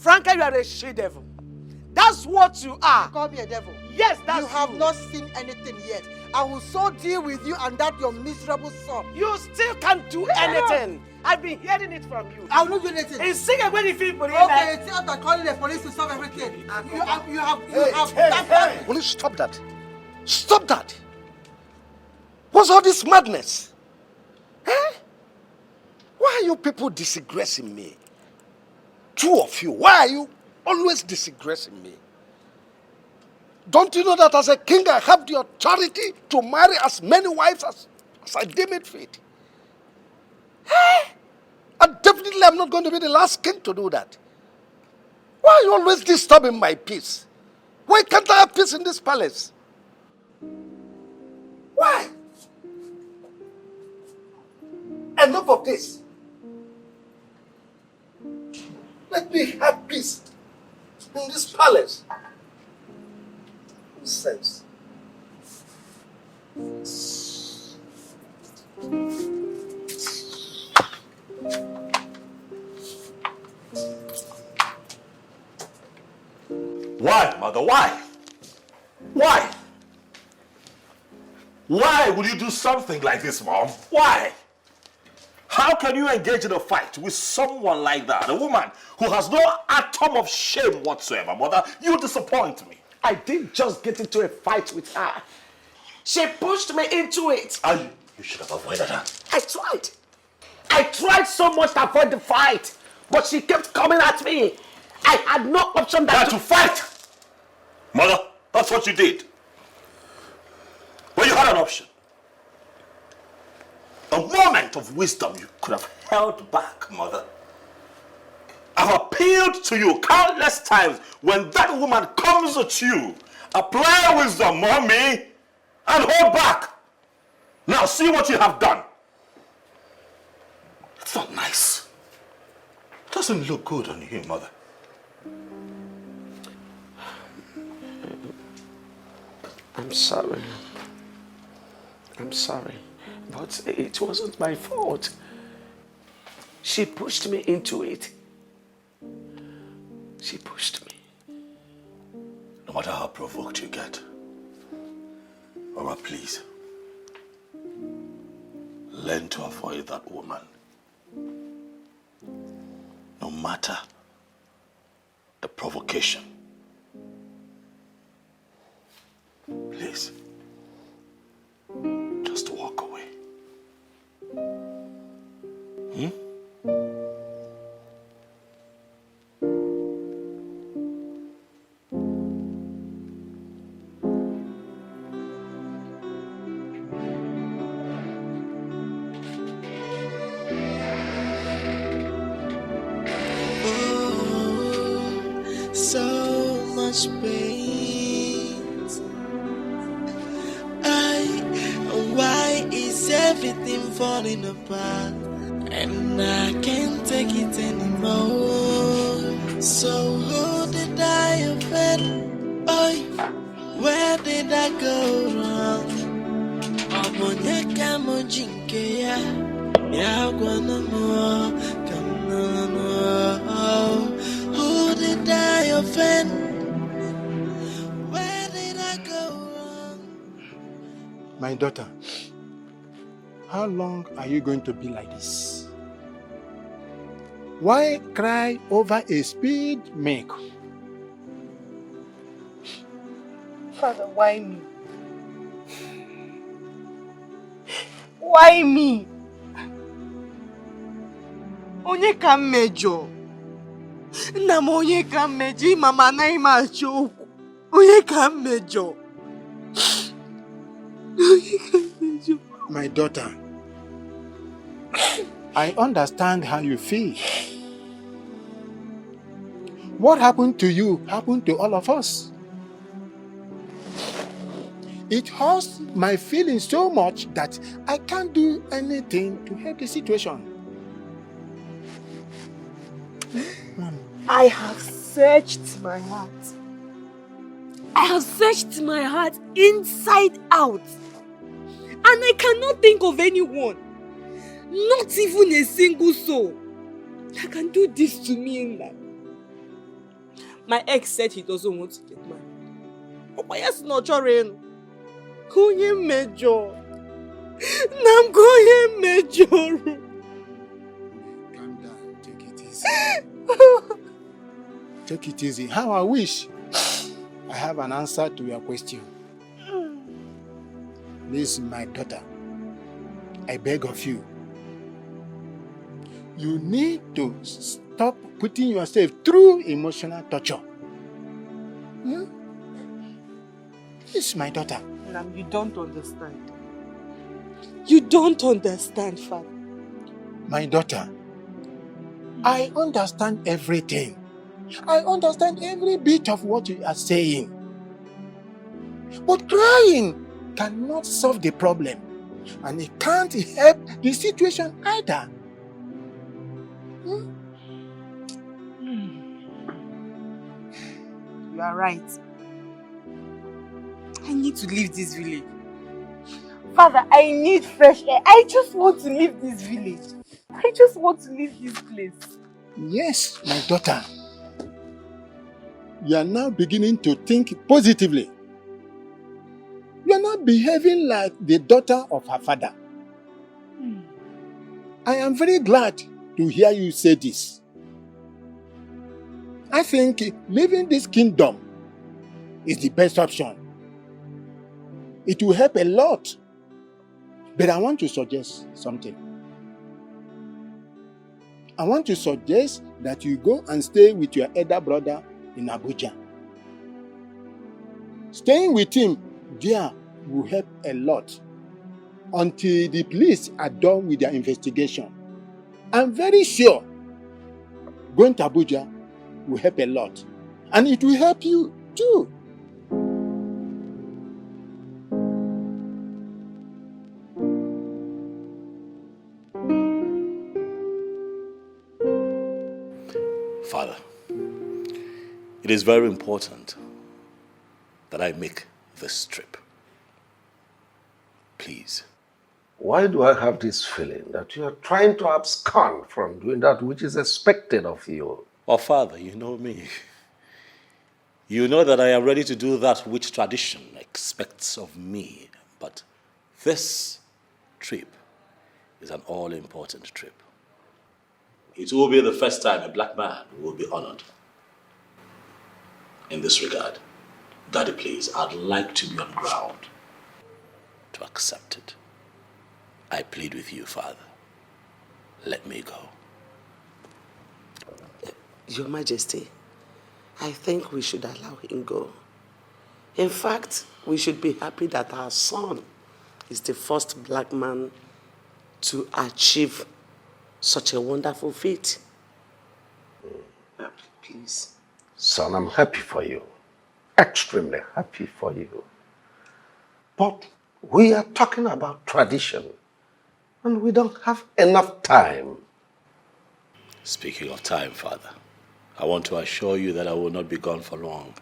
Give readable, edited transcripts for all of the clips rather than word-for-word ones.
Franca, you are a she-devil. That's what you are. You call me a devil? Yes, that's you. have not seen anything yet. I will so deal with you and that your miserable son. You still can't do anything. I've been hearing it from you. I will not do anything. And sing when you feel for okay, it's after calling the police to solve everything. You have. Will you stop that? Stop that! What's all this madness? Eh? Why are you people disgracing me? Two of you, why are you always disgracing me? Don't you know that as a king I have the authority to marry as many wives as I deem it fit? Eh? And definitely I'm not going to be the last king to do that. Why are you always disturbing my peace? Why can't I have peace in this palace? Why? Enough of this. Let me have peace in this palace. Nonsense. Why, mother? Why? Why? Why would you do something like this, Mom? Why? How can you engage in a fight with someone like that? A woman who has no atom of shame whatsoever, Mother. You disappoint me. I didn't just get into a fight with her. She pushed me into it. You should have avoided her. I tried. I tried so much to avoid the fight, but she kept coming at me. I had no option than to fight. Mother, that's what you did. Well, you had an option. A moment of wisdom you could have held back, Mother. I've appealed to you countless times. When that woman comes at you, apply wisdom, Mommy, and hold back. Now see what you have done. It's not nice. It doesn't look good on you, Mother. I'm sorry. I'm sorry. But it wasn't my fault. She pushed me into it. She pushed me. No matter how provoked you get, Mama, please, learn to avoid that woman. No matter the provocation. Please, just walk away. So much pain. Why is everything falling apart? And I can't take it anymore. So who did I offend? Oh, where did I go wrong? Obonyeka mojinke ya gwana mo kamano. Who did I offend? Where did I go wrong? My daughter, how long are you going to be like this? Why cry over a spilled milk? Father, why me? Why me? Onye ka mmejọ? Nna m onye ka mmejọ? Mama anaghị m achọ okwu. Onye ka mmejọ? My daughter, I understand how you feel. What happened to you happened to all of us. It hurts my feelings so much that I can't do anything to help the situation. I have searched my heart. I have searched my heart inside out. And I cannot think of anyone, not even a single soul, that can do this to me in life. My ex said he doesn't want to get married. Oh, yes, no, Choren. Kunye major. Nam kunye major. Calm down. Take it easy. Take it easy. How I wish I have an answer to your question. This is my daughter. I beg of you. You need to stop putting yourself through emotional torture. This is my daughter. Nam, you don't understand. You don't understand, Father. My daughter, I understand everything. I understand every bit of what you are saying. But crying cannot solve the problem. And it can't help the situation either. You are right. I need to leave this village. Father, I need fresh air. I just want to leave this village. I just want to leave this place. Yes, my daughter. You are now beginning to think positively. You are not behaving like the daughter of her father. I am very glad to hear you say this. I think leaving this kingdom is the best option. It will help a lot. But I want to suggest something. I want to suggest that you go and stay with your elder brother in Abuja. Staying with him there will help a lot until the police are done with their investigation. I'm very sure going to Abuja will help a lot. And it will help you too. Father, it is very important that I make this trip. Please. Why do I have this feeling that you are trying to abscond from doing that which is expected of you? Oh, Father, you know me. You know that I am ready to do that which tradition expects of me. But this trip is an all-important trip. It will be the first time a black man will be honored. In this regard, Daddy, please, I'd like to be on ground to accept it. I plead with you, Father. Let me go. Your Majesty, I think we should allow him go. In fact, we should be happy that our son is the first black man to achieve such a wonderful feat. Please. Son, I'm happy for you. Extremely happy for you. But we are talking about tradition, and we don't have enough time. Speaking of time, Father, I want to assure you that I will not be gone for long.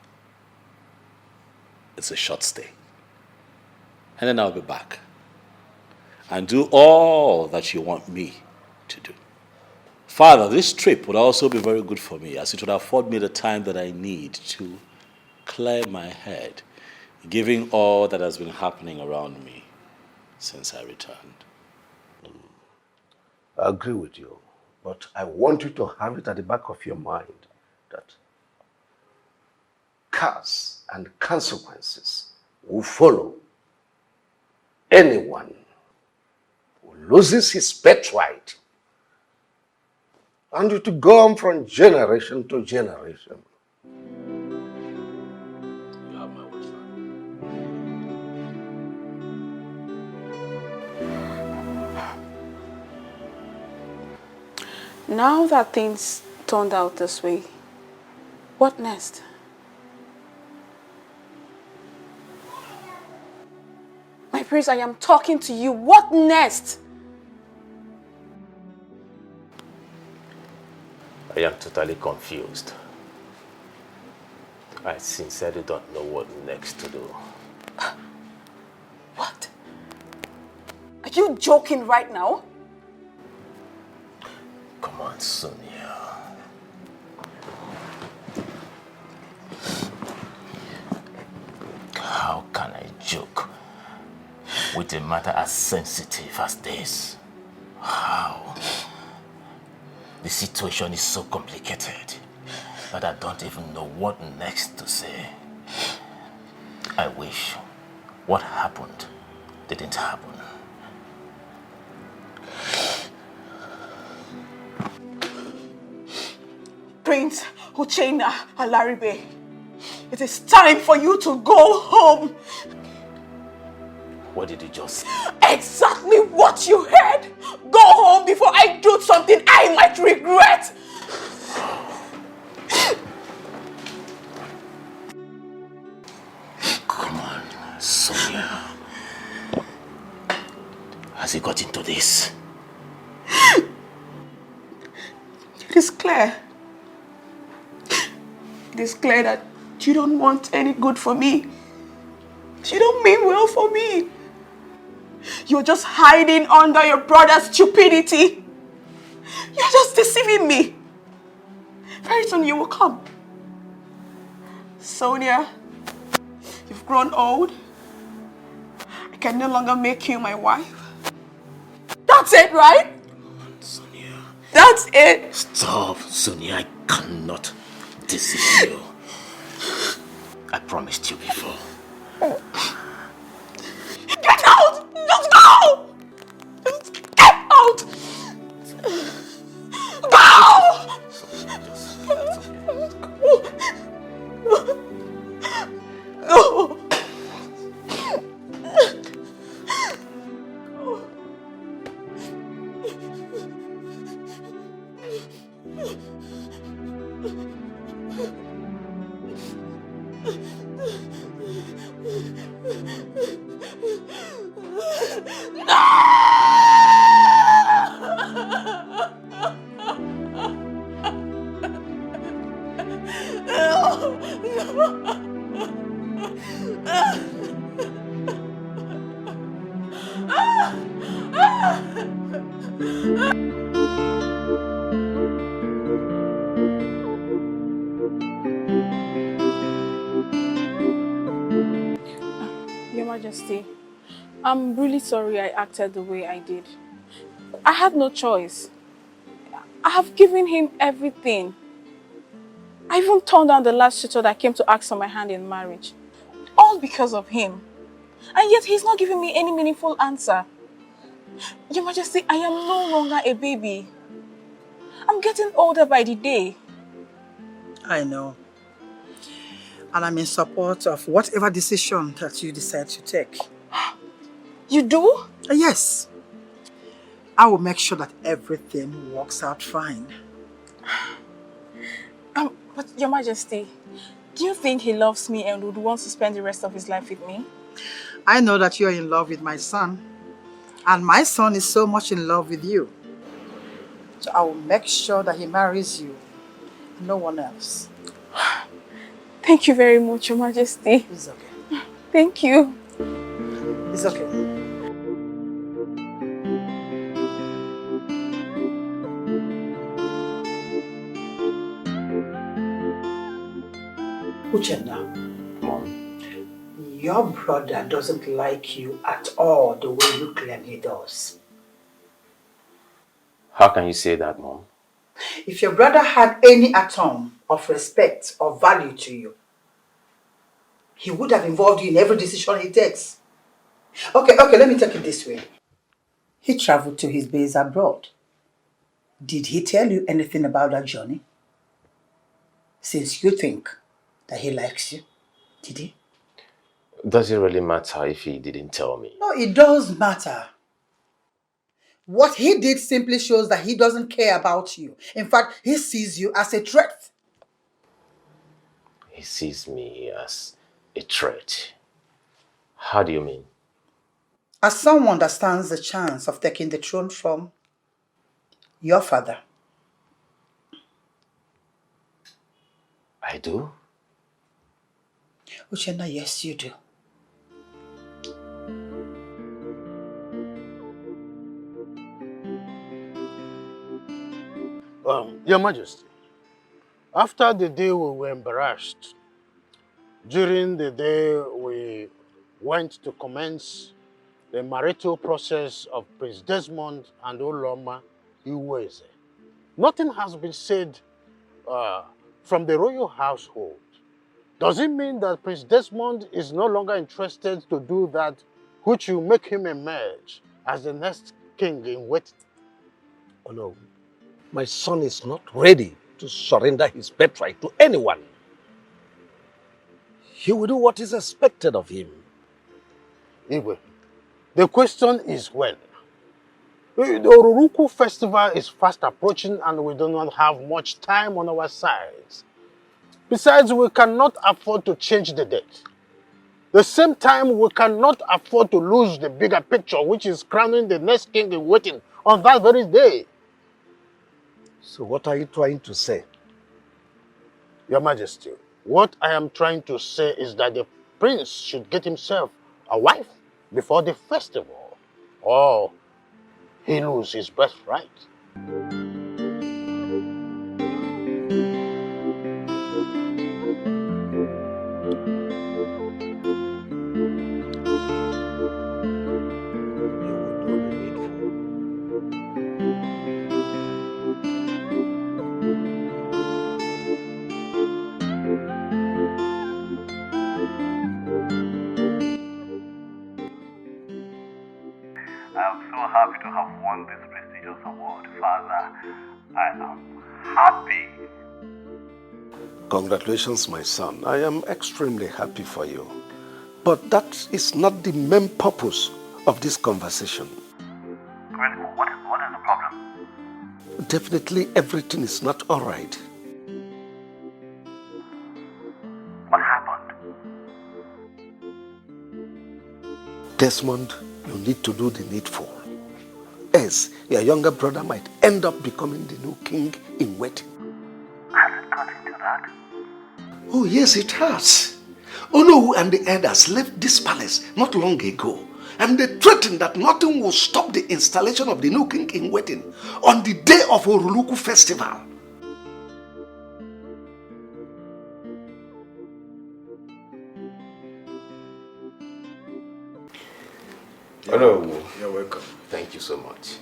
It's a short stay. And then I'll be back and do all that you want me to do. Father, this trip would also be very good for me, as it would afford me the time that I need to clear my head, given all that has been happening around me since I returned. I agree with you, but I want you to have it at the back of your mind that curse and consequences will follow anyone who loses his birthright, and it will go on from generation to generation. You have my word, Father. Now that things turned out this way, what next? My prince, I am talking to you. What next? I am totally confused. I sincerely don't know what next to do. What? Are you joking right now? Come on, Sonia. with a matter as sensitive as this. How? The situation is so complicated that I don't even know what next to say. I wish what happened didn't happen. Prince Uchenna Alaribe, it is time for you to go home. What did you just say? Exactly what you heard. Go home before I do something I might regret. Come on, Sonia. Has he got into this? It is clear. It is clear that you don't want any good for me. You don't mean well for me. You're just hiding under your brother's stupidity. You're just deceiving me. Very soon you will come. Sonia, you've grown old. I can no longer make you my wife. That's it, right? Sonia. That's it. Stop, Sonia. I cannot deceive you. I promised you before. Get out! Just go! Just get out! Go! Go! Your Majesty, I'm really sorry I acted the way I did. I had no choice. I have given him everything. I even turned down the last suitor that came to ask for my hand in marriage. All because of him. And yet he's not giving me any meaningful answer. Your Majesty, I am no longer a baby. I'm getting older by the day. I know. And I'm in support of whatever decision that you decide to take. You do? Yes. I will make sure that everything works out fine. But Your Majesty, do you think he loves me and would want to spend the rest of his life with me? I know that you're in love with my son. And my son is so much in love with you. So I will make sure that he marries you. No one else. Thank you very much, Your Majesty. It's okay. Thank you. It's okay. Uchenna, Mom, your brother doesn't like you at all the way you claim he does. how can you say that, Mom? If your brother had any atom of respect or value to you, he would have involved you in every decision he takes. Okay, let me take it this way. He traveled to his base abroad. Did he tell you anything about that journey? Since you think that he likes you, did he? Does it really matter if he didn't tell me? No, it does matter. What he did simply shows that he doesn't care about you. In fact, he sees you as a threat. He sees me as a threat. How do you mean? As someone that stands the chance of taking the throne from your father. I do? Uchenna, yes, you do. Your Majesty, after the day we were embarrassed, during the day we went to commence the marital process of Prince Desmond and Oloma Iweze. Nothing has been said from the royal household. Does it mean that Prince Desmond is no longer interested to do that which will make him emerge as the next king in waiting? Oh no, my son is not ready to surrender his birthright to anyone. He will do what is expected of him. Igwe, the question is when. The Oruruku festival is fast approaching and we do not have much time on our sides. Besides, we cannot afford to change the date. The same time, we cannot afford to lose the bigger picture, which is crowning the next king in waiting on that very day. So what are you trying to say? Your Majesty, what I am trying to say is that the prince should get himself a wife before the festival, or he loses his birthright. I'm so happy to have won this prestigious award, Father. I am happy. Congratulations, my son. I am extremely happy for you. But that is not the main purpose of this conversation. Really, what is the problem? Definitely everything is not all right. What happened? Desmond, you need to do the needful. Else, your younger brother might end up becoming the new king in waiting. Has it got into that? Oh, yes, it has. Onowu and the elders left this palace not long ago, and they threatened that nothing will stop the installation of the new king in waiting on the day of Oruluku festival. Hello. You're welcome. Thank you so much.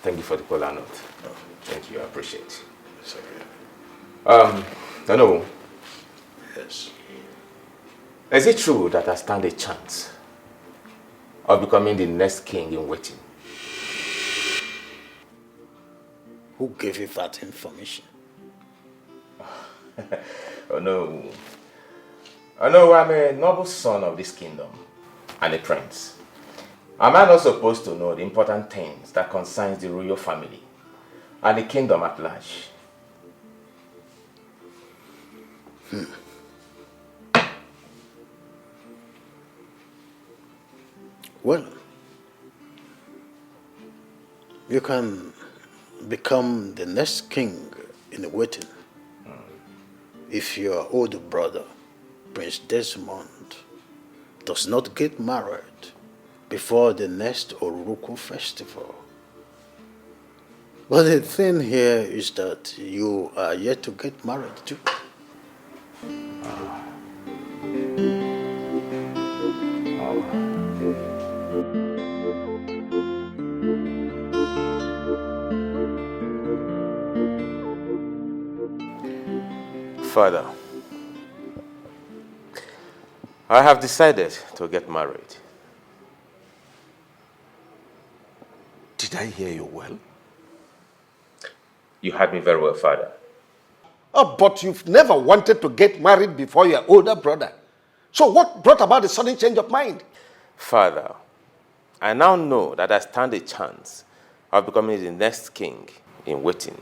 Thank you for the call, Leonard. Thank you, I appreciate it. It's okay. Hello. Yes. Is it true that I stand a chance of becoming the next king in waiting? Who gave you that information? No, I'm a noble son of this kingdom and a prince. Am I not supposed to know the important things that concerns the royal family and the kingdom at large? Well, you can become the next king in the waiting if your older brother, Prince Desmond, does not get married before the next Oruruku festival. But the thing here is that you are yet to get married too. Father, I have decided to get married. Did I hear you well? You heard me very well, Father. Oh, but you've never wanted to get married before your older brother. So what brought about the sudden change of mind? Father, I now know that I stand a chance of becoming the next king in waiting.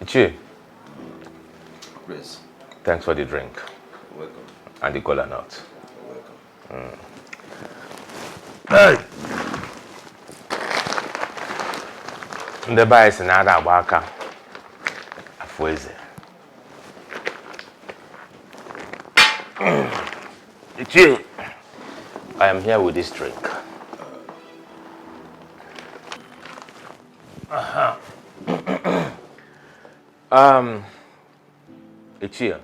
Ichi. Yes. Thanks for the drink. You're welcome. And the cola nut. You're welcome. Hey! Ndị be anyị si na ada agba aka afọ eze. Jay, I am here with this drink. Ichia,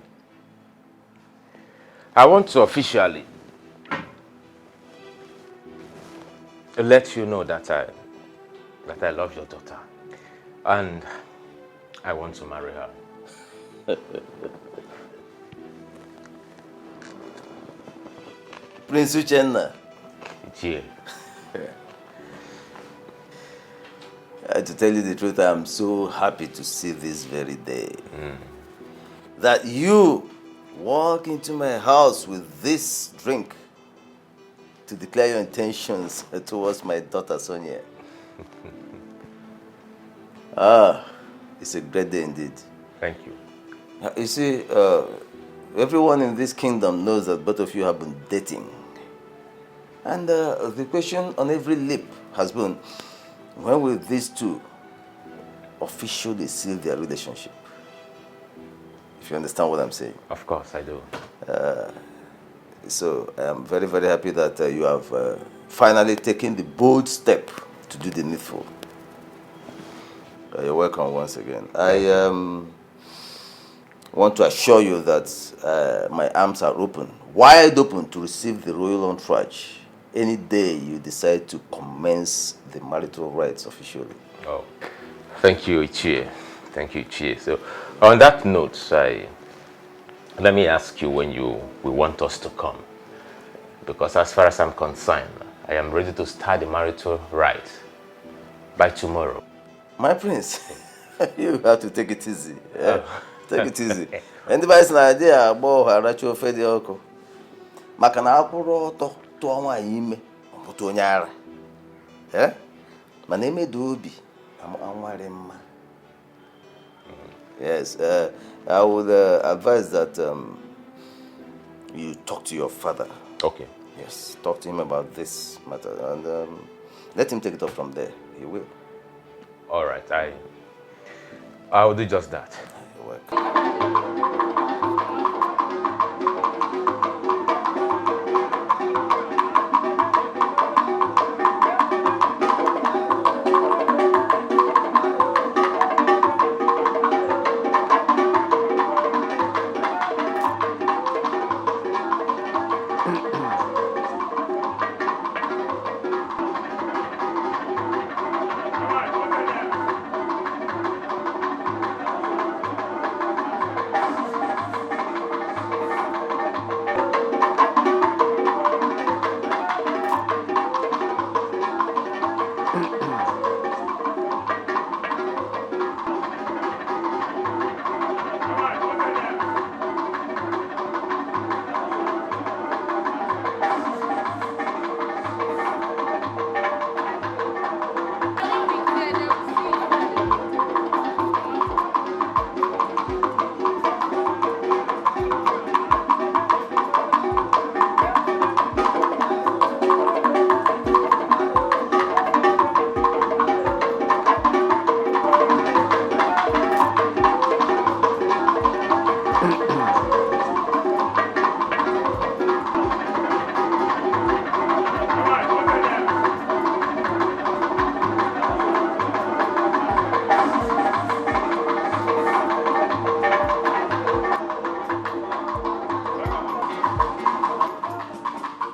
I want to officially let you know that I love your daughter, and I want to marry her. Prince Uchenna. Yeah. To tell you the truth, I am so happy to see this very day. That you walk into my house with this drink to declare your intentions towards my daughter Sonia. It's a great day indeed. Thank you. You see, everyone in this kingdom knows that both of you have been dating. And the question on every lip has been, when will these two officially seal their relationship? If you understand what I'm saying. Of course, I do. So I am very, very happy that you have finally taken the bold step to do the needful. You're welcome once again. I want to assure you that my arms are open, wide open to receive the royal entourage any day you decide to commence the marital rights officially. Oh, thank you, Ichie. Thank you, Ichie. So, on that note, let me ask you when you will want us to come. Because as far as I'm concerned, I am ready to start the marital rights by tomorrow. My prince, you have to take it easy. Yeah? Take it easy. Anybody's an idea about Haracho Fedioko. Makana Apuro to our ime, Potonyara. Eh? My name is Dubi. I'm Yes, I would advise that you talk to your father. Okay. Yes, talk to him about this matter and let him take it up from there. He will. All right, I will do just that. You're welcome.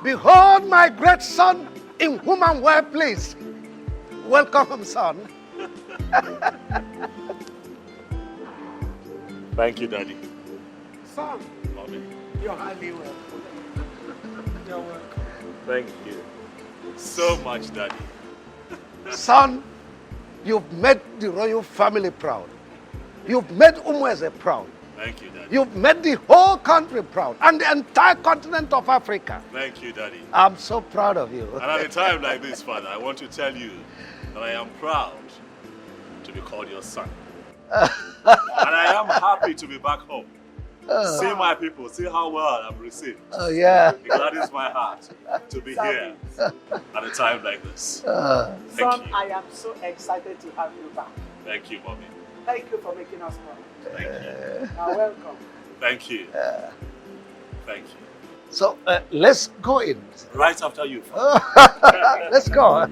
Behold my great son in whom I'm well pleased. Welcome, son. Thank you, Daddy. Son, Mommy. you're highly welcome. You're welcome. Thank you so much, Daddy. Son, you've made the royal family proud. You've made Umweze proud. Thank you, Daddy. You've made the whole country proud and the entire continent of Africa. Thank you, Daddy. I'm so proud of you. And at a time like this, Father, I want to tell you that I am proud to be called your son. And I am happy to be back home. See my people, see how well I'm received. Oh, yeah. It gladdens my heart to be here at a time like this. Son, you. I am so excited to have you back. Thank you, Mommy. Thank you for making us proud. Thank you. You're welcome. Thank you. Thank you. So let's go in. Right after you. Let's go.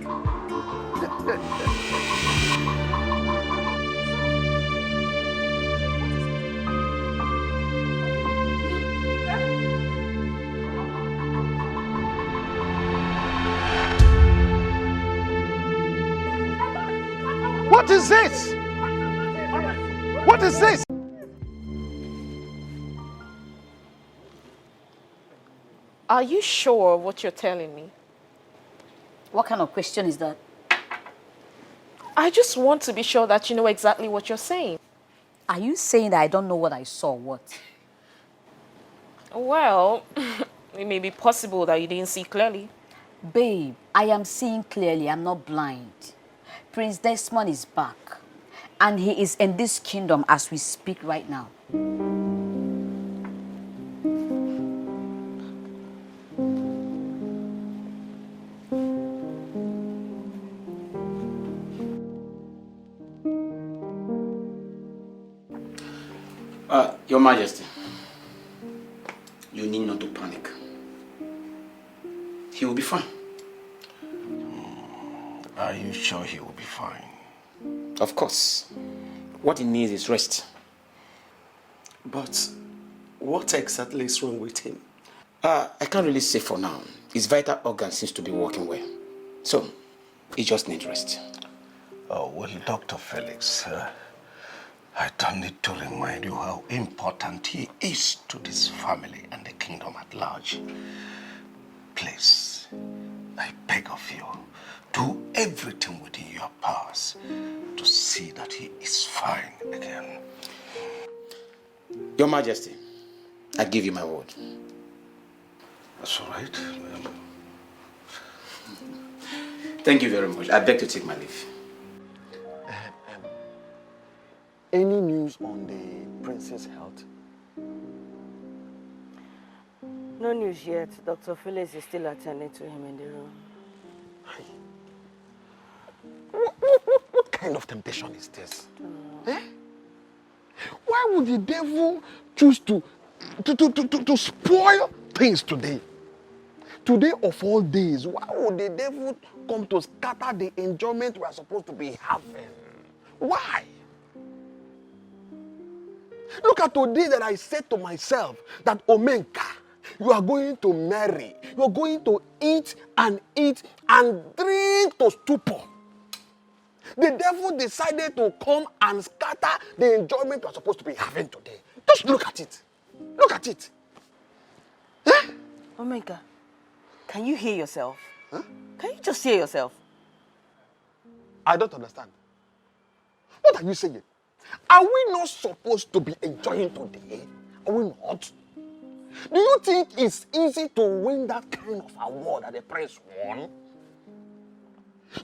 What is this? What is this? Are you sure of what you're telling me? What kind of question is that? I just want to be sure that you know exactly what you're saying. Are you saying that I don't know what I saw? What? Well, it may be possible that you didn't see clearly. Babe, I am seeing clearly. I'm not blind. Prince Desmond is back. And he is in this kingdom as we speak right now. Your Majesty, you need not to panic. He will be fine. Are you sure he will be fine? Of course. What he needs is rest. But what exactly is wrong with him? I can't really say for now. His vital organ seems to be working well. So, he just needs rest. Oh, well, Dr. Felix, I don't need to remind you how important he is to this family and the kingdom at large. Please, I beg of you, do everything within your powers to see that he is fine again. Your Majesty, I give you my word. That's all right. Thank you very much. I beg to take my leave. Any news on the prince's health? No news yet. Dr. Felix is still attending to him in the room. What kind of temptation is this? Eh? Why would the devil choose to spoil things today? Today of all days, why would the devil come to scatter the enjoyment we are supposed to be having? Why? Look at today that I said to myself that Omenka, you are going to marry. You are going to eat and drink to stupor. The devil decided to come and scatter the enjoyment we are supposed to be having today. Just look at it. Look at it. Eh? Omenka, can you hear yourself? Huh? Can you just hear yourself? I don't understand. What are you saying? Are we not supposed to be enjoying today? Are we not? Do you think it's easy to win that kind of award that the prince won?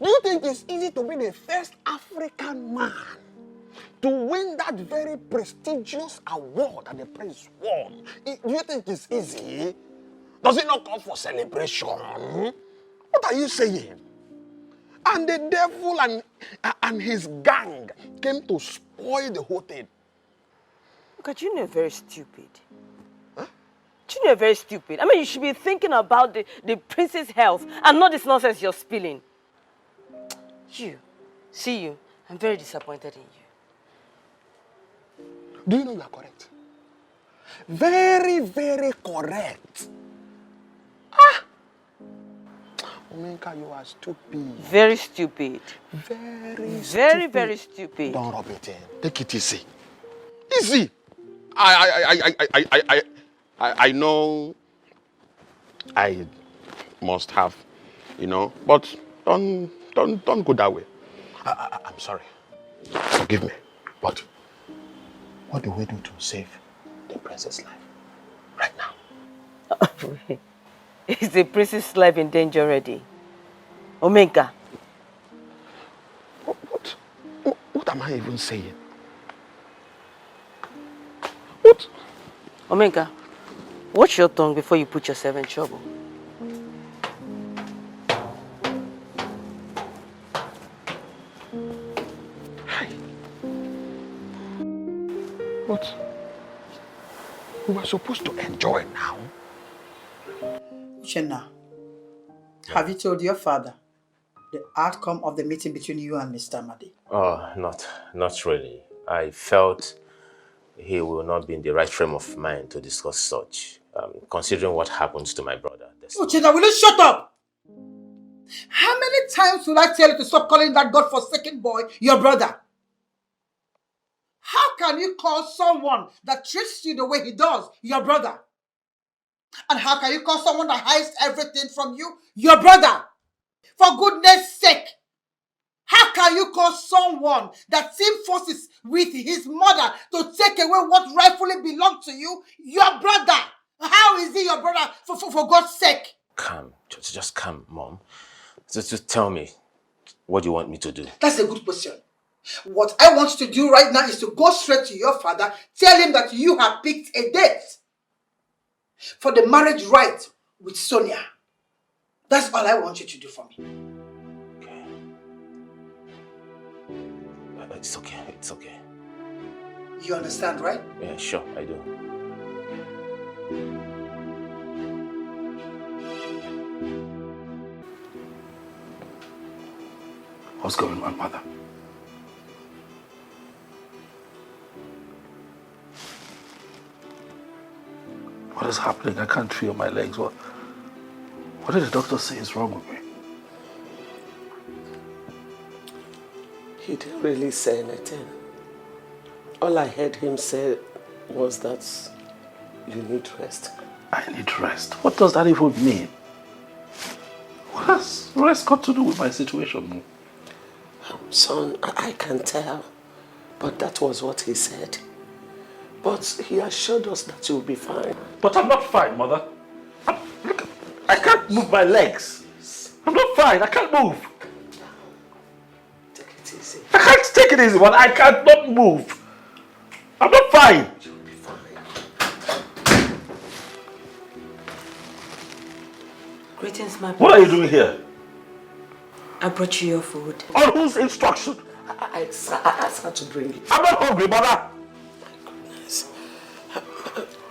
Do you think it's easy to be the first African man to win that very prestigious award that the prince won? Do you think it's easy? Does it not come for celebration? What are you saying? And the devil and his gang came to spoil the whole thing. Look, you know, very stupid. Huh? You know, very stupid. I mean, you should be thinking about the prince's health and not this nonsense you're spilling. I'm very disappointed in you. Do you know you are correct? Very, very correct. Omenka, you are stupid. Very stupid. Very stupid. Don't rub it in. Take it easy. Easy. I know I must have, but don't go that way. I'm sorry. Forgive me. But what do we do to save the princess' life right now? Is the princess' life in danger already? Omenka. What am I even saying? What? Omenka, watch your tongue before you put yourself in trouble. But we were supposed to enjoy now. Uchenna, have you told your father the outcome of the meeting between you and Mr. Amadi? Oh, not really. I felt he will not be in the right frame of mind to discuss such, considering what happens to my brother. Uchenna, will you shut up? How many times will I tell you to stop calling that God-forsaken boy your brother? How can you call someone that treats you the way he does your brother? And how can you call someone that hides everything from you your brother? For goodness sake, how can you call someone that team forces with his mother to take away what rightfully belongs to you your brother? How is he your brother, for God's sake? Calm. Just calm, Mom. Just tell me, what do you want me to do? That's a good question. What I want you to do right now is to go straight to your father, tell him that you have picked a date for the marriage rite with Sonia. That's all I want you to do for me. Okay. It's okay. You understand, right? Yeah, sure, I do. What's going on, mother? What is happening? I can't feel my legs. What did the doctor say is wrong with me? He didn't really say anything. All I heard him say was that you need rest. I need rest. What does that even mean? What has rest got to do with my situation? Son, I can tell, but that was what he said. But he assured us that you'll be fine. But I'm not fine, Mother. Look, I can't move my legs. I'm not fine. I can't move. Take it easy. I can't take it easy, but I cannot move. I'm not fine. You'll be fine. Greetings, my What are you doing here? I brought you your food. On whose instruction? I asked her to bring it. I'm not hungry, Mother.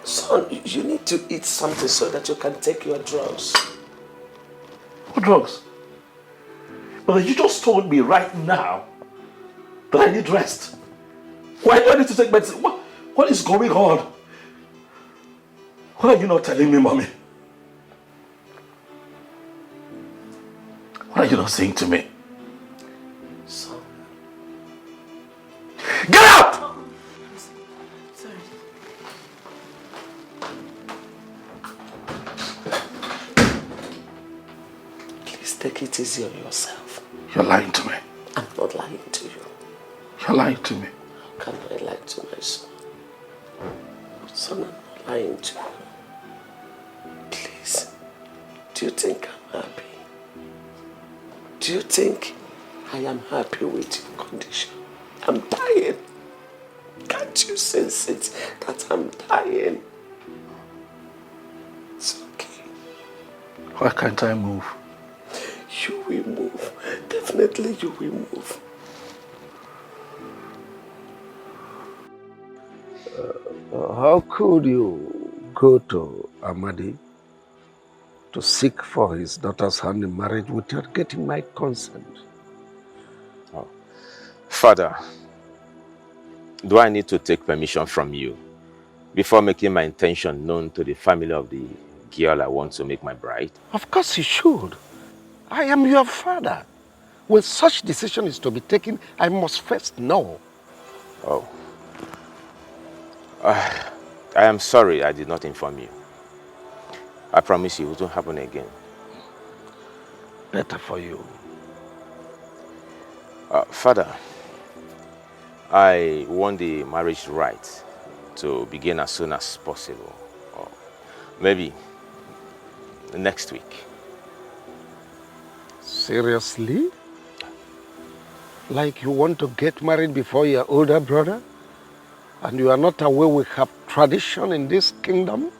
Son, you need to eat something so that you can take your drugs. What drugs? Mother, you just told me right now that I need rest. Why do I need to take medicine? What is going on? What are you not telling me, Mommy? What are you not saying to me? Son. Get out! Sorry. Please take it easy on yourself. You're lying to me. I'm not lying to you. You're lying to me. How can I lie to my son? Son, I'm not lying to you. Please, do you think I'm happy? Do you think I am happy with your condition? I'm dying. Can't you sense it that I'm dying? It's okay. Why can't I move? You will move. Definitely you will move. How could you go to Amadi to seek for his daughter's hand in marriage without getting my consent? Oh. Father, do I need to take permission from you before making my intention known to the family of the girl I want to make my bride? Of course you should. I am your father. When such decision is to be taken, I must first know. Oh. I am sorry I did not inform you. I promise you it won't happen again. Better for you. Father, I want the marriage rite to begin as soon as possible. Or maybe next week. Seriously? Like you want to get married before your older brother? And you are not aware we have tradition in this kingdom?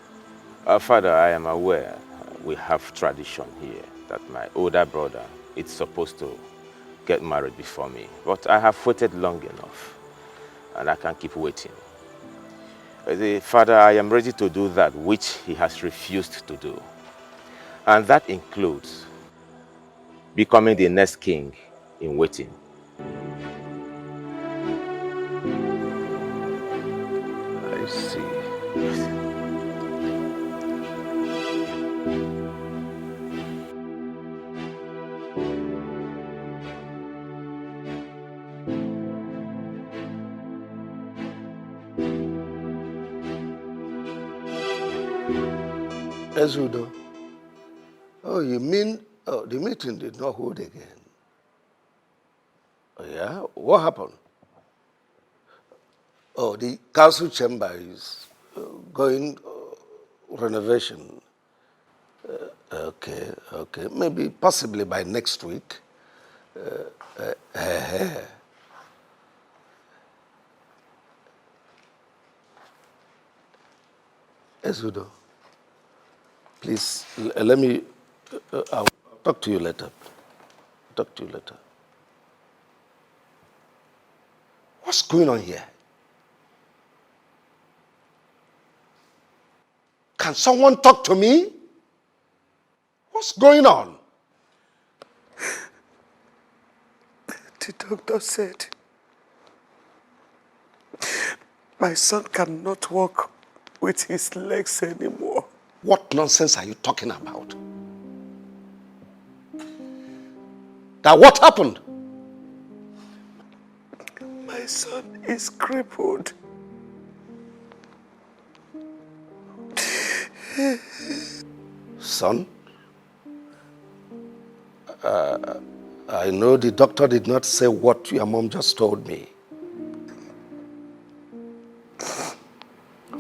Father, I am aware we have tradition here that my older brother is supposed to get married before me. But I have waited long enough and I can't keep waiting. Father, I am ready to do that which he has refused to do. And that includes becoming the next king in waiting. I see. Ezudo. Oh, you mean the meeting did not hold again? Oh, yeah? What happened? Oh, the council chamber is going renovation. Okay. Maybe possibly by next week. Ezudo, please let me. I'll talk to you later. What's going on here? Can someone talk to me? What's going on? The doctor said my son cannot walk with his legs anymore. What nonsense are you talking about? That what happened? My son is crippled. Son? I know the doctor did not say what your mom just told me.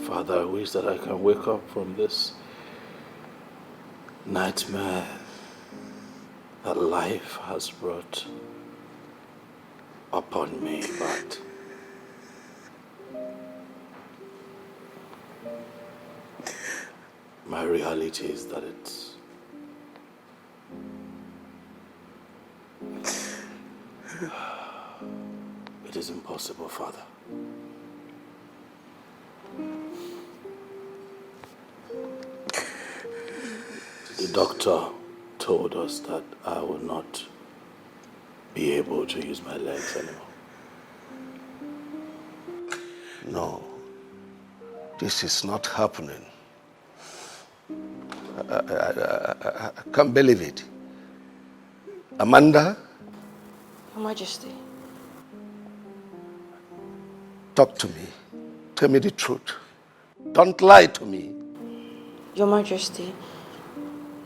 Father, I wish that I can wake up from this nightmare that life has brought upon me, but my reality is that it is impossible, Father. The doctor told us that I will not be able to use my legs anymore. No, this is not happening. I can't believe it. Amanda? Your Majesty. Talk to me. Tell me the truth. Don't lie to me. Your Majesty,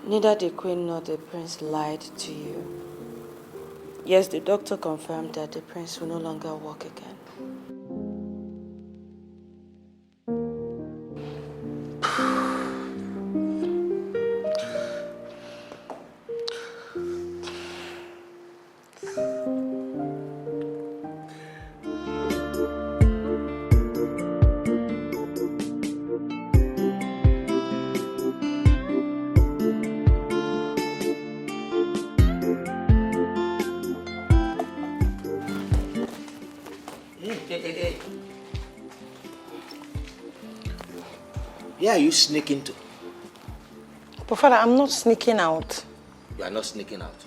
neither the Queen nor the Prince lied to you. Yes, the doctor confirmed that the Prince will no longer walk again. Where are you sneaking to? But Father, I'm not sneaking out. You are not sneaking out.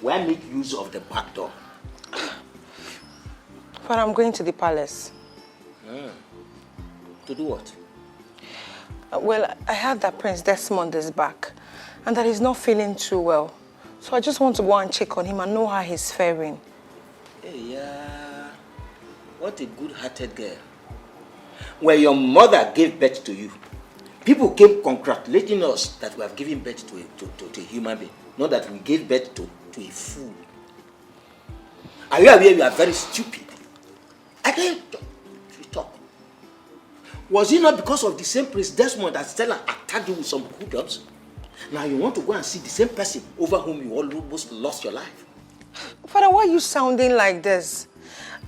Why make use of the back door? Father, I'm going to the palace. To do what? Well, I heard that Prince Desmond is back and that he's not feeling too well. So I just want to go and check on him and know how he's faring. Hey, yeah. What a good-hearted girl. When your mother gave birth to you, people came congratulating us that we have given birth to a human being, not that we gave birth to a fool. Are you aware you are very stupid? I can't talk. Was it not because of the same Prince Desmond that Stella attacked you with some hookups? Now you want to go and see the same person over whom you almost lost your life? Father, why are you sounding like this?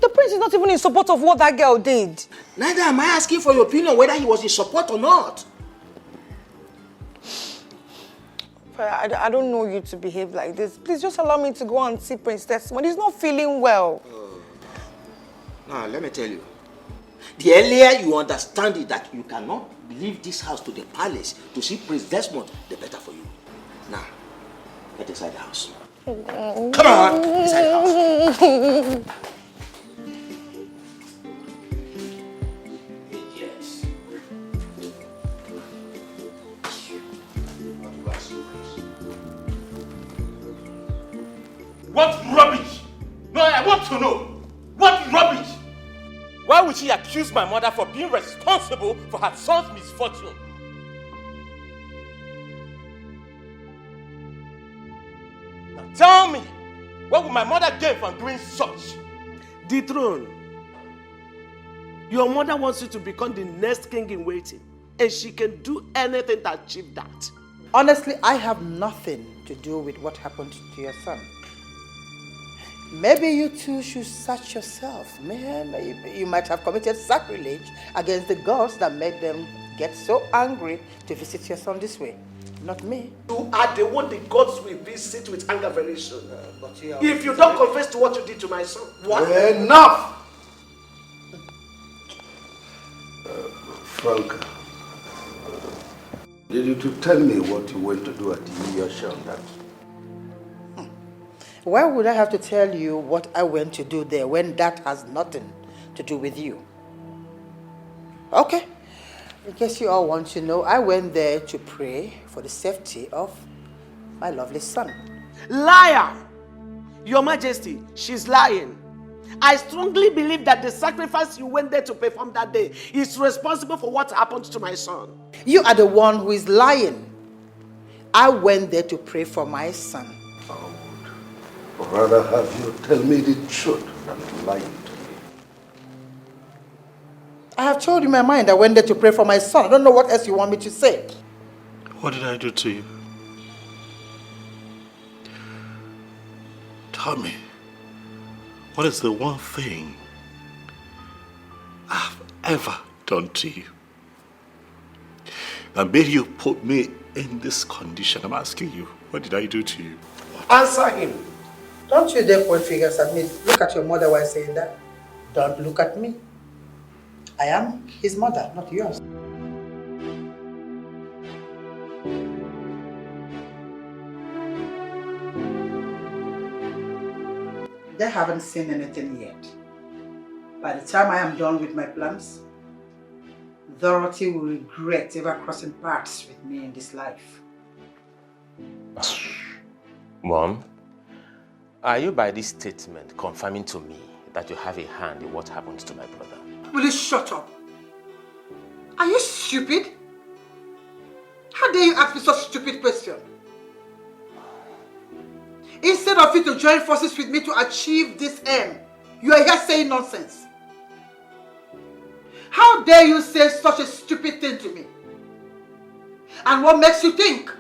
The prince is not even in support of what that girl did. Neither am I asking for your opinion whether he was in support or not. Father, I don't know you to behave like this. Please just allow me to go and see Prince Desmond. He's not feeling well. Now, let me tell you. The earlier you understand it that you cannot leave this house to the palace to see Prince Desmond, the better for you. Get inside the house. Come on! Inside the house. Yes. What rubbish? No, I want to know. What rubbish? Why would she accuse my mother for being responsible for her son's misfortune? Now tell me, what would my mother gain from doing such? The throne. Your mother wants you to become the next king in waiting, and she can do anything to achieve that. Honestly, I have nothing to do with what happened to your son. Maybe you two should search yourself. Man, you might have committed sacrilege against the gods that made them get so angry to visit your son this way. Not me. You are the one the gods will visit with anger very soon. If you don't confess to what you did to my son, what? Enough! Frank, did you to tell me what you went to do at the New Year show? Why would I have to tell you what I went to do there when that has nothing to do with you? Okay. In case you all want to know, I went there to pray for the safety of my lovely son. Liar! Your Majesty, she's lying. I strongly believe that the sacrifice you went there to perform that day is responsible for what happened to my son. You are the one who is lying. I went there to pray for my son. Or rather have you tell me the truth than lying to me. I have told you my mind. I went there to pray for my son. I don't know what else you want me to say. What did I do to you? Tell me, what is the one thing I've ever done to you that made you put me in this condition? I'm asking you, what did I do to you? Answer him. Don't you dare point fingers at me. Look at your mother while saying that. Don't look at me. I am his mother, not yours. They haven't seen anything yet. By the time I am done with my plans, Dorothy will regret ever crossing paths with me in this life. Mom, are you by this statement confirming to me that you have a hand in what happened to my brother? Will you shut up? Are you stupid? How dare you ask me such a stupid question? Instead of you to join forces with me to achieve this aim, you are here saying nonsense. How dare you say such a stupid thing to me? And what makes you think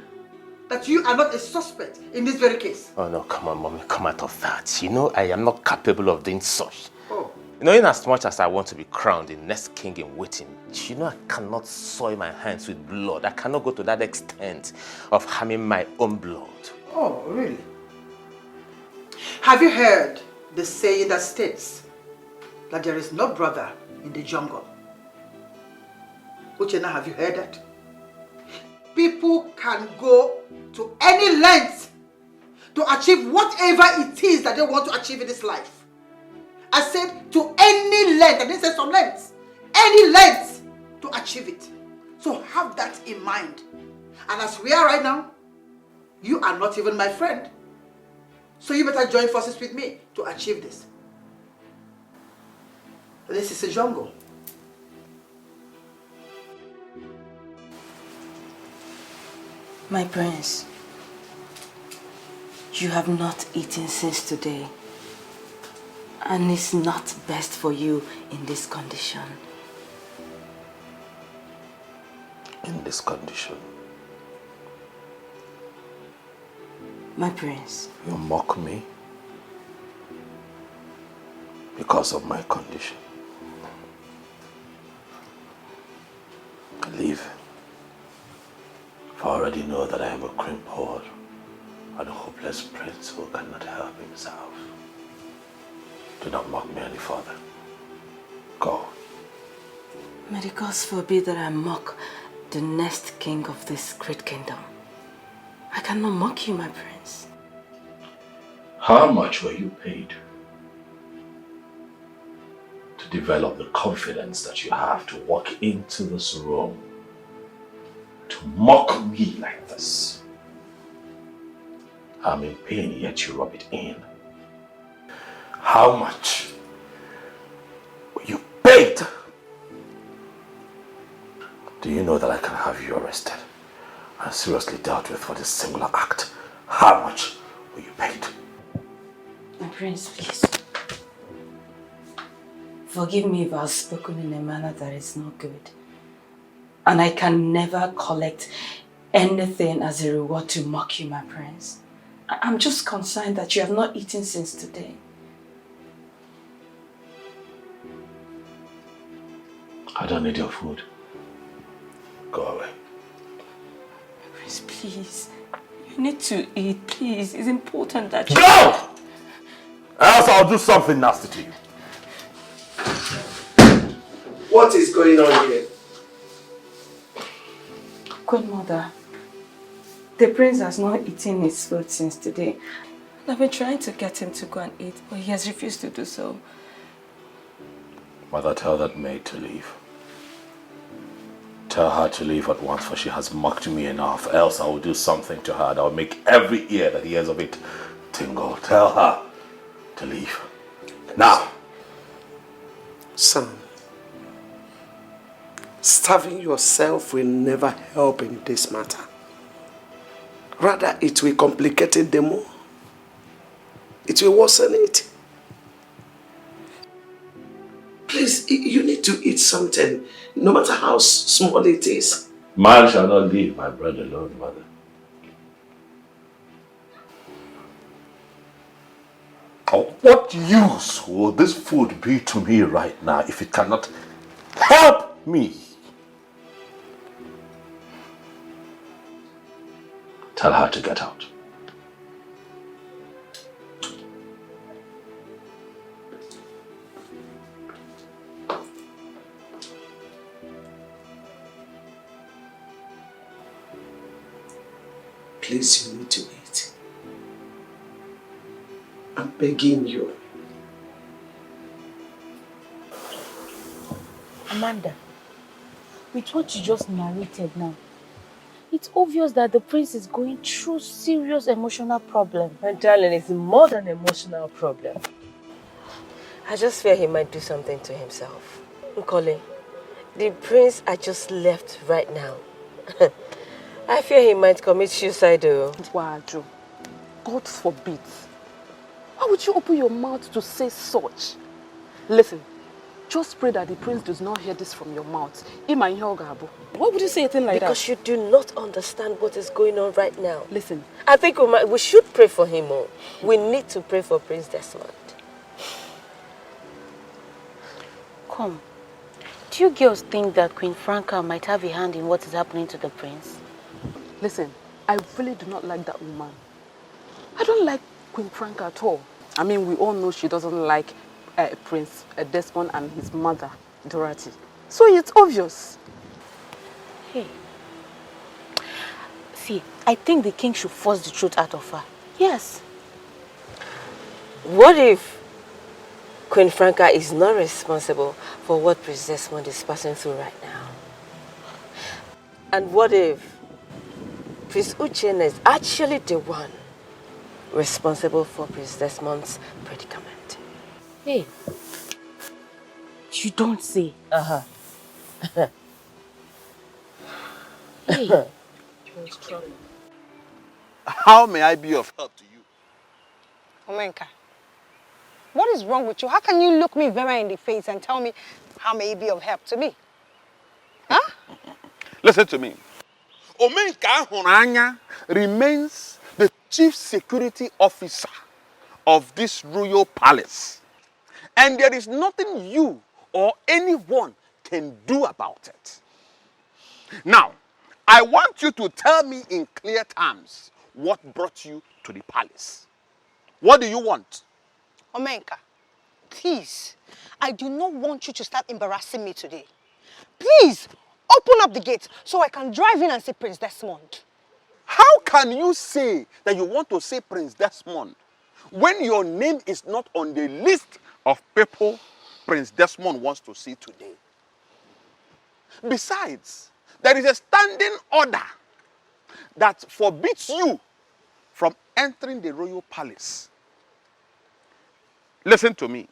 that you are not a suspect in this very case? Oh no, come on, Mommy, come out of that. You know I am not capable of doing such. Oh. You know, in as much as I want to be crowned the next king in waiting, you know I cannot soil my hands with blood. I cannot go to that extent of harming my own blood. Oh, really? Have you heard the saying that states that there is no brother in the jungle? Uchenna, have you heard that? People can go to any length to achieve whatever it is that they want to achieve in this life. I said to any length, I didn't say some lengths. Any length to achieve it. So have that in mind. And as we are right now, you are not even my friend. So you better join forces with me to achieve this. This is a jungle. My prince, you have not eaten since today. And it's not best for you in this condition. In this condition? My prince. You mock me because of my condition. Leave. I already know that I am a crippled and a hopeless prince who cannot help himself. Do not mock me any further. Go. May the gods forbid that I mock the next king of this great kingdom. I cannot mock you, my prince. How much were you paid to develop the confidence that you have to walk into this room to mock me like this? I'm in pain, yet you rub it in. How much were you paid? Do you know that I can have you arrested and seriously dealt with for this singular act? How much were you paid? My prince, please. Forgive me if I've spoken in a manner that is not good. And I can never collect anything as a reward to mock you, my prince. I'm just concerned that you have not eaten since today. I don't need your food. Go away. Prince, please. You need to eat, please. It's important that you... Go! Else I'll do something nasty to you. What is going on here? Queen Mother, the prince has not eaten his food since today. I've been trying to get him to go and eat, but he has refused to do so. Mother, tell that maid to leave. Tell her to leave at once, for she has mocked me enough. Else I will do something to her that will make every ear that hears of it tingle. Tell her to leave. Now. Son, starving yourself will never help in this matter. Rather, it will complicate it the more. It will worsen it. Please, you need to eat something, no matter how small it is. Man shall not leave my bread alone, mother. What use will this food be to me right now if it cannot help me? Tell her to get out. Please, you need to eat. I'm begging you. Amanda, with what you just narrated now, it's obvious that the prince is going through serious emotional problem. My darling, it's more than an emotional problem. I just fear he might do something to himself. Nkole, the prince I just left right now. I fear he might commit suicide though. Waju, God forbid. Why would you open your mouth to say such? Listen, just pray that the prince does not hear this from your mouth. Why would you say a thing like that? Because you do not understand what is going on right now. Listen. I think we should pray for him more. We need to pray for Prince Desmond. Come, do you girls think that Queen Franca might have a hand in what is happening to the prince? Listen, I really do not like that woman. I don't like Queen Franca at all. I mean, we all know she doesn't like Prince Desmond and his mother, Dorothy. So it's obvious. Hey. See, I think the king should force the truth out of her. Yes. What if Queen Franca is not responsible for what Prince Desmond is passing through right now? And what if Prince Uchenna is actually the one responsible for Prince Desmond's predicament? Hey, you don't say. Hey. How may I be of help to you? Omenka, what is wrong with you? How can you look me very in the face and tell me how may it be of help to me? Huh? Listen to me. Omenka Honanya remains the chief security officer of this royal palace. And there is nothing you or anyone can do about it. Now, I want you to tell me in clear terms what brought you to the palace. What do you want? Omenka, please, I do not want you to start embarrassing me today. Please, open up the gate so I can drive in and see Prince Desmond. How can you say that you want to see Prince Desmond when your name is not on the list of people Prince Desmond wants to see today? Besides, there is a standing order that forbids you from entering the royal palace. Listen to me.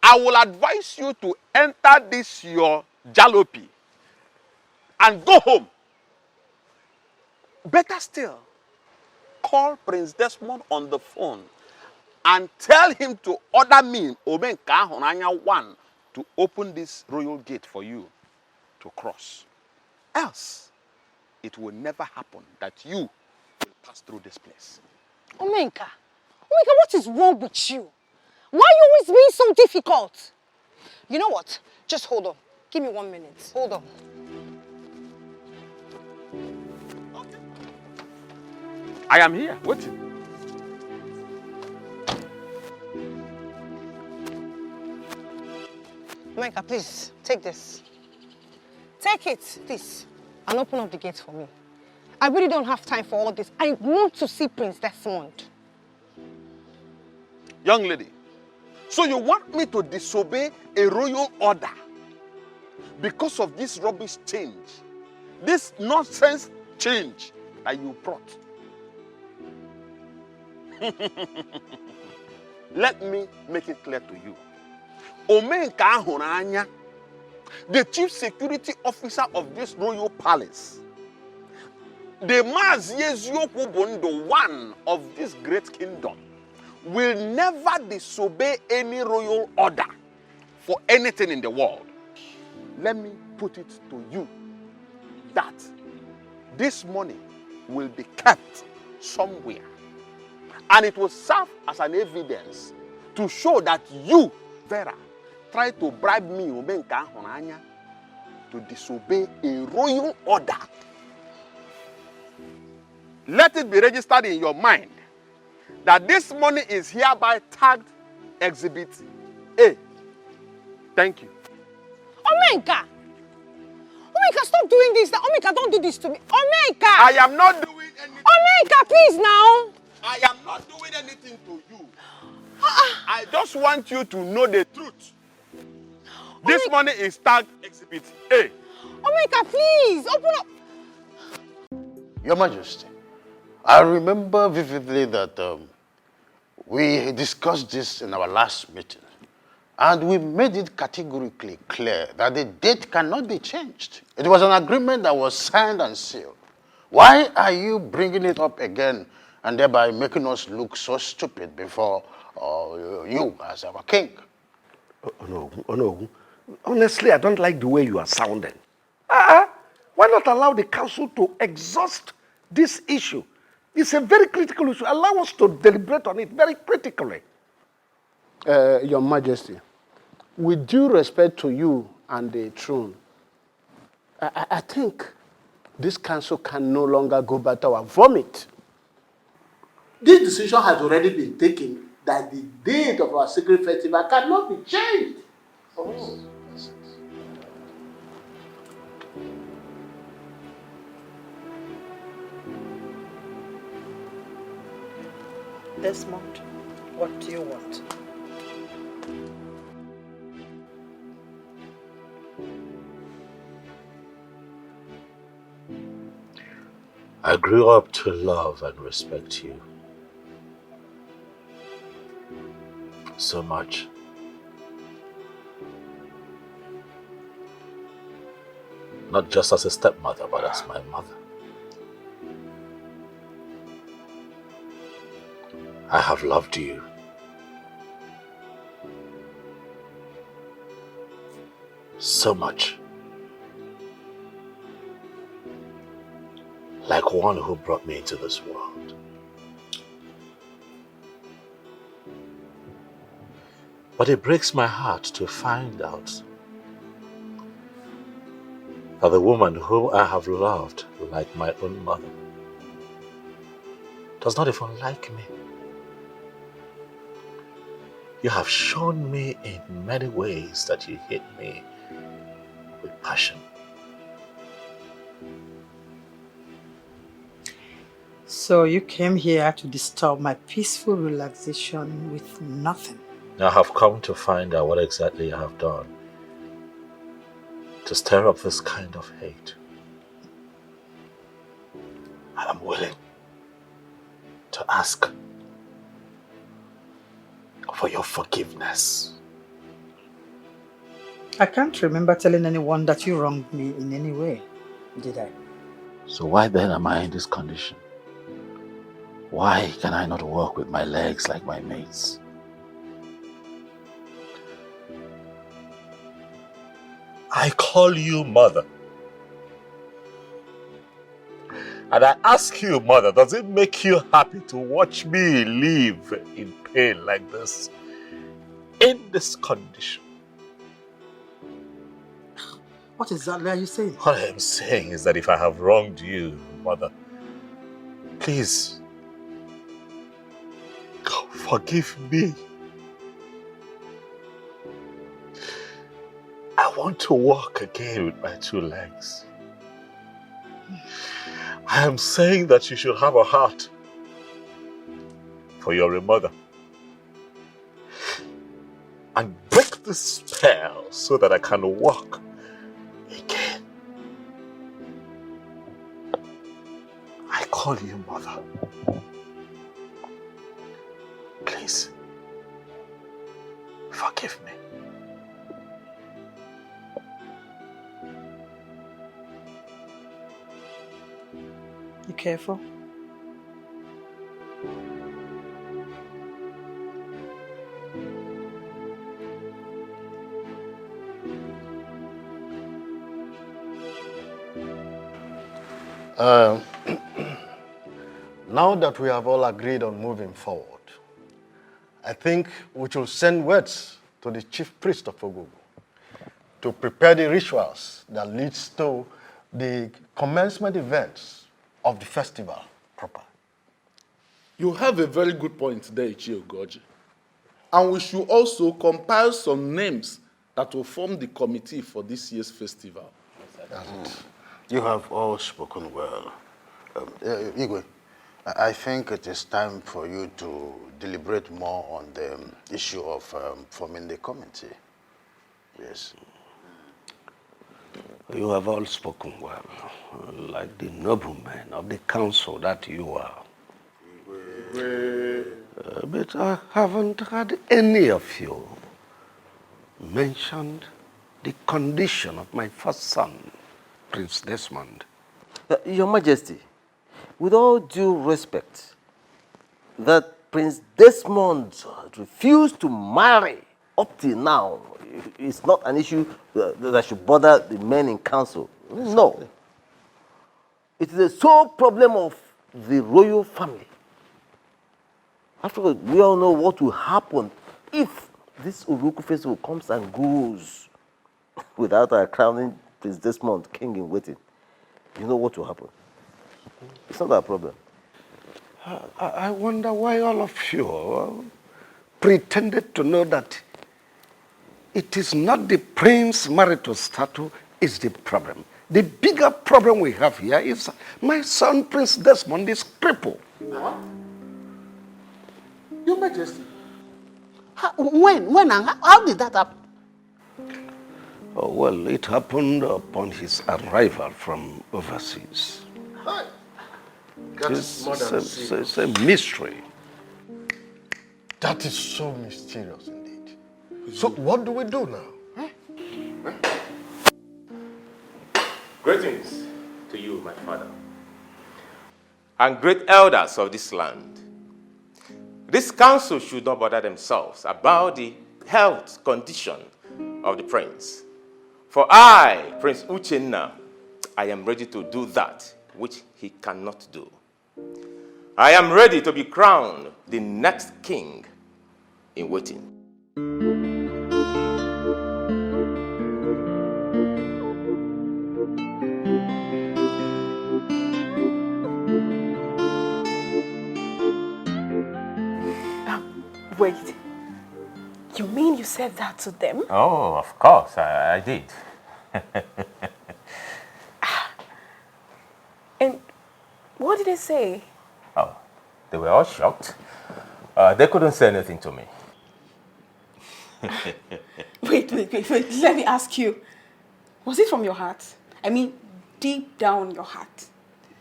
I will advise you to enter this your jalopy and go home. Better still, call Prince Desmond on the phone and tell him to order me, Omenka Honanya 1, to open this royal gate for you to cross. Else, it will never happen that you will pass through this place. Omenka, what is wrong with you? Why are you always being so difficult? You know what? Just hold on. Give me 1 minute. Hold on. I am here, waiting. Omenka, please, take this. Take it, please, and open up the gate for me. I really don't have time for all of this. I want to see Prince Desmond. Young lady, so you want me to disobey a royal order because of this rubbish change, this nonsense change that you brought? Let me make it clear to you. Omenka Ahunanya, the chief security officer of this royal palace, the Mazieziokwu one of this great kingdom, will never disobey any royal order for anything in the world. Let me put it to you that this money will be kept somewhere, and it will serve as an evidence to show that you, Vera, tried to bribe me, Omenka Honanya, to disobey a royal order. Let it be registered in your mind that this money is hereby tagged Exhibit A. Thank you. Omenka! Omenka, stop doing this. Omenka, don't do this to me. Omenka! I am not doing anything. Omenka, please now. I am not doing anything to you. I just want you to know the truth. This money is tagged Exhibit A. Omenka, please, open up. Your Majesty, I remember vividly that we discussed this in our last meeting, and we made it categorically clear that the date cannot be changed. It was an agreement that was signed and sealed. Why are you bringing it up again and thereby making us look so stupid before you as our king? Oh no. Honestly, I don't like the way you are sounding. Why not allow the council to exhaust this issue? It's a very critical issue. Allow us to deliberate on it very critically. Your Majesty, with due respect to you and the throne, I think this council can no longer go back to our vomit. This decision has already been taken that the date of our secret festival cannot be changed. Oh. Desmond, what do you want? I grew up to love and respect you so much. Not just as a stepmother, but as my mother. I have loved you. So much. Like one who brought me into this world. But it breaks my heart to find out that the woman whom I have loved like my own mother does not even like me. You have shown me in many ways that you hate me with passion. So you came here to disturb my peaceful relaxation with nothing. I have come to find out what exactly I have done to stir up this kind of hate. I am willing to ask for your forgiveness. I can't remember telling anyone that you wronged me in any way, did I? So why then am I in this condition? Why can I not walk with my legs like my mates? I call you mother. And I ask you, mother, does it make you happy to watch me live in pain like this? In this condition? What exactly are you saying? What I am saying is that if I have wronged you, mother, please, forgive me. I want to walk again with my two legs. I am saying that you should have a heart for your mother and break the spell so that I can walk again. I call you mother. Please, forgive me. You careful? Now that we have all agreed on moving forward, I think we should send words to the chief priest of Ogogo to prepare the rituals that leads to the commencement events of the festival proper. You have a very good point there, Ichie Ogoji. And we should also compile some names that will form the committee for this year's festival. You have all spoken well. Igwe, I think it is time for you to deliberate more on the issue of forming the committee. Yes. You have all spoken well, like the noblemen of the council that you are. But I haven't had any of you mentioned the condition of my first son, Prince Desmond. Your Majesty, with all due respect, that Prince Desmond refused to marry up till now is not an issue that should bother the men in council. No. It is a sole problem of the royal family. After all, we all know what will happen if this Uruku festival comes and goes without our crowning Prince Desmond king in waiting. You know what will happen. It's not our problem. I wonder why all of you pretended to know that it is not the prince marital status is the problem. The bigger problem we have here is my son Prince Desmond is crippled. What? Your Majesty. When and how did that happen? Oh, well, it happened upon his arrival from overseas. Hi. It's a mystery. That is so mysterious indeed. So what do we do now? Greetings to you, my father, and great elders of this land. This council should not bother themselves about the health condition of the prince. For I, Prince Uchenna, I am ready to do that which he cannot do. I am ready to be crowned the next king in waiting. Wait. You mean you said that to them? Oh, of course, I did. And what did they say? Oh, they were all shocked. They couldn't say anything to me. Wait. Let me ask you. Was it from your heart? I mean, deep down your heart.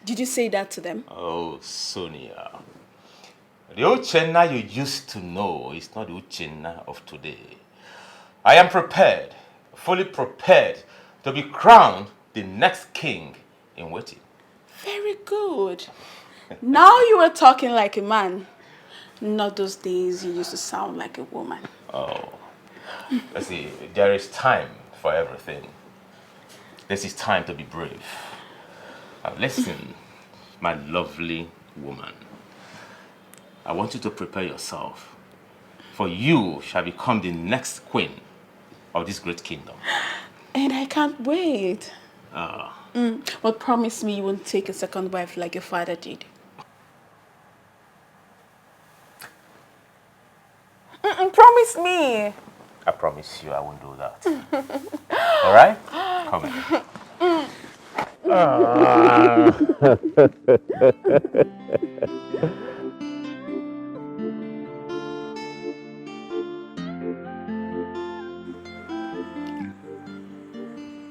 Did you say that to them? Oh, Sonia. The Uchenna you used to know is not the Uchenna of today. I am prepared, fully prepared, to be crowned the next king in waiting. Very good. Now you are talking like a man. Not those days you used to sound like a woman. Oh, let's see, there is time for everything. This is time to be brave. Now listen, my lovely woman. I want you to prepare yourself, for you shall become the next queen of this great kingdom. And I can't wait. Ah. But promise me you won't take a second wife like your father did. Promise me. I promise you I won't do that. All right? Come here.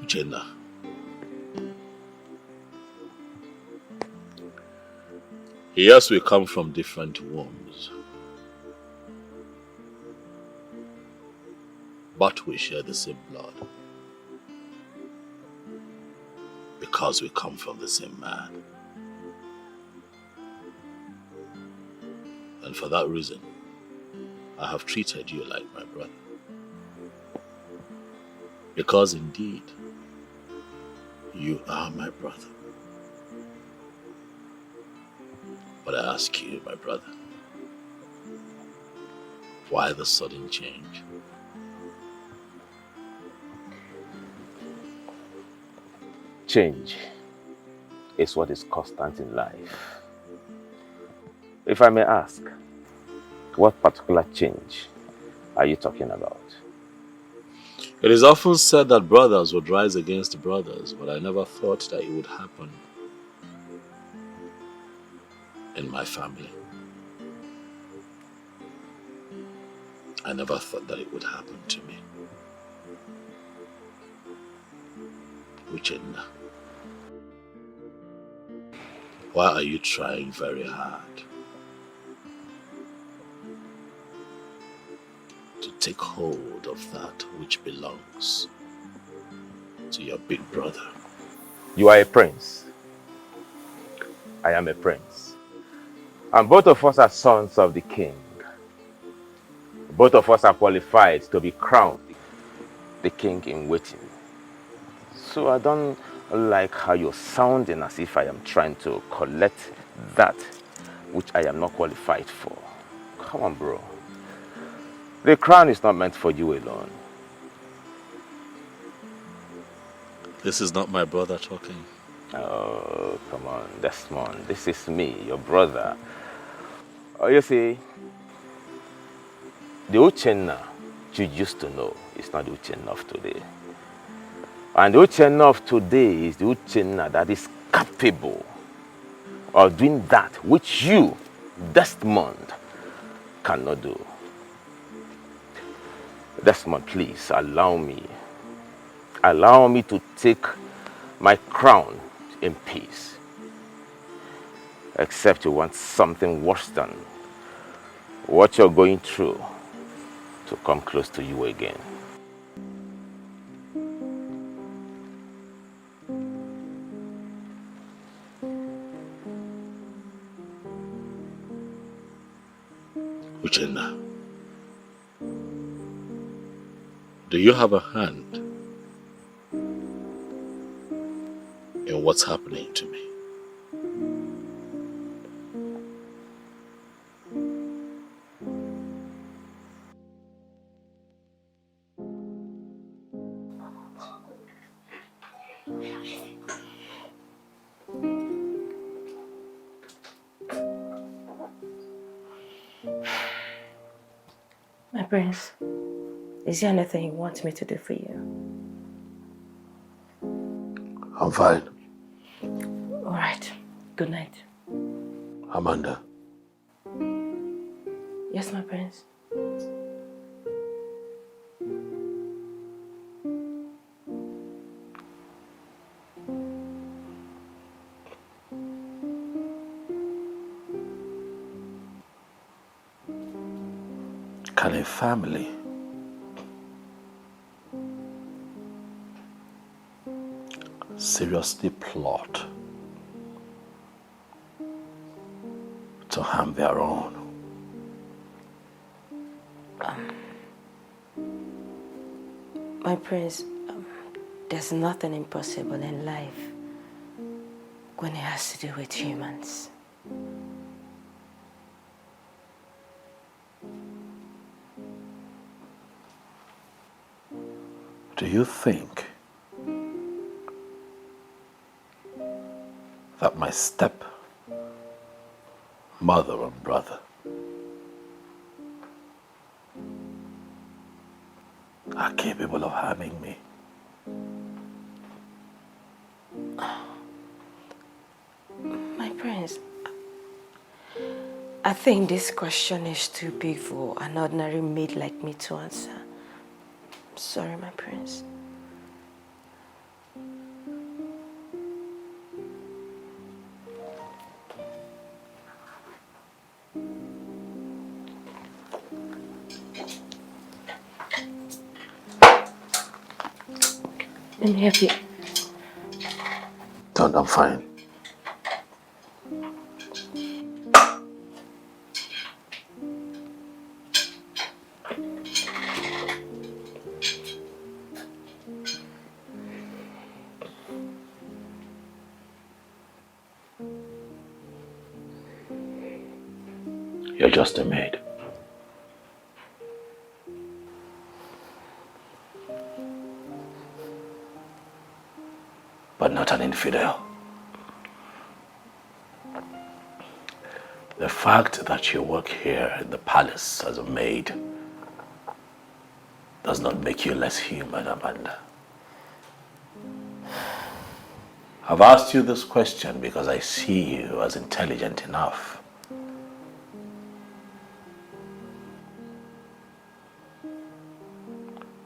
Uchenna. Yes, we come from different wombs, but we share the same blood because we come from the same man. And for that reason, I have treated you like my brother. Because indeed, you are my brother. But I ask you, my brother, why the sudden change? Change is what is constant in life. If I may ask, what particular change are you talking about? It is often said that brothers would rise against brothers, but I never thought that it would happen in my family. I never thought that it would happen to me. Uchenna, why are you trying very hard to take hold of that which belongs to your big brother? You are a prince. I am a prince. And both of us are sons of the king. Both of us are qualified to be crowned the king in waiting. So I don't like how you're sounding as if I am trying to collect that which I am not qualified for. Come on, bro. The crown is not meant for you alone. This is not my brother talking. Oh, come on, Desmond. This is me, your brother. Oh, you see, the Uchenna you used to know is not the Uchenna of today. And the Uchenna of today is the Uchenna that is capable of doing that which you, Desmond, cannot do. Desmond, please allow me. Allow me to take my crown in peace. Except you want something worse than what you're going through to come close to you again. Uchenna, do you have a hand in what's happening to me? My prince, is there anything you want me to do for you? I'm fine. All right. Good night. Amanda. Yes, my prince. Can a family seriously plot to harm their own? My prince, there's nothing impossible in life when it has to do with humans. Do you think that my step mother and brother are capable of harming me? My prince, I think this question is too big for an ordinary maid like me to answer. I'm sorry, my prince. Let me help you. Don't, I'm fine. You're just a maid. But not an infidel. The fact that you work here in the palace as a maid does not make you less human, Amanda. I've asked you this question because I see you as intelligent enough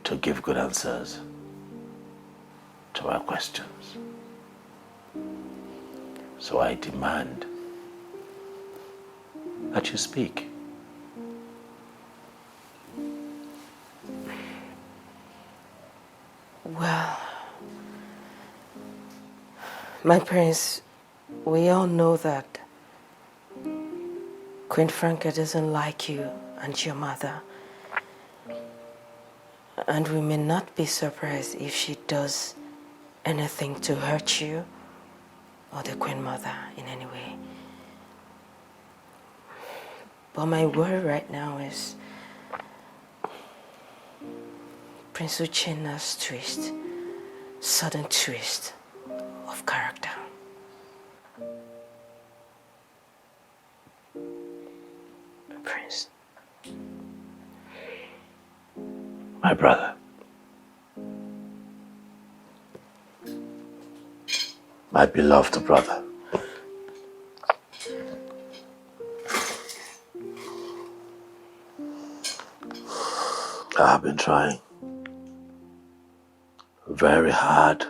to give good answers to our questions. So I demand that you speak. Well, my prince, we all know that Queen Franca doesn't like you and your mother. And we may not be surprised if she does anything to hurt you or the Queen Mother in any way. But my worry right now is Prince Uchenna's sudden twist of character. Prince. My brother. My beloved brother. I have been trying very hard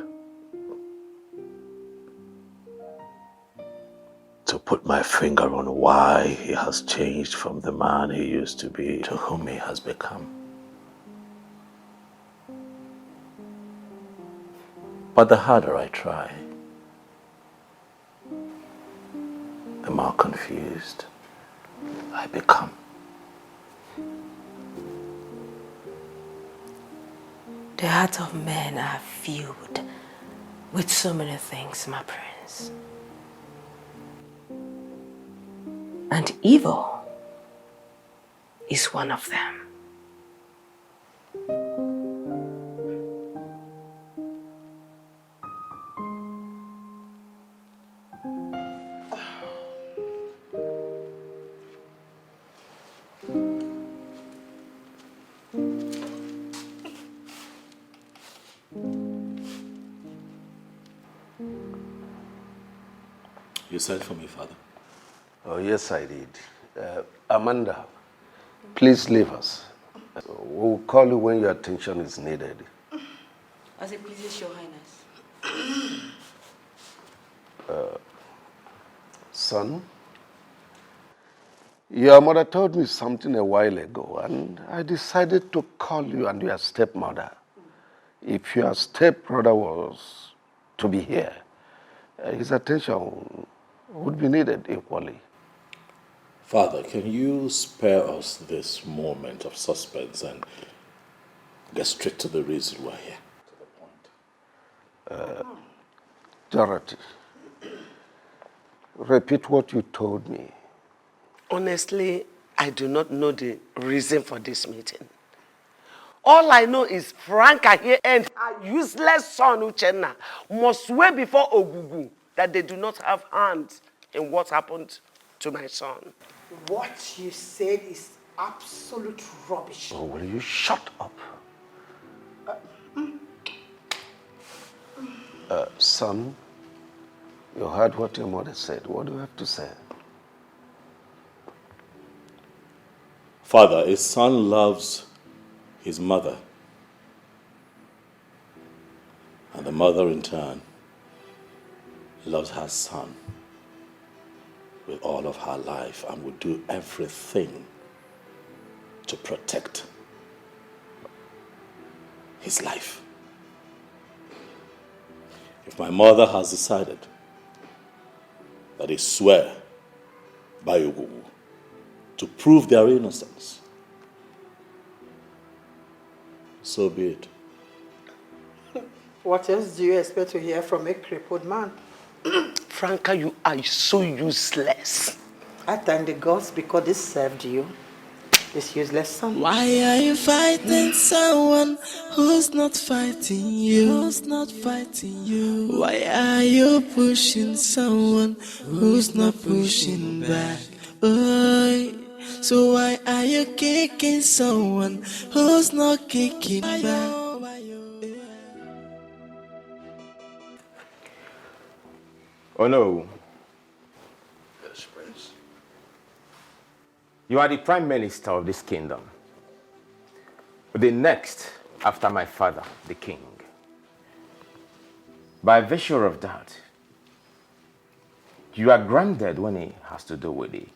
to put my finger on why he has changed from the man he used to be to whom he has become. But the harder I try, the more confused I become. The hearts of men are filled with so many things, my prince. And evil is one of them. You sent for me, Father? Oh, yes, I did. Amanda, please leave us. We'll call you when your attention is needed. As it pleases your highness. Son, your mother told me something a while ago, and I decided to call you and your stepmother. If your stepbrother was to be here, his attention would be needed equally. Father, can you spare us this moment of suspense and get straight to the reason we're here? Dorothy, repeat what you told me. Honestly, I do not know the reason for this meeting. All I know is Franca here and her useless son Uchenna must swear before Ogugu that they do not have hands in what happened to my son. What you said is absolute rubbish. Oh, will you shut up? Son, you heard what your mother said. What do you have to say? Father, a son loves his mother, and the mother in turn loves her son with all of her life and would do everything to protect his life. If my mother has decided that they swear by Ogugu to prove their innocence, so be it. What else do you expect to hear from a crippled man? Franca, you are so useless. I thank the gods because this served you, this useless son. Why are you fighting someone who's not fighting you? Who's not fighting you? Why are you pushing someone who's not pushing back? Boy, so why are you kicking someone who's not kicking back? Oh no. Yes, Prince. You are the prime minister of this kingdom. The next after my father, the king. By virtue of that, you are granted when it has to do with the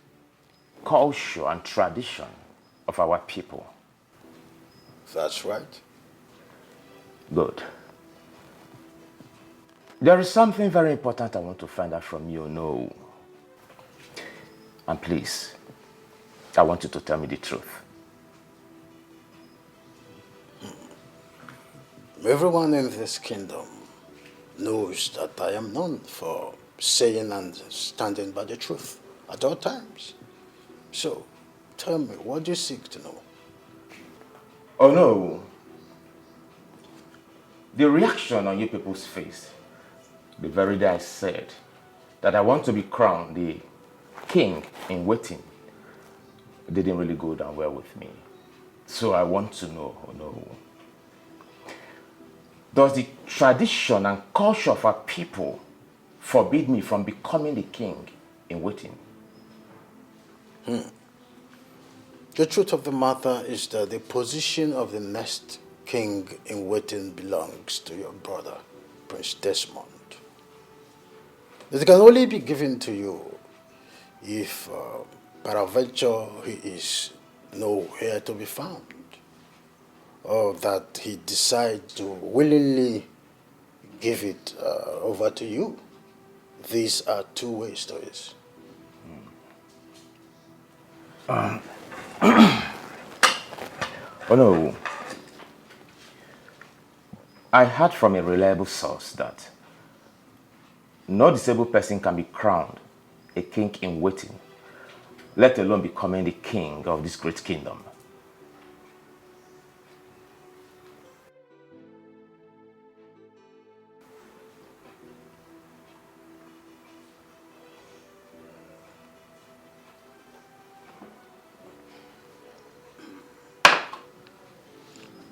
culture and tradition of our people. That's right. Good. There is something very important I want to find out from you, no. And please, I want you to tell me the truth. Everyone in this kingdom knows that I am known for saying and standing by the truth at all times. So, tell me, what do you seek to know? Oh no. The reaction on you people's face, the very day I said that I want to be crowned the king in waiting, didn't really go down well with me. So I want to know, oh no. Does the tradition and culture of our people forbid me from becoming the king in waiting? The truth of the matter is that the position of the next king in waiting belongs to your brother, Prince Desmond. It can only be given to you if, peradventure, he is nowhere to be found, or that he decides to willingly give it over to you. These are two ways to it. Oh no. I heard from a reliable source that no disabled person can be crowned a king in waiting, let alone becoming the king of this great kingdom.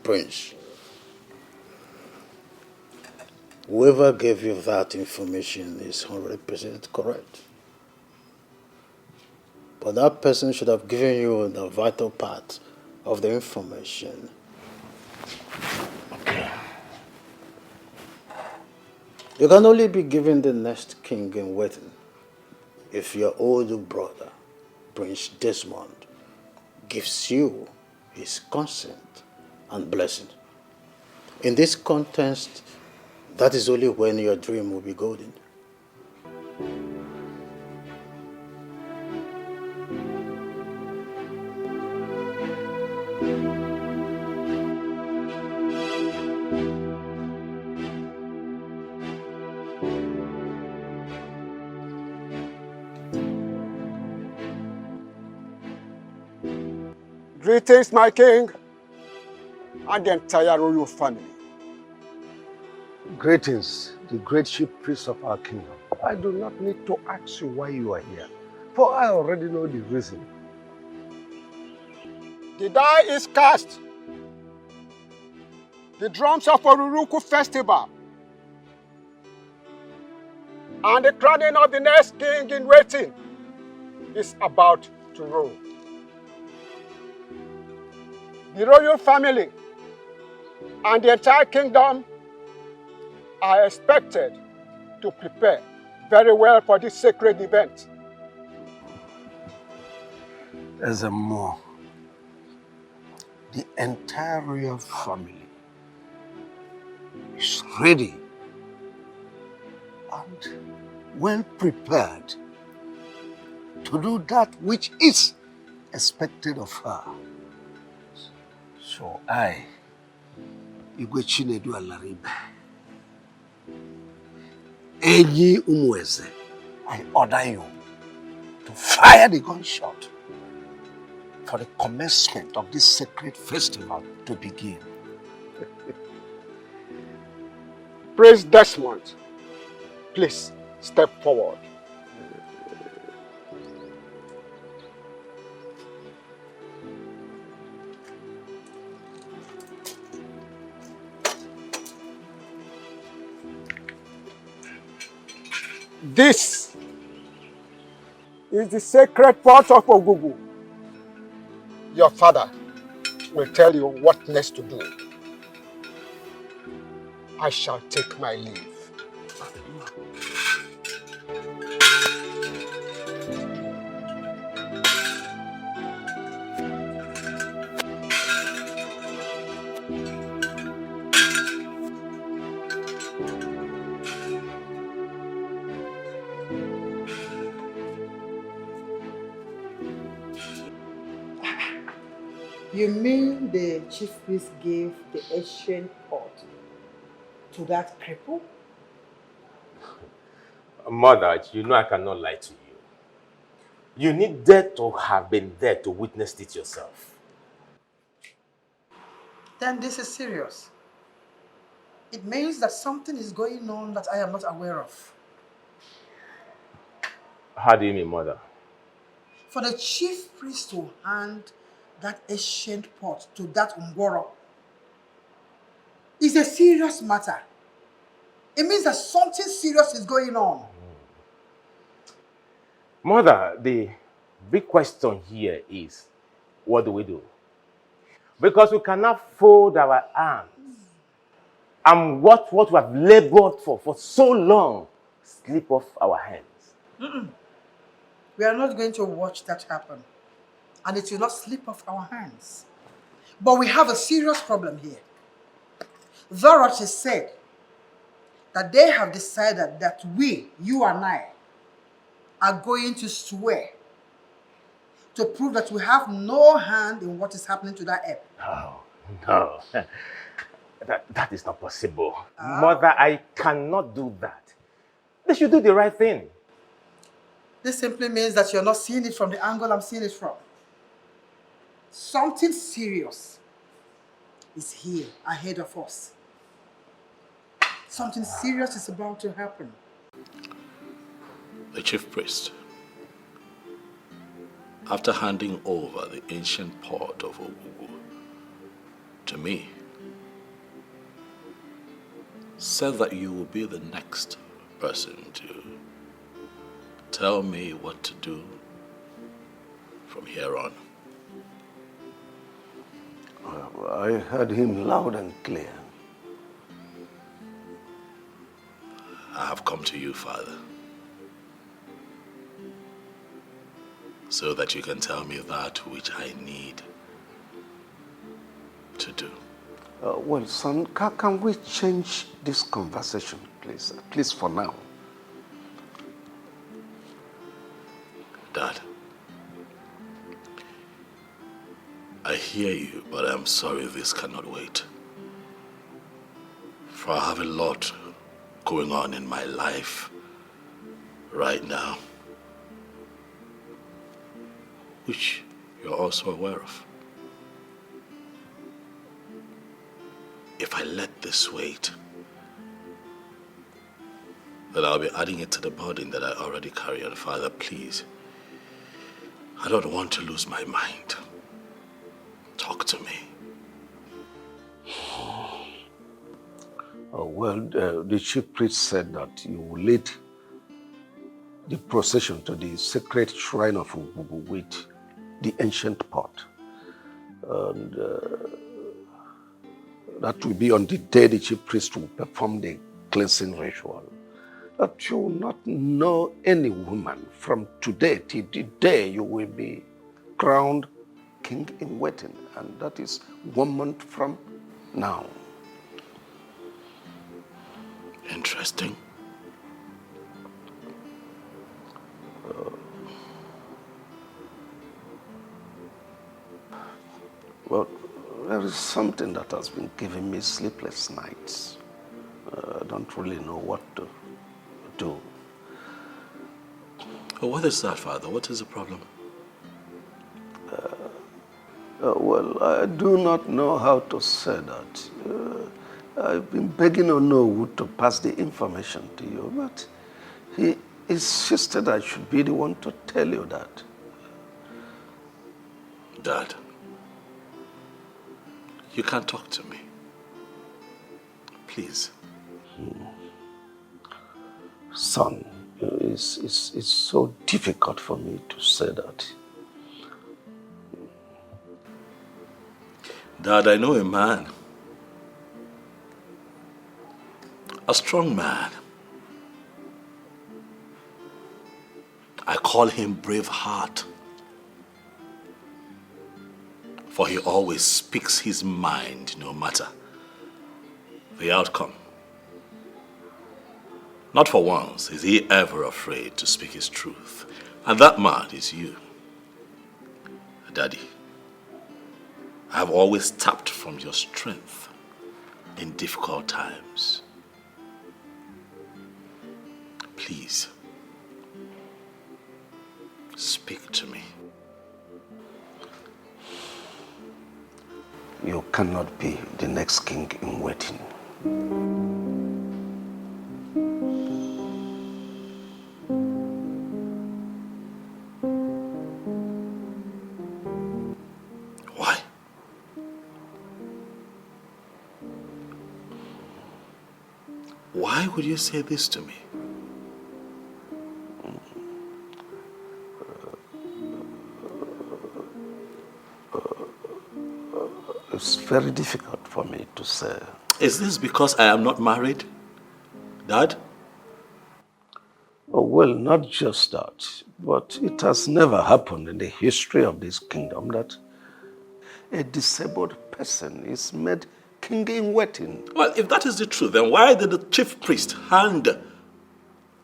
Prince, whoever gave you that information is 100% correct. But that person should have given you the vital part of the information. Okay. You can only be given the next king in waiting if your older brother, Prince Desmond, gives you his consent and blessing. In this context, that is only when your dream will be golden. Greetings, my king, and the entire royal family. Greetings, the great chief priest of our kingdom. I do not need to ask you why you are here, for I already know the reason. The die is cast. The drums of Oruruku festival and the crowning of the next king in waiting is about to roll. The royal family and the entire kingdom are expected to prepare very well for this sacred event. As a more, the entire royal family is ready and well prepared to do that which is expected of her. So I, Igwe Chinedu Alaribe, Enyi Umweze, I order you to fire the gunshot for the commencement of this sacred festival to begin. Prince Desmond, please step forward. This is the sacred pot of Ogugu. Your father will tell you what next to do. I shall take my leave. You mean the chief priest gave the ancient pot to that cripple? Mother, you know I cannot lie to you. You needed to have been there to witness it yourself. Then this is serious. It means that something is going on that I am not aware of. How do you mean, Mother? For the chief priest to hand that ancient pot to that Ngoro is a serious matter. It means that something serious is going on. Mother, the big question here is, what do we do? Because we cannot fold our arms and what we have labored for so long slip off our hands. We are not going to watch that happen. And it will not slip off our hands. But we have a serious problem here. Dorothy said that they have decided that we, you and I, are going to swear to prove that we have no hand in what is happening to that ape. No. That is not possible. Mother, I cannot do that. They should do the right thing. This simply means that you're not seeing it from the angle I'm seeing it from. Something serious is here ahead of us. Something serious is about to happen. The chief priest, after handing over the ancient pot of Ogugu to me, said that you will be the next person to tell me what to do from here on. I heard him loud and clear. I have come to you, Father, so that you can tell me that which I need to do. Well, son, can we change this conversation, please? At least for now. Dad, I hear you, but I'm sorry this cannot wait. For I have a lot going on in my life right now, which you're also aware of. If I let this wait, then I'll be adding it to the burden that I already carry. And Father, please, I don't want to lose my mind. Talk to me. Oh, well, the chief priest said that you will lead the procession to the sacred shrine of Ugugu with the ancient pot. And that will be on the day the chief priest will perform the cleansing ritual. That you will not know any woman from today till the day you will be crowned king in waiting. And that is 1 month from now. Interesting. Well, there is something that has been giving me sleepless nights. I don't really know what to do. Oh, what is that, Father? What is the problem? Well, I do not know how to say that. I've been begging Nollywood to pass the information to you, but he insisted I should be the one to tell you that. Dad, you can't talk to me. Please. Son, it's so difficult for me to say that. Dad, I know a man. A strong man. I call him Braveheart. For he always speaks his mind, no matter the outcome. Not for once is he ever afraid to speak his truth. And that man is you. Daddy, I have always tapped from your strength in difficult times. Please, speak to me. You cannot be the next king in waiting. Why? Why would you say this to me? It's very difficult for me to say. Is this because I am not married, Dad? Oh, well, not just that, but it has never happened in the history of this kingdom that a disabled person is made king in waiting. Well, if that is the truth, then why did the chief priest hand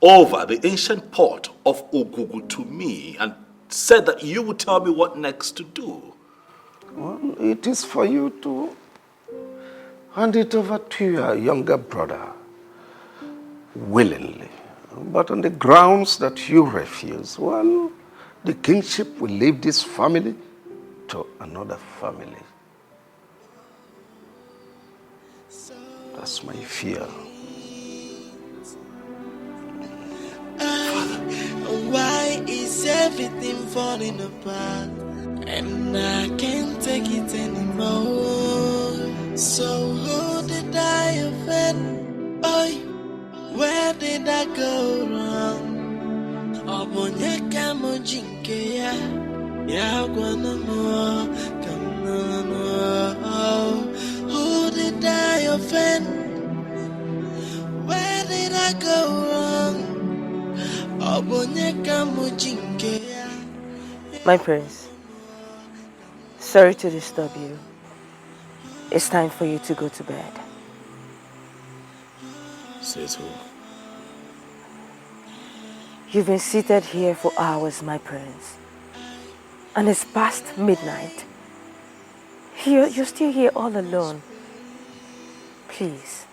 over the ancient pot of Ugugu to me and said that you would tell me what next to do? Well, it is for you to hand it over to your younger brother willingly. But on the grounds that you refuse, well, the kingship will leave this family to another family. That's my fear. Why is everything falling apart? And I can't take it anymore. So who did I offend? Oh, where did I go wrong? Obonyeka mojinkeya. Yeah, gonna know, gonna know. Who did I offend? Where did I go wrong? Obonyeka mujinke. My prince, sorry to disturb you. It's time for you to go to bed. Says who? You've been seated here for hours, my prince. And it's past midnight. You're still here all alone. Please,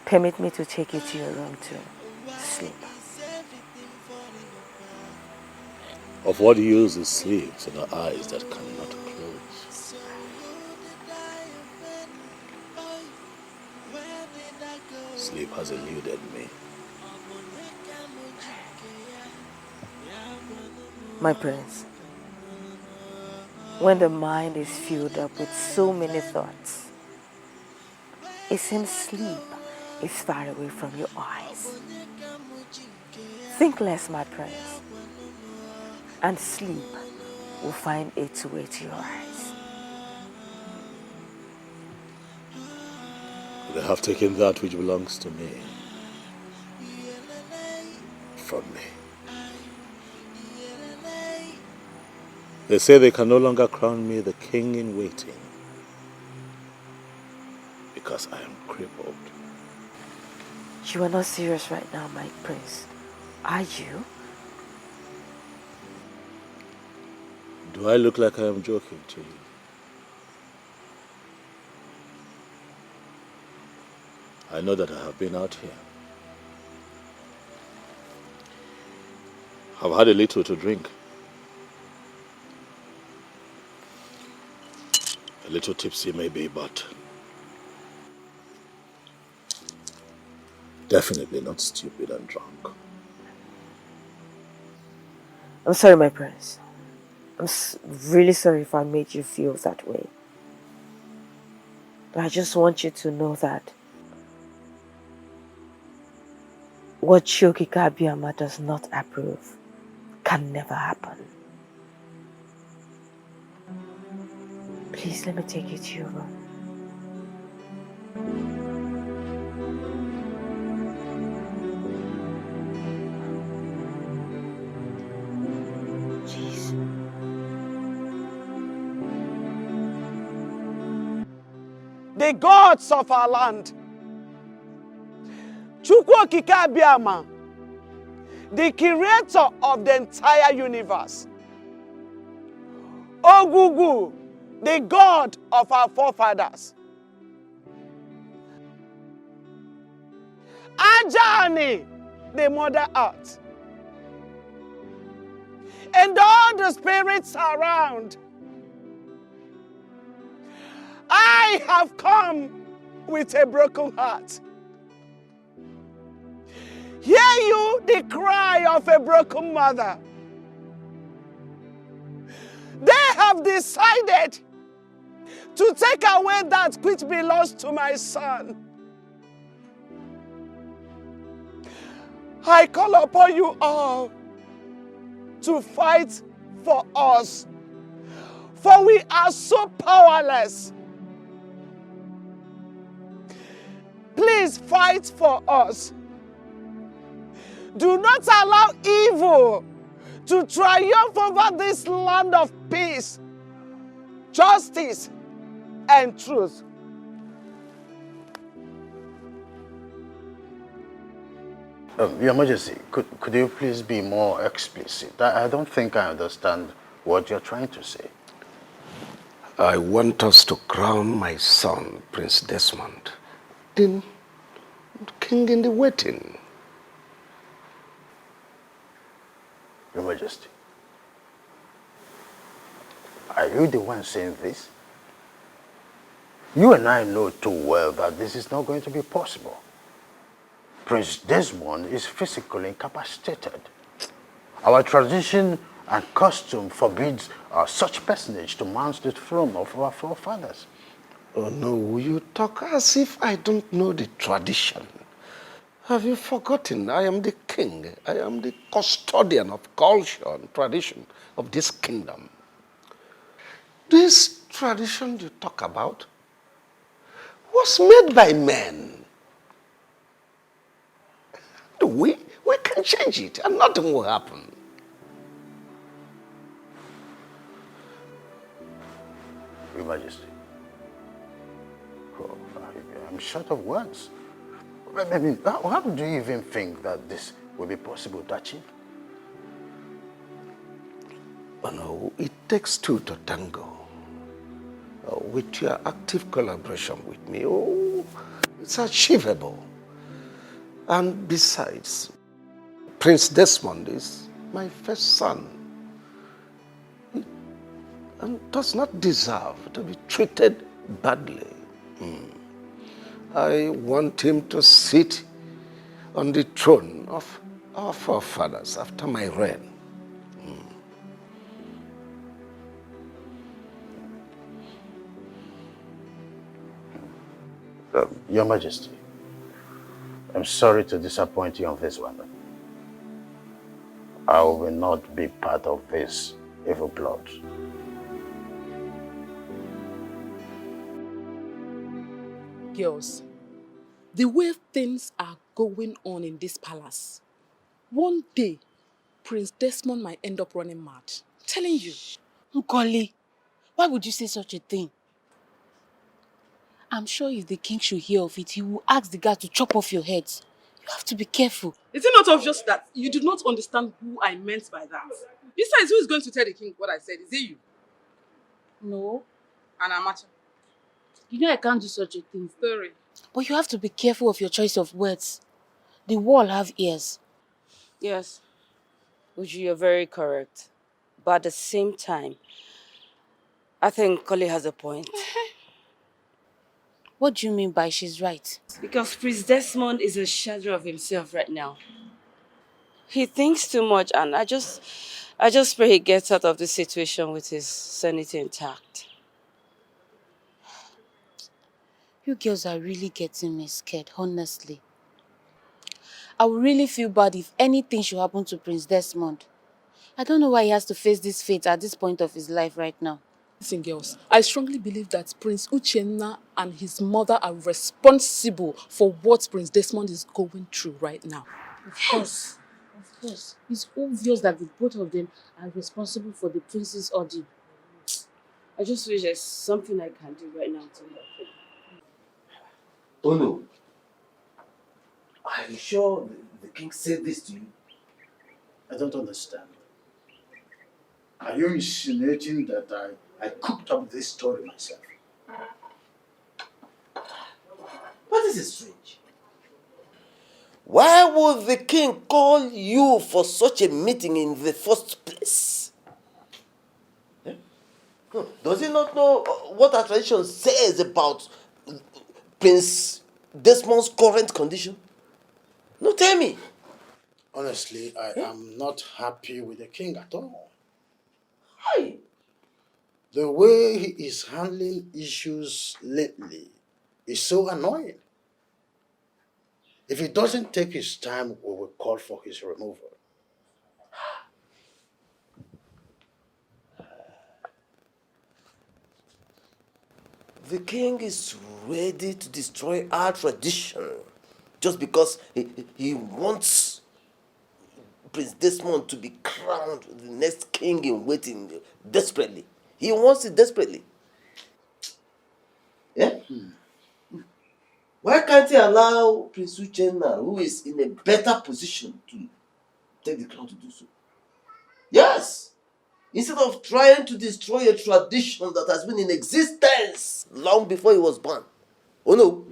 permit me to take you to your room to sleep. Of what use is sleep to the eyes that cannot close? Sleep has eluded me. My prince, when the mind is filled up with so many thoughts, it seems sleep is far away from your eyes. Think less, my prince, and sleep will find its way to your eyes. They have taken that which belongs to me from me. They say they can no longer crown me the king in waiting because I am crippled. You are not serious right now, my prince, are you? Do I look like I am joking to you? I know that I have been out here. I've had a little to drink. A little tipsy maybe, but definitely not stupid and drunk. I'm sorry, my prince. I'm really sorry if I made you feel that way. But I just want you to know that what Shoki Kabiyama does not approve can never happen. Please, let me take you to your room. Jeez. The gods of our land, Chukwu Okike Abịama, the creator of the entire universe, Ogugu, the God of our forefathers, Ajani, the Mother Earth, and all the spirits around, I have come with a broken heart. Hear you the cry of a broken mother. They have decided to take away that which belongs to my son. I call upon you all to fight for us, for we are so powerless. Please fight for us. Do not allow evil to triumph over this land of peace, justice, and truth. Your Majesty, could you please be more explicit? I don't think I understand what you're trying to say. I want us to crown my son, Prince Desmond, the king in the waiting. Your Majesty, are you the one saying this? You and I know too well that this is not going to be possible. Prince Desmond is physically incapacitated. Our tradition and custom forbids such personage to mount the throne of our forefathers. Oh no, you talk as if I don't know the tradition. Have you forgotten? I am the king. I am the custodian of culture and tradition of this kingdom. This tradition you talk about was made by men. We can change it and nothing will happen. Your Majesty, I'm short of words. I mean, how do you even think that this will be possible to achieve? Oh no, it takes two to tango. With your active collaboration with me, it's achievable. And besides, Prince Desmond is my first son. And does not deserve to be treated badly. I want him to sit on the throne of our forefathers after my reign. Your Majesty, I'm sorry to disappoint you on this one. I will not be part of this evil plot. Girls, the way things are going on in this palace, one day, Prince Desmond might end up running mad. I'm telling you. Nkoli, why would you say such a thing? I'm sure if the king should hear of it, he will ask the guard to chop off your heads. You have to be careful. Is it not obvious that you do not understand who I meant by that? Besides, who is going to tell the king what I said? Is it you? No. And Amacha? You know I can't do such a thing. Sorry. But you have to be careful of your choice of words. The wall have ears. Yes, Uju, you're very correct. But at the same time, I think Koli has a point. What do you mean by she's right? Because Prince Desmond is a shadow of himself right now. He thinks too much, and I just pray he gets out of this situation with his sanity intact. You girls are really getting me scared, honestly. I would really feel bad if anything should happen to Prince Desmond. I don't know why he has to face this fate at this point of his life right now. Listen, girls, I strongly believe that Prince Uchenna and his mother are responsible for what Prince Desmond is going through right now. Of course. It's obvious that the both of them are responsible for the prince's ordeal. I just wish there's something I can do right now to help him. Oh no. Are you sure the king said this to you? I don't understand. Are you insinuating that I cooked up this story myself? But this is strange. Why would the king call you for such a meeting in the first place? Does he not know what our tradition says about Prince Desmond's current condition? No, tell me. Honestly, I am not happy with the king at all. Why? The way he is handling issues lately is so annoying. If he doesn't take his time, we will call for his removal. The king is ready to destroy our tradition just because he wants Prince Desmond to be crowned the next king in waiting desperately. He wants it desperately. Yeah? Why can't he allow Prince Uchenna, who is in a better position to take the crown, to do so? Yes! Instead of trying to destroy a tradition that has been in existence long before he was born. Oh no.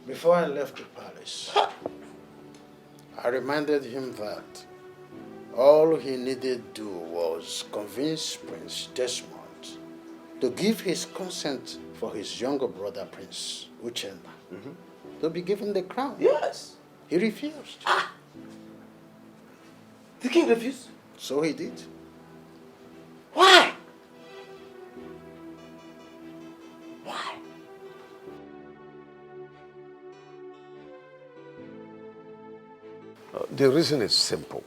Before I left the palace, I reminded him that all he needed to do was convince Prince Desmond to give his consent for his younger brother, Prince Uchenna, to be given the crown. Yes. He refused. The king refused? So he did. Why? Why? The reason is simple.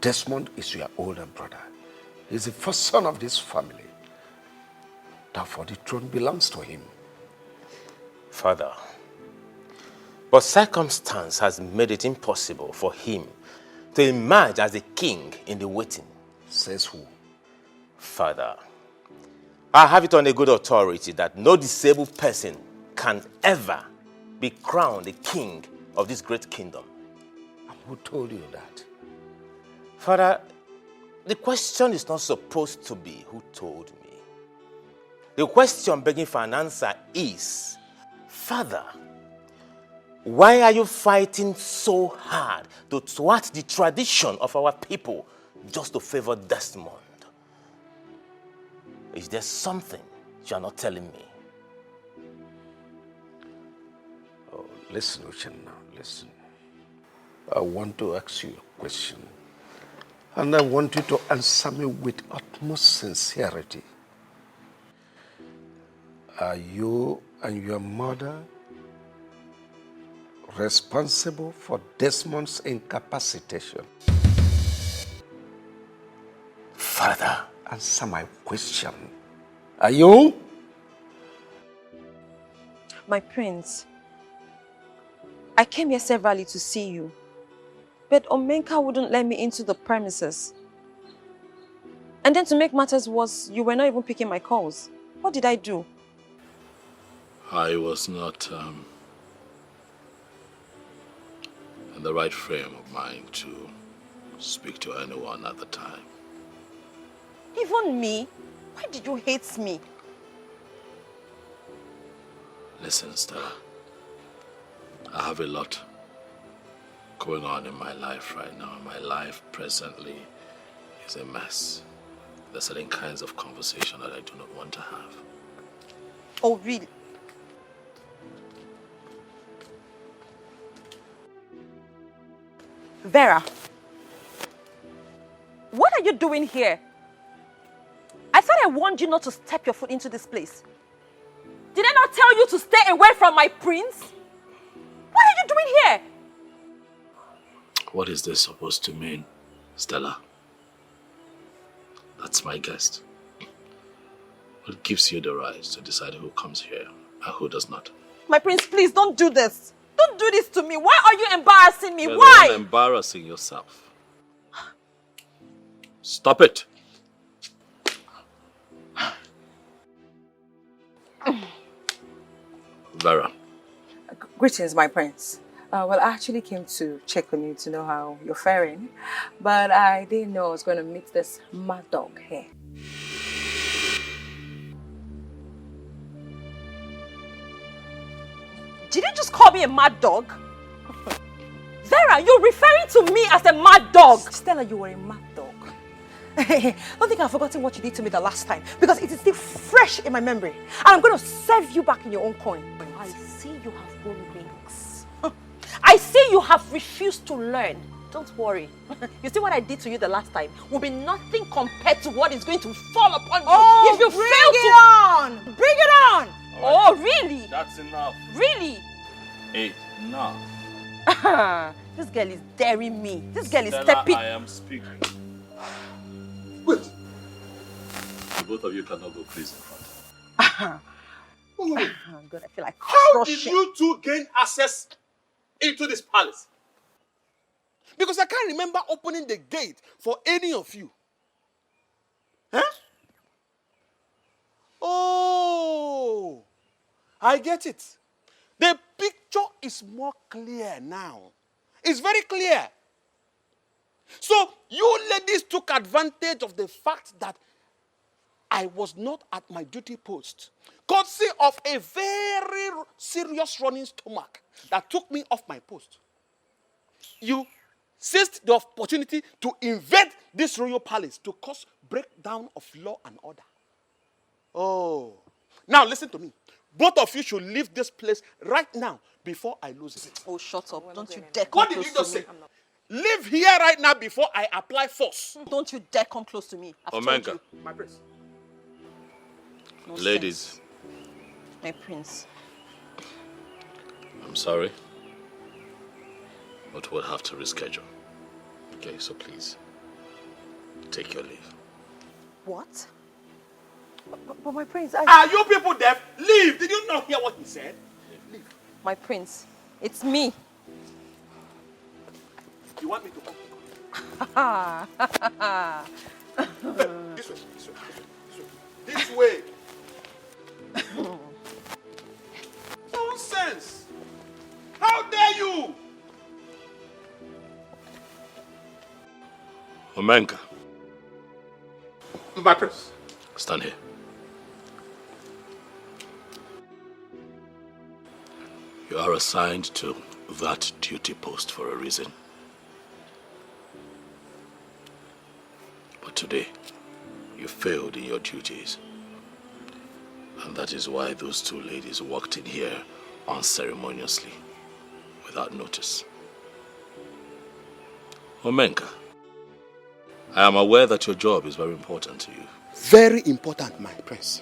Desmond is your older brother. He's the first son of this family. Therefore, the throne belongs to him. Father, but circumstance has made it impossible for him to emerge as a king in the waiting. Says who? Father, I have it on a good authority that no disabled person can ever be crowned a king of this great kingdom. And who told you that? Father, the question is not supposed to be who told me. The question begging for an answer is, Father, why are you fighting so hard to thwart the tradition of our people just to favor Desmond? Is there something you are not telling me? Oh, listen, Uchenna, listen. I want to ask you a question. And I want you to answer me with utmost sincerity. Are you and your mother responsible for Desmond's incapacitation? Father, answer my question. Are you? My prince, I came here severally to see you, but Omenka wouldn't let me into the premises. And then to make matters worse, you were not even picking my calls. What did I do? I was not in the right frame of mind to speak to anyone at the time. Even me? Why did you hate me? Listen, Stella. I have a lot going on in my life right now. My life presently is a mess. There's certain kinds of conversation that I do not want to have. Oh, really? Vera, what are you doing here? I thought I warned you not to step your foot into this place. Did I not tell you to stay away from my prince? What are you doing here? What is this supposed to mean, Stella? That's my guest. What gives you the right to decide who comes here and who does not? My prince, please don't do this. Don't do this to me. Why are you embarrassing me? You're Why? the one embarrassing yourself. Stop it. Vera. Greetings, my prince. Well, I actually came to check on you to know how you're faring, but I didn't know I was going to meet this mad dog here. Did you just call me a mad dog? Vera, you're referring to me as a mad dog. Stella, you were a mad dog. Don't think I've forgotten what you did to me the last time, because it is still fresh in my memory. And I'm going to serve you back in your own coin. I see you have grown wings. I see you have refused to learn. Don't worry. You see what I did to you the last time will be nothing compared to what is going to fall upon you if you fail to... Bring it on! Right. Oh, really? That's enough. Really? Enough. This girl is daring me. This girl is Stella, stepping... I am speaking. Wait. The both of you cannot go please in front. God, I feel like How did crushing. you two gain access into this palace? Because I can't remember opening the gate for any of you. Huh? Oh, I get it. The picture is more clear now. It's very clear. So you ladies took advantage of the fact that I was not at my duty post, courtesy of a very serious running stomach that took me off my post. You seized the opportunity to invade this royal palace to cause breakdown of law and order. Oh, now listen to me. Both of you should leave this place right now before I lose it. Oh, shut up. Don't you dare come What did close you just to say? me. Leave here right now before I apply force. Don't you dare come close to me. I've told Omega. you. My prince. Nonsense. Ladies, My prince. I'm sorry, but we'll have to reschedule. Okay, so please, take your leave. What? But my prince, Are you people deaf? Leave! Did you not hear what he said? Leave. My prince, it's me. You want me to come? This way, this way, this way. This way. Nonsense! How dare you! Omenka. My prince. Stand here. You are assigned to that duty post for a reason. But today, you failed in your duties. And that is why those two ladies walked in here unceremoniously, without notice. Omenka, I am aware that your job is very important to you. Very important, my prince.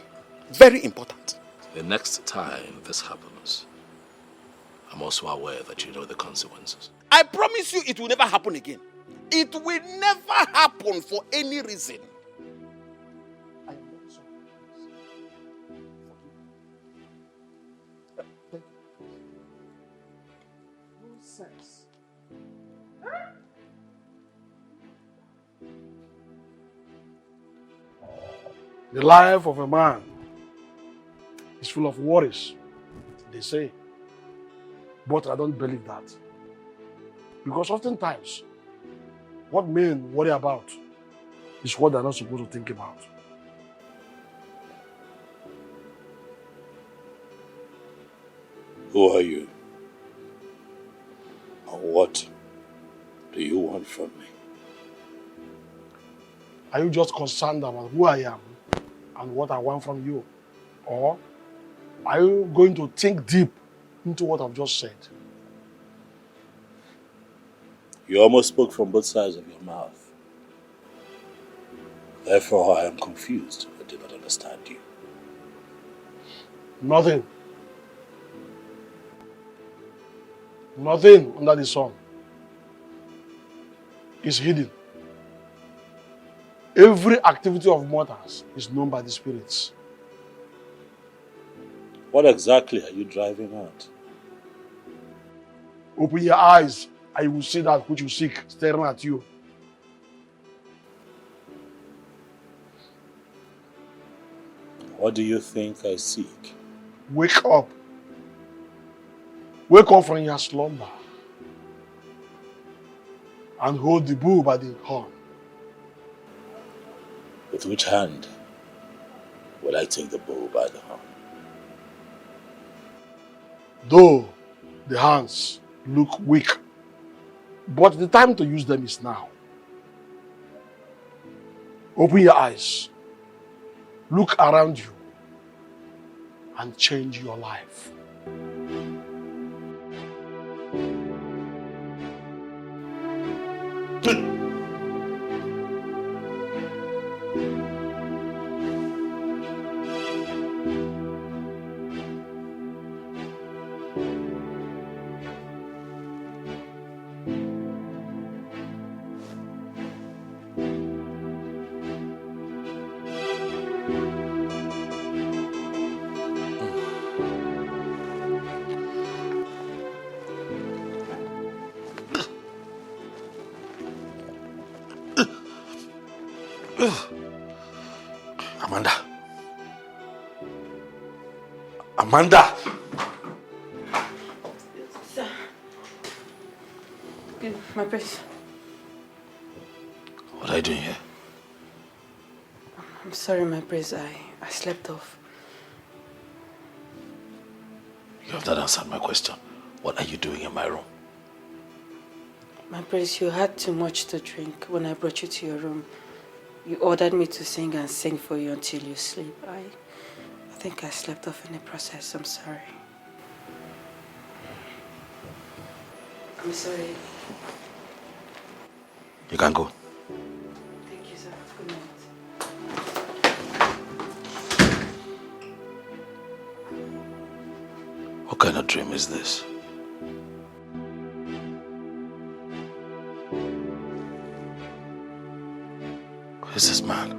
Very important. The next time this happens, I'm also aware that you know the consequences. I promise you it will never happen again. It will never happen for any reason. I am not sorry. Thank you. Nonsense. The life of a man is full of worries, they say. But I don't believe that. Because oftentimes, what men worry about is what they're not supposed to think about. Who are you? And what do you want from me? Are you just concerned about who I am and what I want from you? Or are you going to think deep into what I've just said? You almost spoke from both sides of your mouth. Therefore, I am confused. I do not understand you. Nothing. Nothing under the sun is hidden. Every activity of mortals is known by the spirits. What exactly are you driving at? Open your eyes and you will see that which you seek staring at you. What do you think I seek? Wake up. Wake up from your slumber and hold the bull by the horn. With which hand will I take the bull by the horn? Though the hands look weak, but the time to use them is now. Open your eyes, look around you, and change your life. Amanda. Amanda! Sir. My prince. What are you doing here? I'm sorry, my prince. I slept off. You have not answered my question. What are you doing in my room? My prince, you had too much to drink when I brought you to your room. You ordered me to sing and sing for you until you sleep. I think I slept off in the process. I'm sorry. I'm sorry. You can go. Thank you, sir. Good night. What kind of dream is this? Who is this man?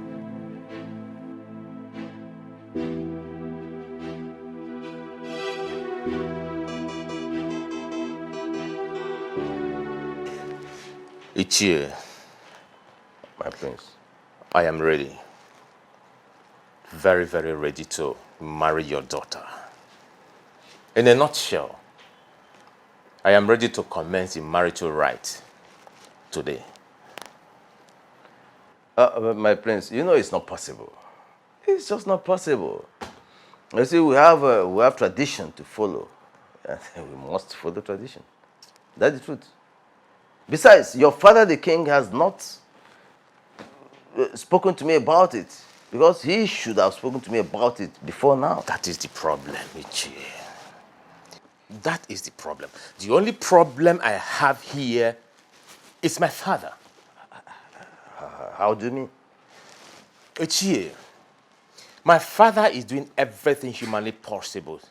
Ichie, my prince, I am ready. Very, very ready to marry your daughter. In a nutshell, I am ready to commence the marital rite today. My prince, you know it's not possible. It's just not possible. You see, we have tradition to follow, and we must follow tradition. That's the truth. Besides, your father, the king, has not spoken to me about it, because he should have spoken to me about it before now. That is the problem, Ichie. That is the problem. The only problem I have here is my father. How do you mean? Ichie, my father is doing everything humanly possible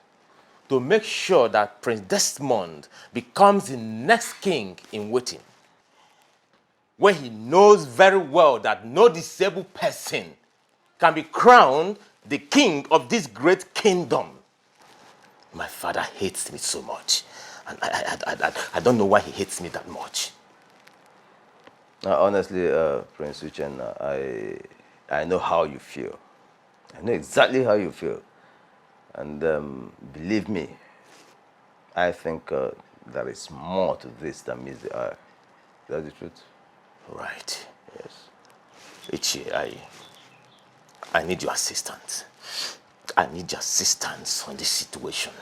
to make sure that Prince Desmond becomes the next king in waiting, where he knows very well that no disabled person can be crowned the king of this great kingdom. My father hates me so much, and I don't know why he hates me that much. Honestly, Prince Uchenna, I know how you feel. I know exactly how you feel. And believe me, I think there is more to this than meets the eye. That's the truth. Right. Yes. Ichie, I need your assistance. I need your assistance on this situation.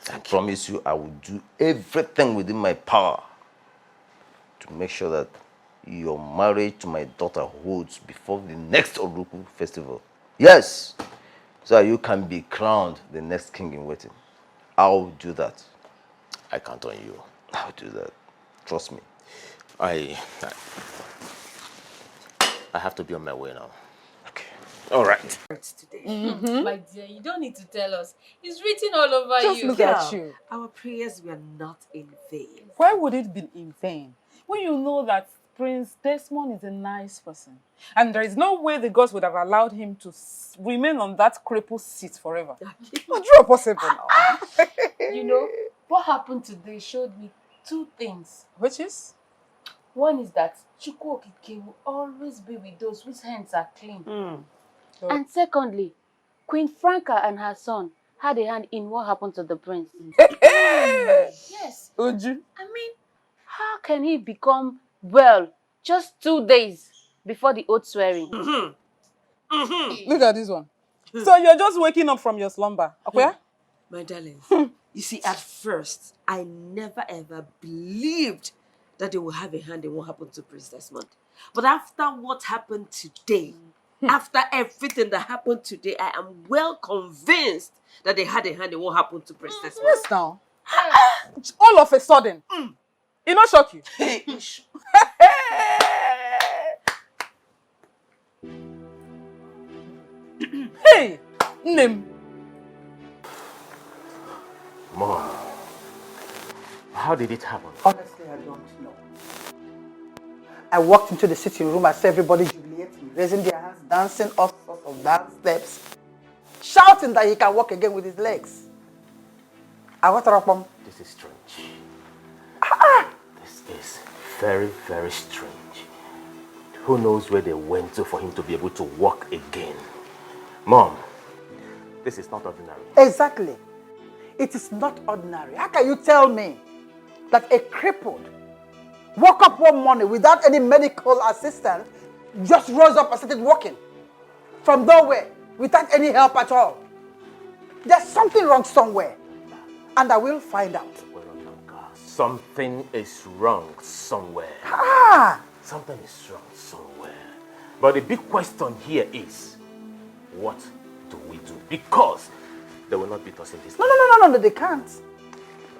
I promise you I will do everything within my power to make sure that your marriage to my daughter holds before the next Oruku festival. Yes, so that you can be crowned the next king in waiting. I'll do that. I count on you. I'll do that. Trust me. I have to be on my way now. Okay. All right. My dear, you don't need to tell us. It's written all over Just you. look at you. Our prayers were not in vain. Why would it be in vain? When you know that Prince Desmond is a nice person, and there is no way the gods would have allowed him to remain on that crippled seat forever. Not possible now. You know, what happened today showed me two things. Which is? One is that Chukwu Okike will always be with those whose hands are clean. And secondly, Queen Franca and her son had a hand in what happened to the prince. Yes. Uju. I mean, how can he become well just 2 days before the oath swearing? Look at this one. So you're just waking up from your slumber. Okay? My darling, you see, at first, I never ever believed that they will have a hand in what happened to Prince Desmond. But after what happened today, after everything that happened today, I am well convinced that they had a hand in what happened to Prince Desmond. Yes, now. All of a sudden. It not shock you? Hey, Nim. Mom, how did it happen? Honestly, I don't know. I walked into the sitting room, I saw everybody jubilating, raising their hands, dancing all sorts of dance steps, shouting that he can walk again with his legs. I got up. This is strange. This is very, very strange. Who knows where they went to for him to be able to walk again? Mom, this is not ordinary. Exactly. It is not ordinary. How can you tell me that a crippled woke up one morning without any medical assistance, just rose up and started walking from nowhere without any help at all? There's something wrong somewhere, and I will find out. Something is wrong somewhere. Something is wrong somewhere. But the big question here is, what do we do? Because they will not beat us in this. No, they can't.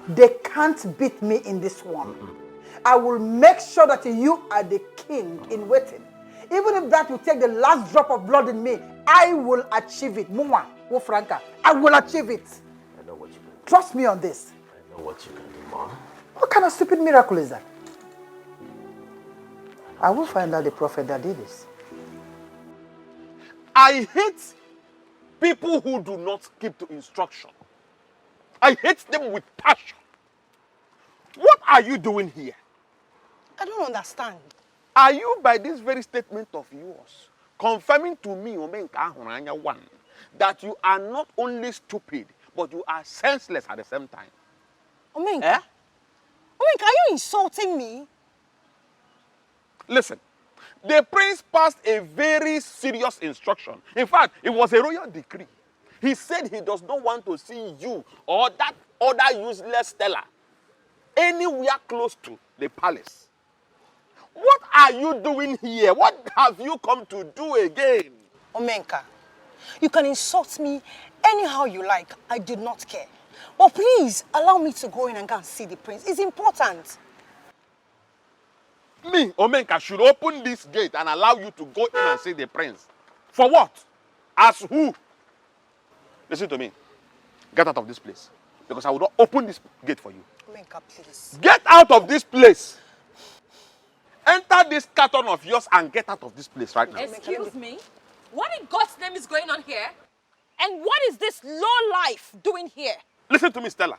They can't beat me in this one. I will make sure that you are the king in waiting. Even if that will take the last drop of blood in me, I will achieve it. Muma, Franca, I will achieve it. I know what you can do. Trust me on this. I know what you can do, Mom. What kind of stupid miracle is that? I will find out the prophet that did this. I hate people who do not keep to instruction. I hate them with passion. What are you doing here? I don't understand. Are you, by this very statement of yours, confirming to me, Omenka Ahuranya 1, that you are not only stupid, but you are senseless at the same time? Omenka? Eh? Omenka, are you insulting me? Listen, the prince passed a very serious instruction. In fact, it was a royal decree. He said he does not want to see you or that other useless Stella anywhere close to the palace. What are you doing here? What have you come to do again? Omenka, you can insult me anyhow you like. I do not care. But please, allow me to go in and go and see the prince. It's important. Me, Omenka, should open this gate and allow you to go in and see the prince. For what? As who? Listen to me. Get out of this place. Because I will not open this gate for you. Omenka, please. Get out of this place. Enter this carton of yours and get out of this place right now. Excuse me? What in God's name is going on here? And what is this low life doing here? Listen to me, Stella.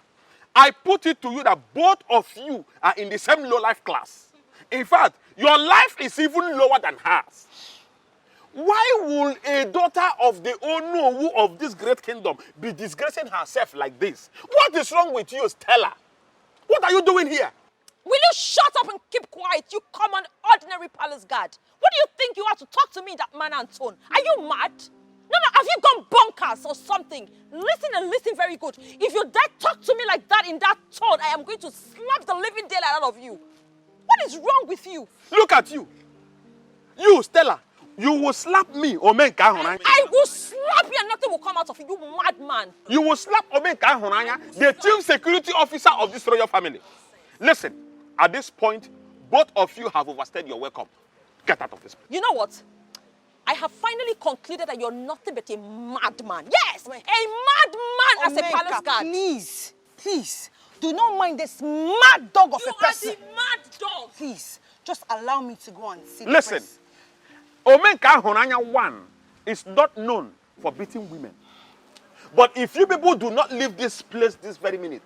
I put it to you that both of you are in the same low life class. In fact, your life is even lower than hers. Why will a daughter of the Onowu of this great kingdom be disgracing herself like this? What is wrong with you, Stella? What are you doing here? Will you shut up and keep quiet, you common ordinary palace guard? What do you think you are to talk to me in that manner and tone? Are you mad? No, have you gone bonkers or something? Listen and listen very good. If you dare talk to me like that in that tone, I am going to slap the living daylight out of you. What is wrong with you? Look at you. You, Stella, you will slap me, Omenka Ahuranya. I will slap you and nothing will come out of you, you madman. You will slap Omenka Ahuranya, the chief security officer of this royal family. Listen, at this point, both of you have overstayed your welcome. Get out of this place. You know what? I have finally concluded that you're nothing but a madman. Yes, a madman as a palace guard. Please, do not mind this mad dog of a person. You are the mad dog. Please, just allow me to go and see the Listen, prince. Omenka Ahuranya 1 is not known for beating women. But if you people do not leave this place this very minute,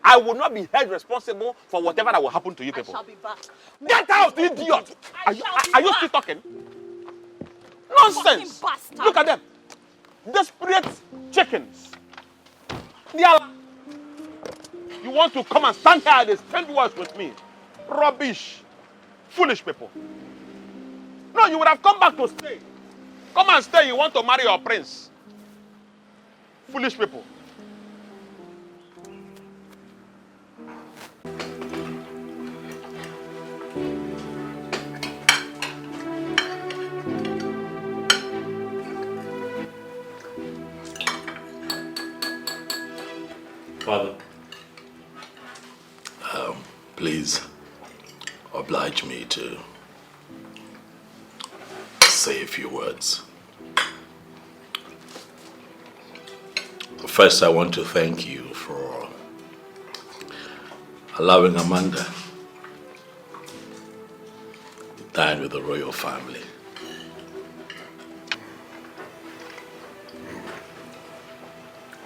I will not be held responsible for whatever that will happen to you people. I shall be back. Get out, idiot! Are you still talking? Nonsense! Look at them. Desperate chickens. You want to come and stand here and exchange words with me? Rubbish. Foolish people. No, you would have come back to stay. Come and stay. You want to marry your prince. Foolish people. Father, please oblige me to say a few words. First, I want to thank you for allowing Amanda to dine with the royal family.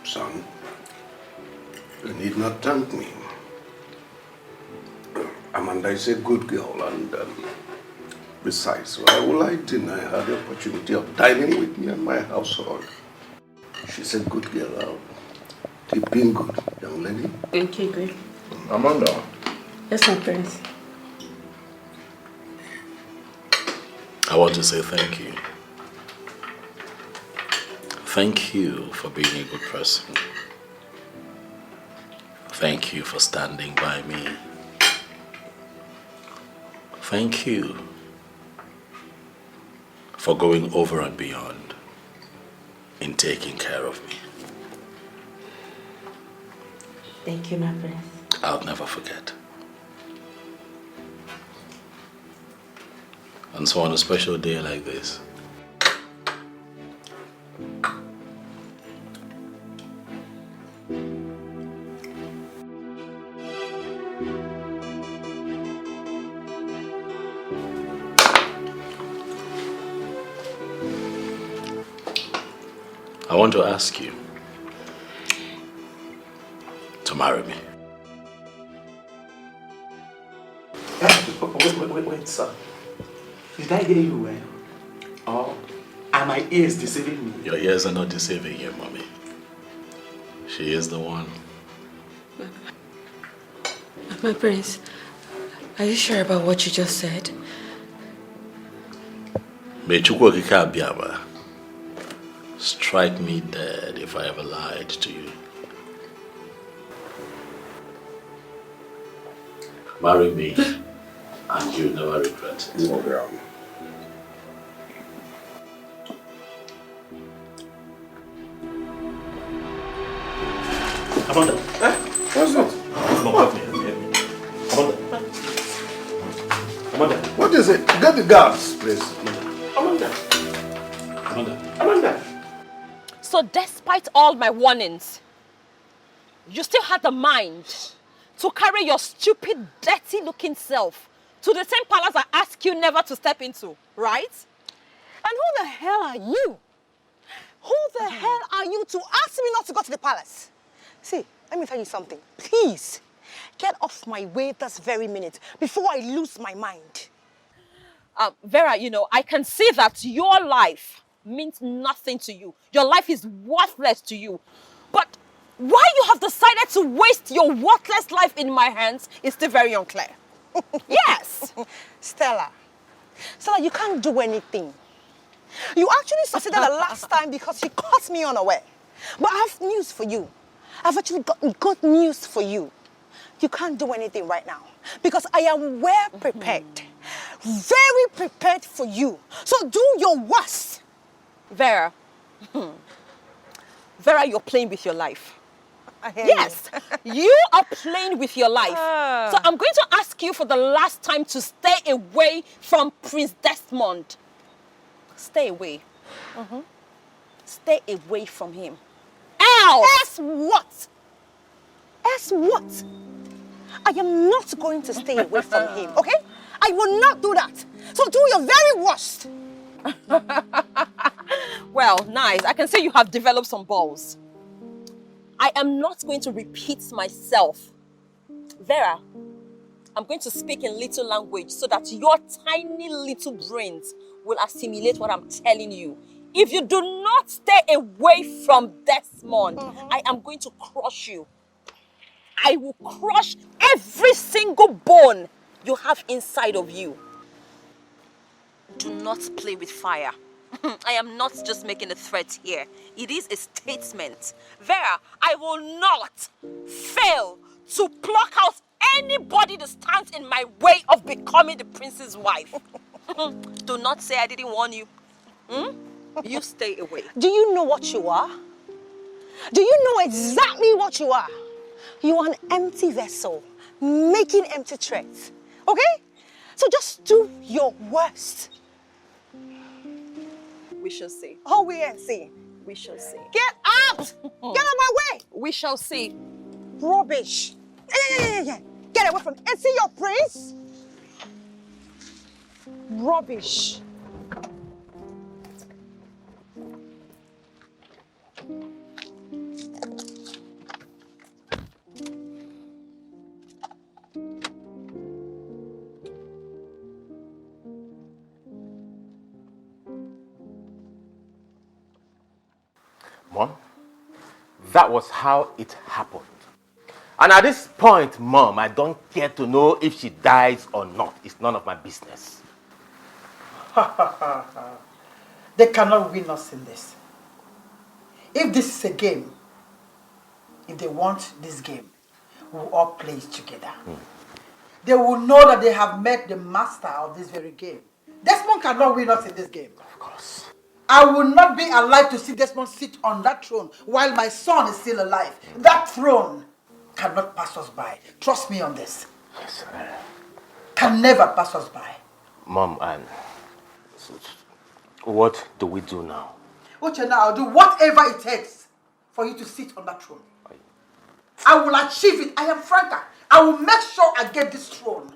Son, you need not thank me. Amanda is a good girl, and besides, why will I deny her the opportunity of dining with me and my household? She's a good girl. Keep being good, young lady. Okay, great. Amanda. Yes, my prince. I want to say thank you. Thank you for being a good person. Thank you for standing by me. Thank you for going over and beyond in taking care of me. Thank you, my prince. I'll never forget. And so on a special day like this, I want to ask you, to marry me. Wait, sir. Did I hear you well? Or are my ears deceiving me? Your ears are not deceiving you, mommy. She is the one. My prince, are you sure about what you just said? May Chukwu Okike Abiama strike me dead if I ever lied to you. Marry me, and you'll never regret it. Amanda. What's that? No, help me. Amanda. What is it? Get the guards, please. Amanda. So despite all my warnings, you still had the mind to carry your stupid, dirty-looking self to the same palace I asked you never to step into, right? And who the hell are you? Who the hell are you to ask me not to go to the palace? See, let me tell you something. Please, get off my way this very minute before I lose my mind. Vera, you know, I can see that your life means nothing to you. Your life is worthless to you. But why you have decided to waste your worthless life in my hands is still very unclear. Yes! Stella, you can't do anything. You actually succeeded the last time because you caught me unaware. But I have news for you. I've actually got good news for you. You can't do anything right now because I am well prepared. Very prepared for you. So do your worst. Vera. Vera, you're playing with your life. Yes, you are playing with your life. So I'm going to ask you for the last time to stay away from Prince Desmond. Stay away. Stay away from him. Else! Else what? Else what? I am not going to stay away from him, okay? I will not do that. So do your very worst. Well, nice. I can see you have developed some balls. I am not going to repeat myself. Vera, I'm going to speak in little language so that your tiny little brains will assimilate what I'm telling you. If you do not stay away from Desmond, I am going to crush you. I will crush every single bone you have inside of you. Do not play with fire. I am not just making a threat here. It is a statement. Vera, I will not fail to pluck out anybody that stands in my way of becoming the prince's wife. Do not say I didn't warn you. You stay away. Do you know what you are? Do you know exactly what you are? You are an empty vessel, making empty threats. Okay? So just do your worst. We shall see. Oh, we ain't see. We shall see. Get out! Get out of my way! We shall see. Rubbish. Yeah. Get away from me. And see your prince? Rubbish. Mom, that was how it happened. And at this point, Mom, I don't care to know if she dies or not. It's none of my business. They cannot win us in this. If this is a game, if they want this game, we'll all play it together. They will know that they have met the master of this very game. Desmond cannot win us in this game. Of course. I will not be alive to see Desmond sit on that throne while my son is still alive. That throne cannot pass us by. Trust me on this. Yes, Can never pass us by. Mom, and what do we do now? Uchenna, I'll do whatever it takes for you to sit on that throne. I will achieve it. I am Franca. I will make sure I get this throne.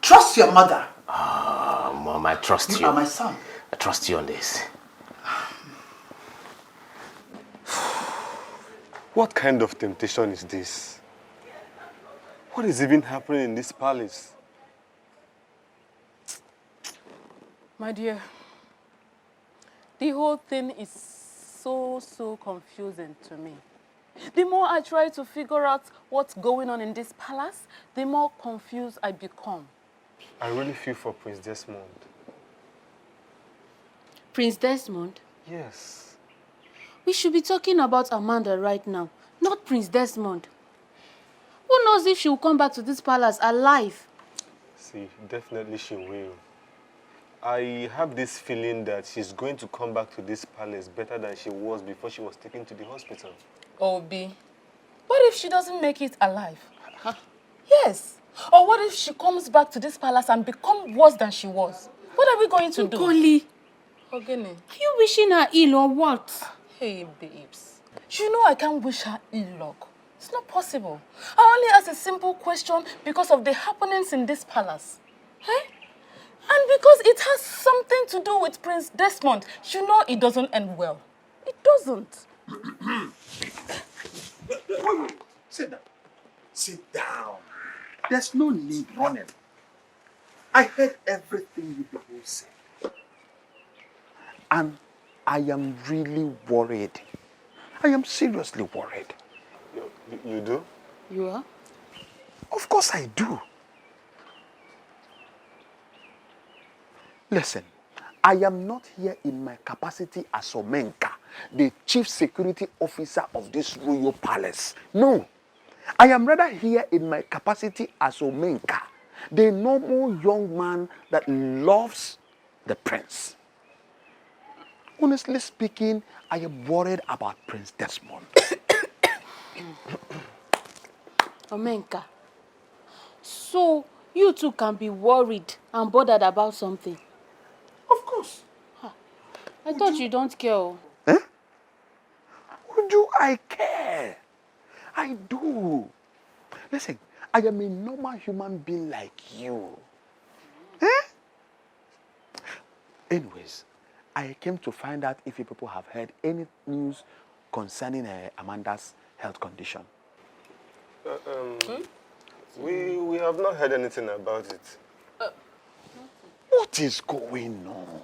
Trust your mother. Mom, I trust you. You are my son. I trust you on this. What kind of temptation is this? What is even happening in this palace? My dear, the whole thing is so confusing to me. The more I try to figure out what's going on in this palace, the more confused I become. I really feel for Prince Desmond. Prince Desmond? Yes. We should be talking about Amanda right now, not Prince Desmond. Who knows if she will come back to this palace alive? See, definitely she will. I have this feeling that she's going to come back to this palace better than she was before she was taken to the hospital. Obi, what if she doesn't make it alive? Yes. Or what if she comes back to this palace and becomes worse than she was? What are we going to do? Okoli, Ogene. are you wishing her ill or what? Hey, babes. You know I can't wish her ill luck. It's not possible. I only asked a simple question because of the happenings in this palace. Eh? And because it has something to do with Prince Desmond. You know it doesn't end well. It doesn't. Wait. Sit down. Sit down. There's no need running. I heard everything you people said. And I am really worried. I am seriously worried. You do? You are? Of course I do. Listen, I am not here in my capacity as Omenka, the chief security officer of this royal palace. No, I am rather here in my capacity as Omenka, the normal young man that loves the prince. Honestly speaking, I am worried about Prince Desmond. Omenka, so you two can be worried and bothered about something? Of course. I thought you don't care. Eh? Do I care? I do. Listen, I am a normal human being like you. Eh? Anyways, I came to find out if you people have heard any news concerning Amanda's health condition. We have not heard anything about it. What is going on?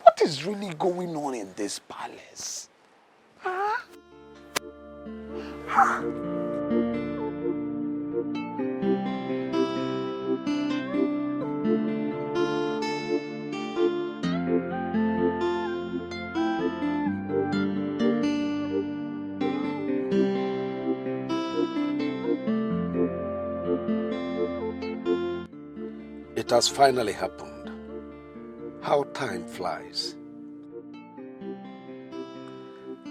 What is really going on in this palace? Huh? Huh? It has finally happened. How time flies.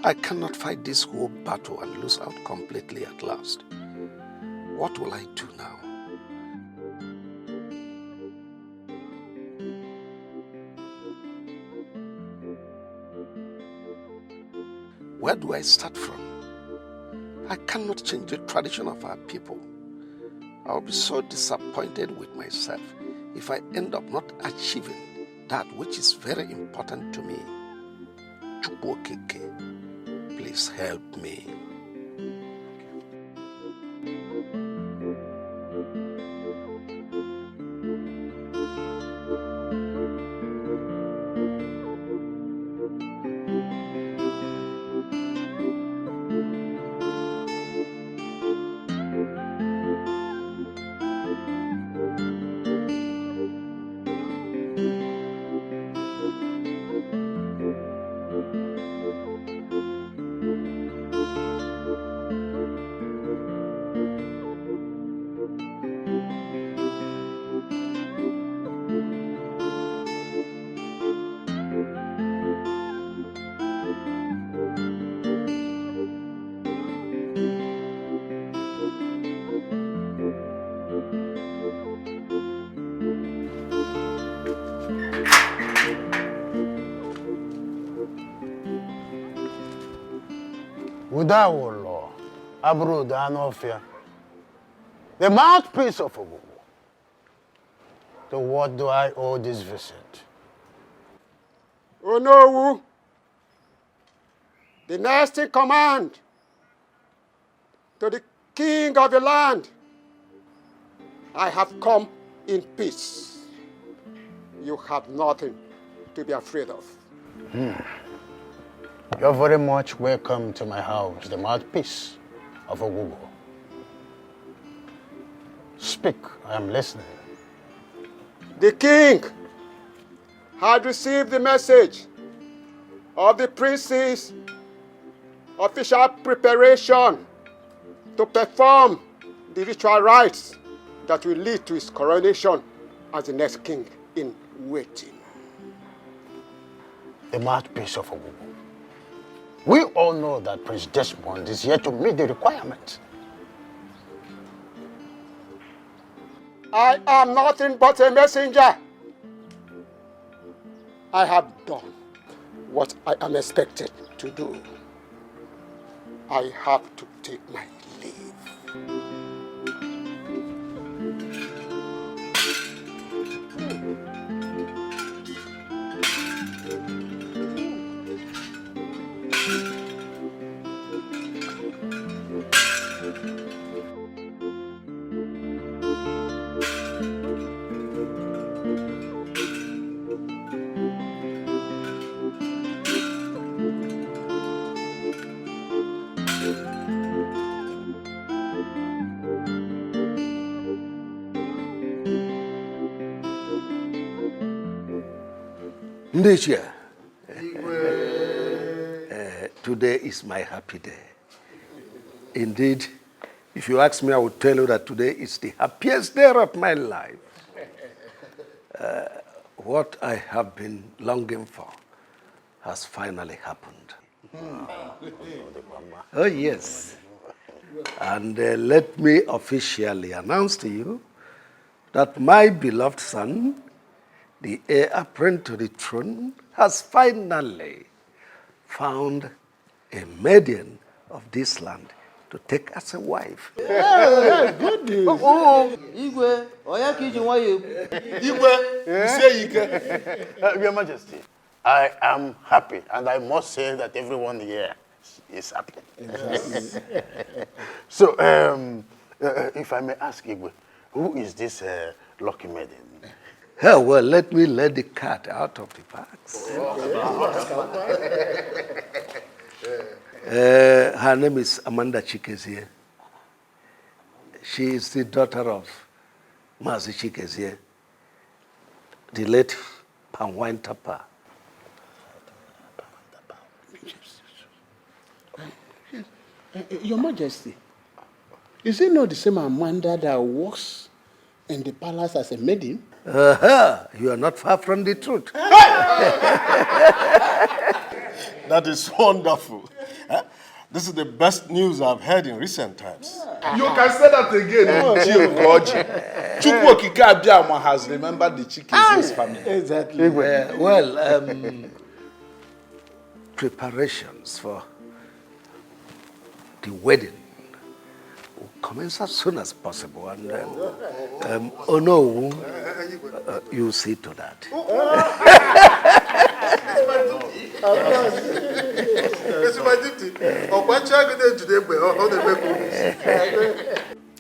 I cannot fight this whole battle and lose out completely at last. What will I do now? Where do I start from? I cannot change the tradition of our people. I'll be so disappointed with myself if I end up not achieving that which is very important to me. Chukwokeke, please help me. Udawolo, Abro Danofia, the mouthpiece of Ogugu. To what do I owe this visit? Onowu, the next in command to the king of the land I have come in peace. You have nothing to be afraid of. You're very much welcome to my house, the mouthpiece of Ogugo. Speak, I am listening. The king had received the message of the prince's official preparation to perform the ritual rites that will lead to his coronation as the next king in waiting. The mouthpiece of Ogugo. We all know that Prince Desmond is here to meet the requirements. I am nothing but a messenger. I have done what I am expected to do. I have to take my leave. Nigerian. Today is my happy day. Indeed, if you ask me, I would tell you that today is the happiest day of my life. What I have been longing for has finally happened. Oh, yes. And let me officially announce to you that my beloved son, the heir apparent to the throne, has finally found a maiden of this land to take as a wife. Hey, good news. Igwe, you say Ike. Your Majesty, I am happy, and I must say that everyone here is happy. Yes. So, if I may ask Igwe, who is this lucky maiden? Oh, well, let me let the cat out of the box. Her name is Amanda Chikezie. She is the daughter of Mazi Chikezie, the late Panwine Tapa. Your Majesty, is it not the same Amanda that works in the palace as a maiden? You are not far from the truth. That is wonderful. This is the best news I've heard in recent times. You can say that again. Chukwokike Abiyama has remembered the Chikeze's family. Exactly. Preparations for the wedding will commence as soon as possible. And oh no, you see to that.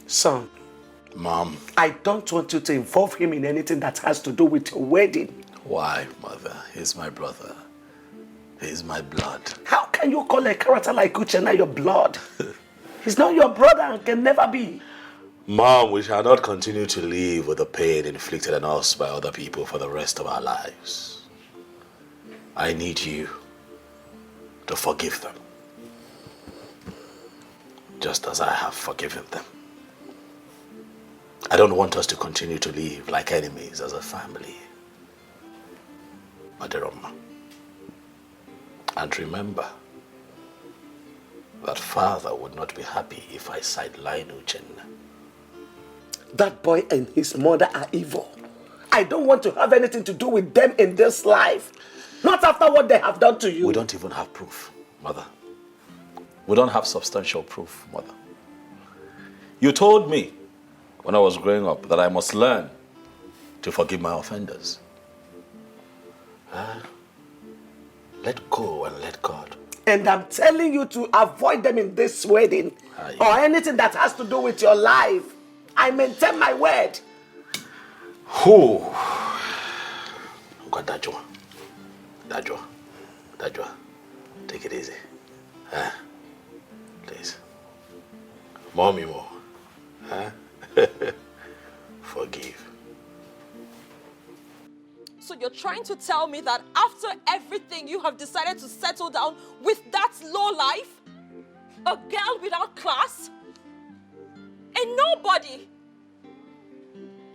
Son. Mom. I don't want you to involve him in anything that has to do with your wedding. Why, Mother? He's my brother. He's my blood. How can you call a character like Uchenna your blood? He's not your brother and can never be. Mom, we shall not continue to live with the pain inflicted on us by other people for the rest of our lives. I need you to forgive them, just as I have forgiven them. I don't want us to continue to live like enemies as a family. Adiroma. And remember that father would not be happy if I sideline Uchenna. That boy and his mother are evil. I don't want to have anything to do with them in this life. Not after what they have done to you. We don't even have proof, Mother. We don't have substantial proof, Mother. You told me when I was growing up that I must learn to forgive my offenders. Let go and let God. And I'm telling you to avoid them in this wedding or anything that has to do with your life. I maintain my word. Whew. Got Dajwa. Take it easy. Huh? Please. Mommy more. Huh? Forgive. So you're trying to tell me that after everything you have decided to settle down with that low life? A girl without class? A nobody?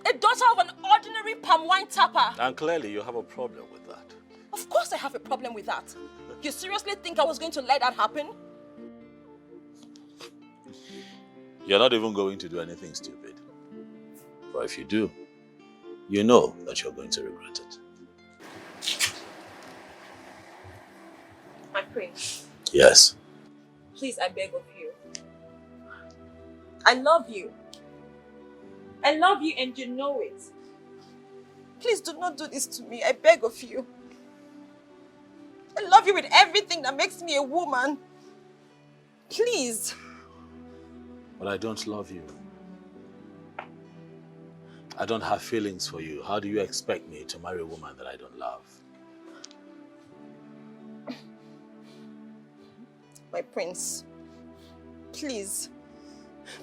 A daughter of an ordinary palm wine tapper? And clearly you have a problem with that. Of course I have a problem with that. You seriously think I was going to let that happen? You're not even going to do anything stupid. But if you do, you know that you're going to regret it. My prince. Yes. Please, I beg of you. I love you. I love you and you know it. Please do not do this to me. I beg of you. I love you with everything that makes me a woman. Please. But I don't love you. I don't have feelings for you. How do you expect me to marry a woman that I don't love? My prince, please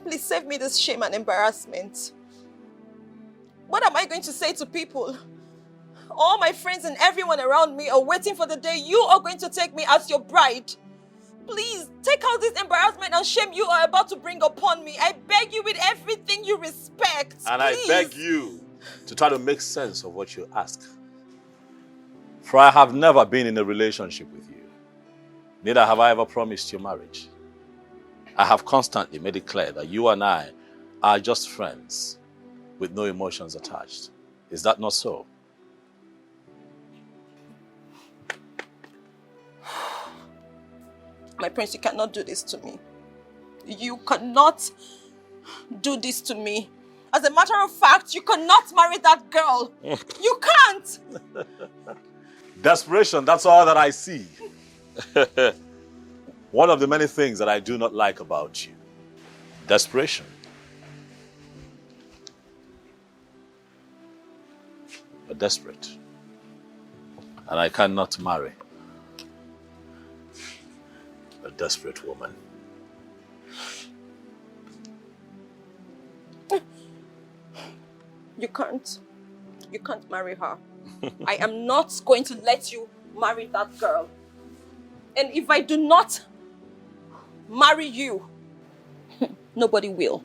save me this shame and embarrassment. What am I going to say to people? All my friends and everyone around me are waiting for the day you are going to take me as your bride. Please, take out this embarrassment and shame you are about to bring upon me. I beg you with everything you respect. And please. I beg you to try to make sense of what you ask. For I have never been in a relationship with you. Neither have I ever promised you marriage. I have constantly made it clear that you and I are just friends with no emotions attached. Is that not so? My prince, you cannot do this to me. You cannot do this to me. As a matter of fact, you cannot marry that girl. You can't. Desperation, that's all that I see. One of the many things that I do not like about you. Desperation. You're desperate. And I cannot marry a desperate woman. You can't. You can't marry her. I am not going to let you marry that girl. And if I do not marry you, nobody will.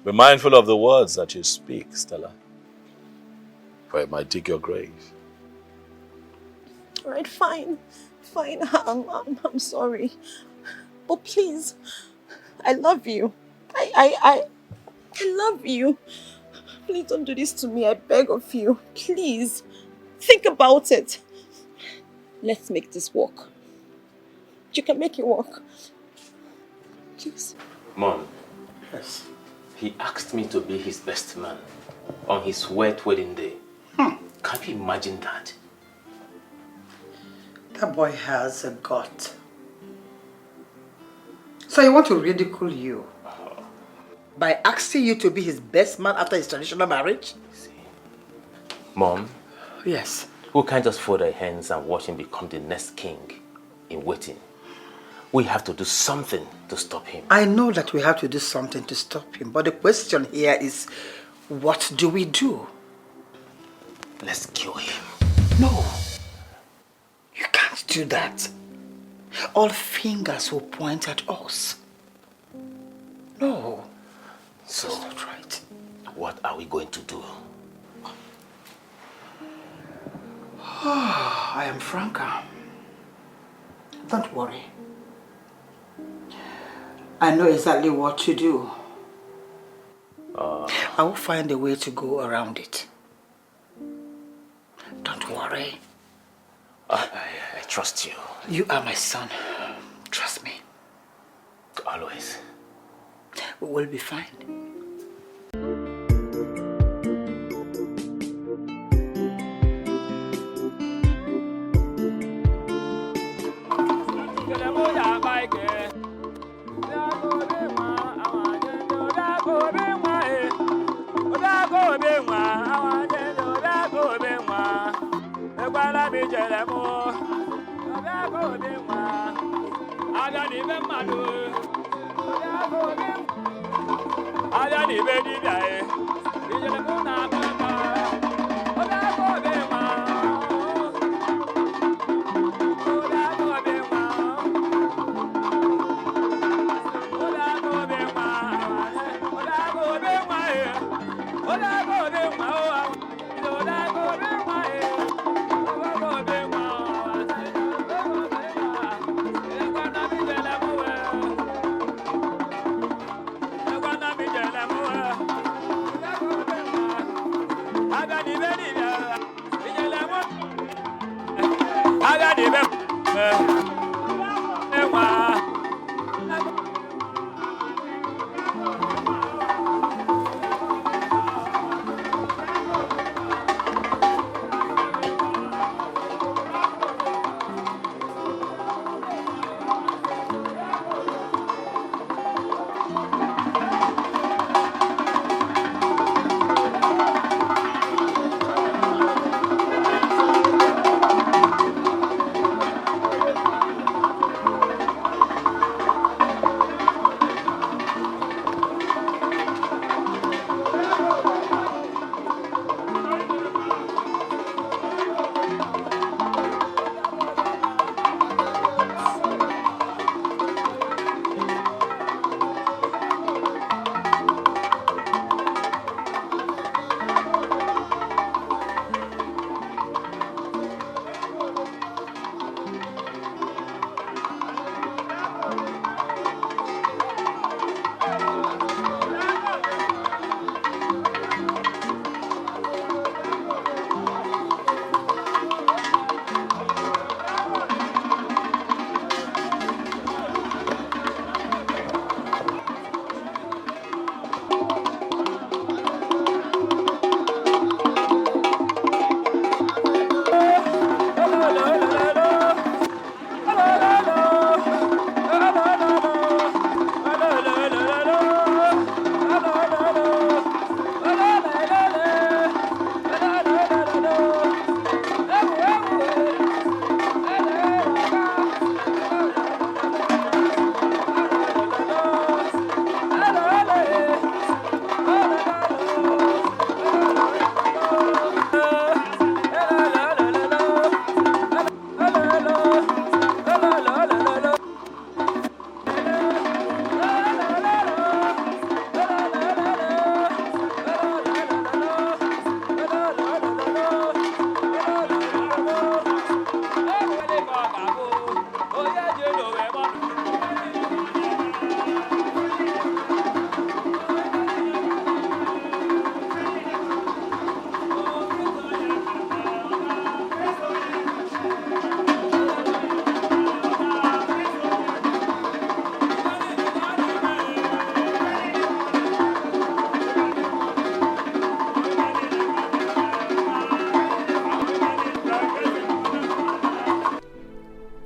Be mindful of the words that you speak, Stella. For it might dig your grave. All right, fine. Fine, I'm sorry. But please, I love you. I love you. Please don't do this to me, I beg of you. Please, think about it. Let's make this work. You can make it work. Please. Mom. Yes. He asked me to be his best man on his wet wedding day. Can you imagine that? That boy has a gut. So he want to ridicule you by asking you to be his best man after his traditional marriage? Mom? Yes. We can't just fold our hands and watch him become the next king in waiting. We have to do something to stop him. I know that we have to do something to stop him, but the question here is, what do we do? Let's kill him. No. You can't do that. All fingers will point at us. No. So, that's not right. What are we going to do? I am Franca. Don't worry. I know exactly what to do. I will find a way to go around it. Don't worry. I trust you. You are my son. Trust me. Always. We will be fine.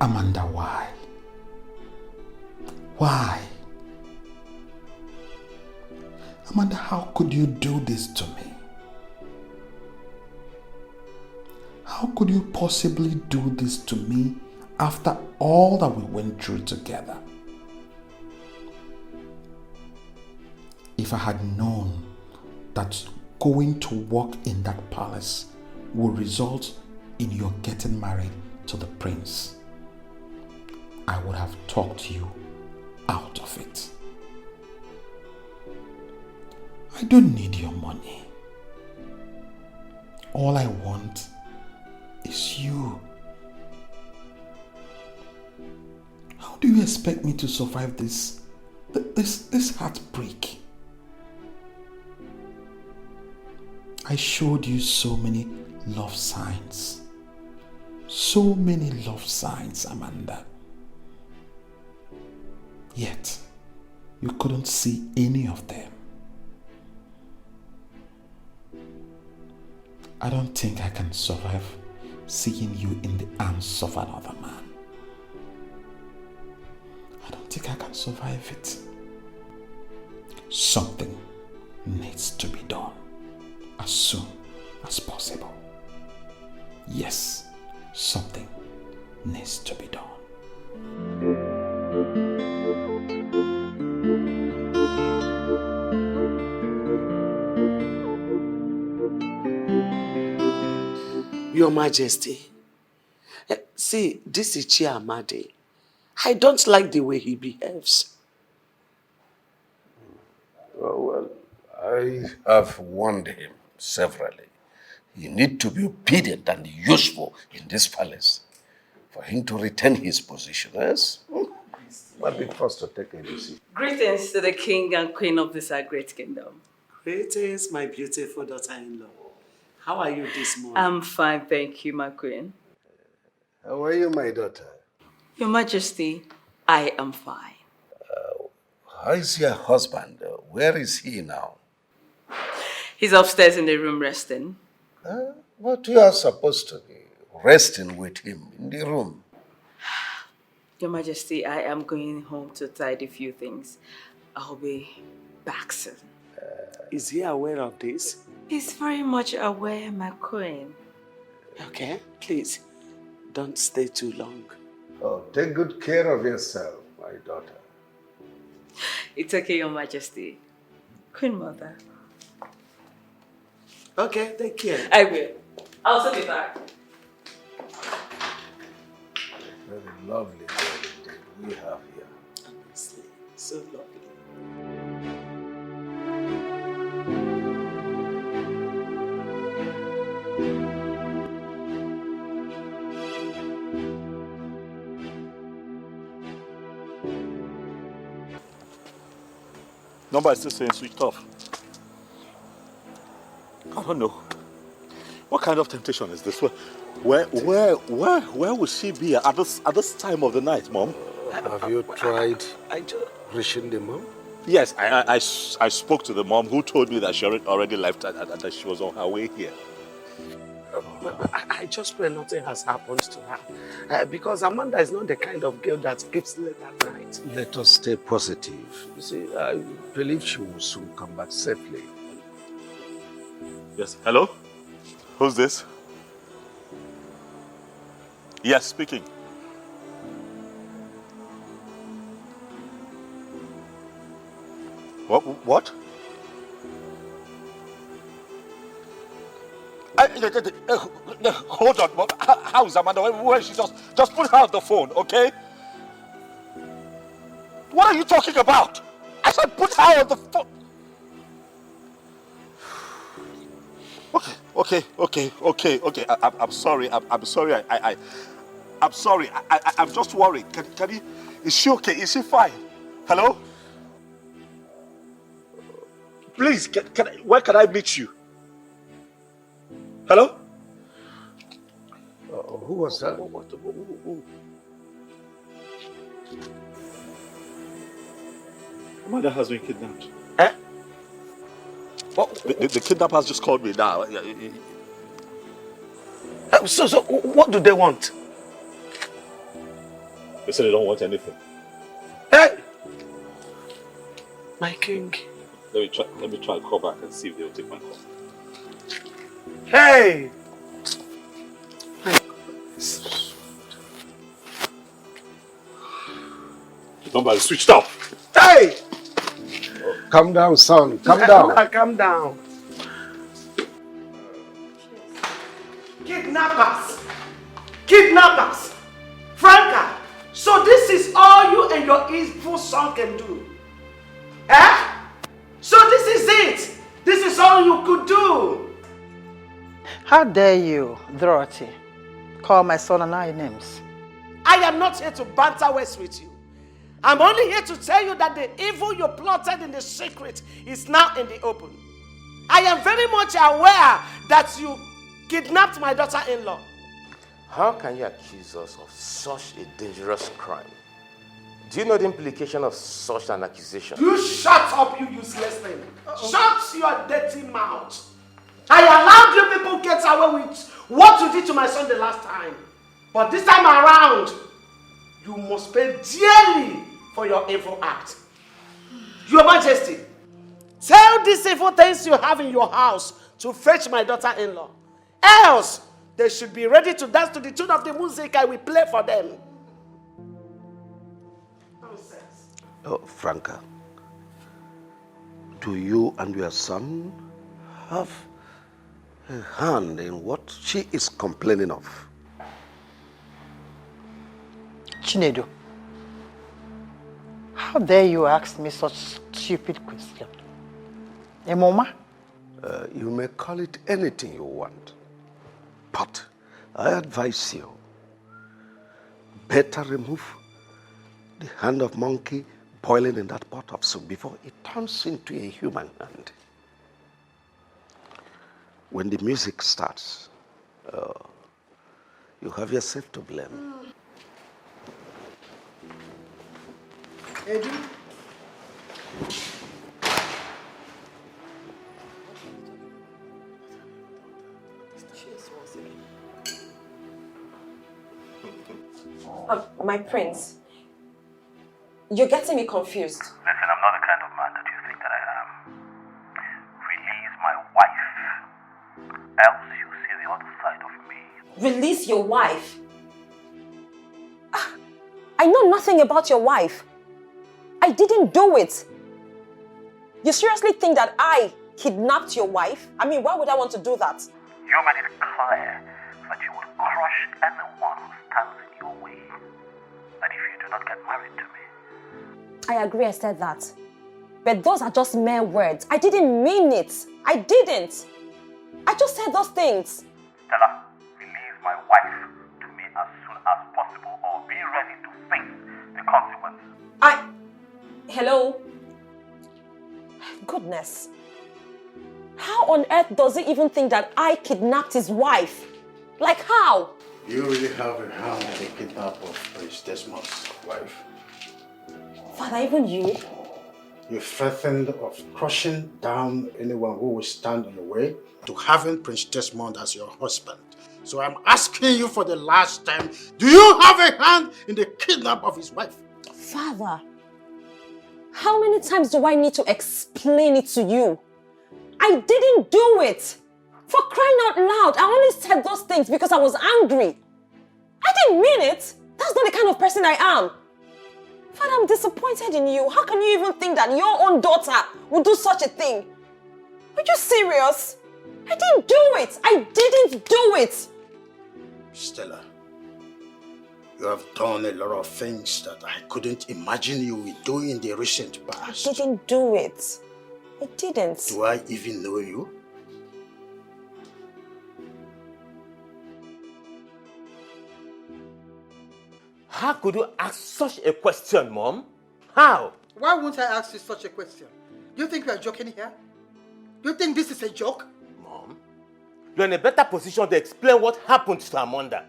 Amanda, why? Why? Amanda, how could you do this to me? How could you possibly do this to me after all that we went through together? If I had known that going to work in that palace would result in your getting married to the prince, I would have talked you out of it. I don't need your money. All I want is you. How do you expect me to survive this heartbreak? I showed you so many love signs. So many love signs, Amanda. Yet, you couldn't see any of them. I don't think I can survive seeing you in the arms of another man. I don't think I can survive it. Something needs to be done as soon as possible. Yes, something needs to be done. Your Majesty, see, this is Chiamade. I don't like the way he behaves. Well, I have warned him severally. You need to be obedient and useful in this palace for him to retain his position. Yes? Might be forced to take a decision. Greetings to the king and queen of this our great kingdom. Greetings, my beautiful daughter-in-law. How are you this morning? I'm fine, thank you, my queen. How are you, my daughter? Your Majesty, I am fine. How is your husband? Where is he now? He's upstairs in the room resting. But you are supposed to be resting with him in the room. Your Majesty, I am going home to tidy a few things. I'll be back soon. Is he aware of this? He's very much aware, my queen. Okay, please, don't stay too long. Oh, take good care of yourself, my daughter. It's okay, Your Majesty. Queen Mother. Okay, take care. I will. I'll soon be back. Very lovely day we have here. Honestly, so lovely. Number is still saying switched off. I don't know. What kind of temptation is this? Where would she be at this time of the night, Mom? Have you tried reaching the mom? Yes, I spoke to the mom who told me that she already left and that she was on her way here. I just pray nothing has happened to her. Because Amanda is not the kind of girl that sleeps late at night. Let us stay positive. You see, I believe she will soon come back safely. Yes, hello? Who's this? Yes, speaking. What? Hold on. How is Amanda? Where is she? Just put her on the phone, okay? What are you talking about? I said put her on the phone. Okay. I'm sorry. I'm sorry. I'm sorry. I'm just worried. Can you? Is she okay? Is she fine? Hello? Please, where can I meet you? Hello? Who was that? Amanda has been kidnapped. The kidnappers just called me now. So what do they want? They said they don't want anything. Hey! My king. Let me try and call back and see if they will take my call. Hey! The number is switched off. Hey! Calm down, son. Calm down. Calm down. Kidnappers! Kidnappers! Franca! So this is all you and your evil son can do? Eh? So this is it? This is all you could do? How dare you, Dorothy, call my son and I names? I am not here to banter words with you. I'm only here to tell you that the evil you plotted in the secret is now in the open. I am very much aware that you kidnapped my daughter-in-law. How can you accuse us of such a dangerous crime? Do you know the implication of such an accusation? You shut up, you useless thing. Shut your dirty mouth. I allowed you people to get away with what you did to my son the last time. But this time around, you must pay dearly for your evil act. Your Majesty, tell these evil things you have in your house to fetch my daughter-in-law. Else, they should be ready to dance to the tune of the music I will play for them. Oh, Franca, do you and your son have a hand in what she is complaining of? Chinedu, how dare you ask me such stupid question? Mama? You may call it anything you want, but I advise you, better remove the hand of monkey boiling in that pot of soup before it turns into a human hand. When the music starts, you have yourself to blame. Eddie? My prince, you're getting me confused. Listen, I'm not the kind of man that you think that I am. Release my wife, else you see the other side of me. Release your wife? I know nothing about your wife. I didn't do it. You seriously think that I kidnapped your wife? I mean, why would I want to do that? You made it clear that you would crush anyone who stands in your way. That if you do not get married to me. I agree I said that. But those are just mere words. I didn't mean it. I didn't. I just said those things. Stella, release my wife to me as soon as possible or be ready to face the consequences. Hello? Goodness. How on earth does he even think that I kidnapped his wife? Like how? You really have a hand in the kidnap of Prince Desmond's wife. Father, even you? You threatened of crushing down anyone who will stand on the way to having Prince Desmond as your husband. So I'm asking you for the last time, do you have a hand in the kidnap of his wife? Father, how many times do I need to explain it to you? I didn't do it. For crying out loud, I only said those things because I was angry. I didn't mean it. That's not the kind of person I am. Father, I'm disappointed in you. How can you even think that your own daughter would do such a thing? Are you serious? I didn't do it. I didn't do it. Stella, you have done a lot of things that I couldn't imagine you were doing in the recent past. I didn't do it. I didn't. Do I even know you? How could you ask such a question, Mom? How? Why won't I ask you such a question? Do you think we are joking here? Do you think this is a joke? Mom, you're in a better position to explain what happened to Amanda.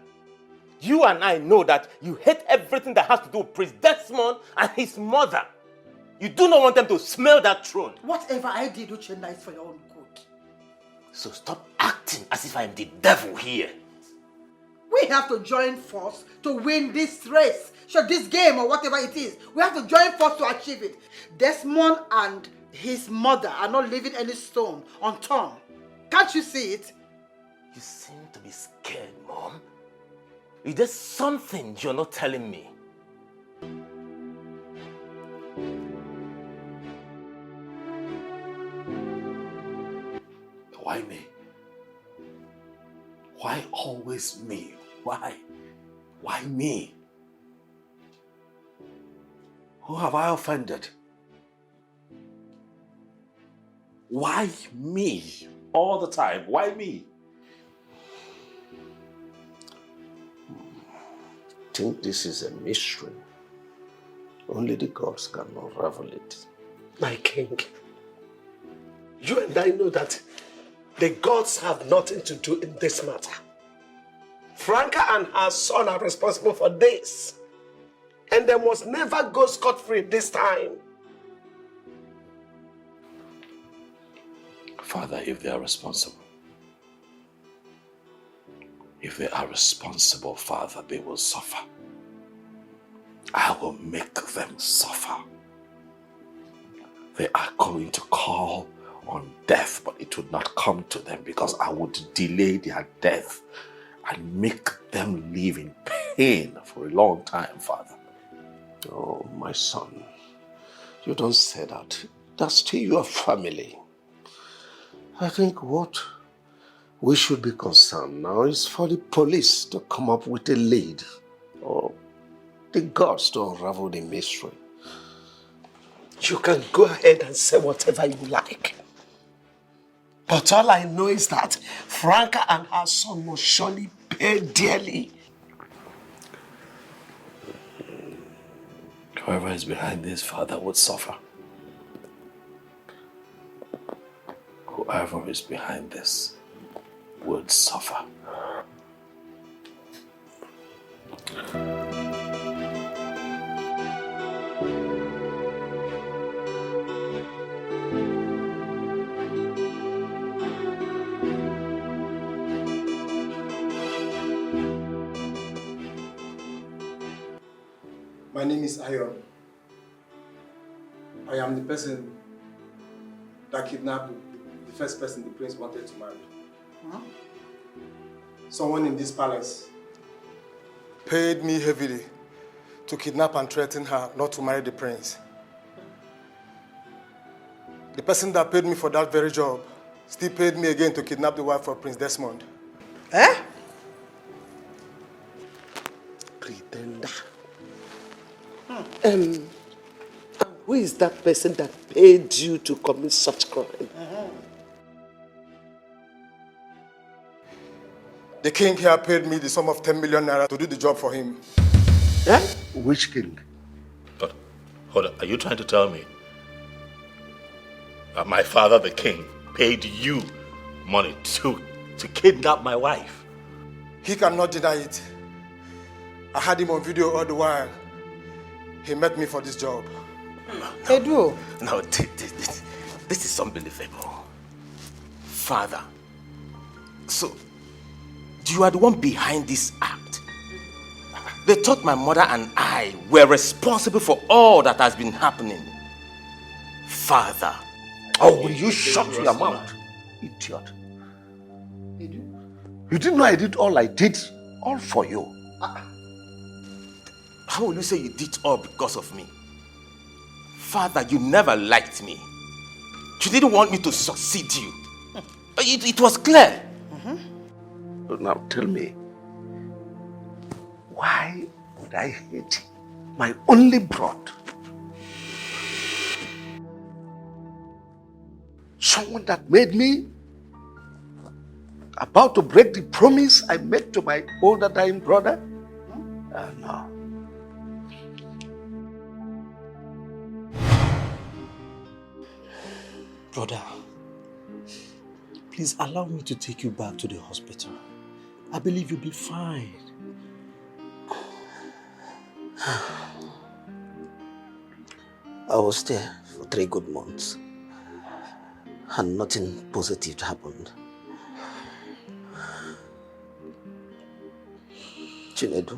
You and I know that you hate everything that has to do with Prince Desmond and his mother. You do not want them to smell that throne. Whatever I did, Uchenna, is for your own good. So stop acting as if I am the devil here. We have to join force to win this race. Sure, this game or whatever it is. We have to join force to achieve it. Desmond and his mother are not leaving any stone unturned. Can't you see it? You seem to be scared, Mom. Is there something you're not telling me? Why me? Why always me? Why? Why me? Who have I offended? Why me? All the time, why me? I think this is a mystery. Only the gods can unravel it. My king, you and I know that the gods have nothing to do in this matter. Franca and her son are responsible for this. And they must never go scot-free this time. Father, if they are responsible, Father, they will suffer. I will make them suffer. They are going to call on death, but it would not come to them because I would delay their death and make them live in pain for a long time, Father. Oh, my son, you don't say that. That's still your family. I think what we should be concerned now is for the police to come up with a lead, or the gods to unravel the mystery. You can go ahead and say whatever you like. But all I know is that Franca and her son must surely pay dearly. Whoever is behind this, Father, would suffer. Whoever is behind this would suffer. My name is Ayon. I am the person that kidnapped the first person the prince wanted to marry. Huh? Someone in this palace paid me heavily to kidnap and threaten her not to marry the prince. The person that paid me for that very job still paid me again to kidnap the wife of Prince Desmond. Eh? Pretender. Who is that person that paid you to commit such crime? The king here paid me the sum of 10 million naira to do the job for him. Eh? Which king? But, hold on, are you trying to tell me that my father, the king, paid you money to kidnap my wife? He cannot deny it. I had him on video all the while. He met me for this job. Edu. No, this is unbelievable. Father, so you are the one behind this act. They thought my mother and I were responsible for all that has been happening. Father. Oh, will you shut your mouth, idiot? You didn't know I did all I did, all for you. How will you say you did all because of me? Father, you never liked me. You didn't want me to succeed you. It was clear. But now tell me, why would I hate my only brother? Someone that made me about to break the promise I made to my older dying brother? No. Brother, please allow me to take you back to the hospital. I believe you'll be fine. I was there for 3 good months and nothing positive happened. Chinedu,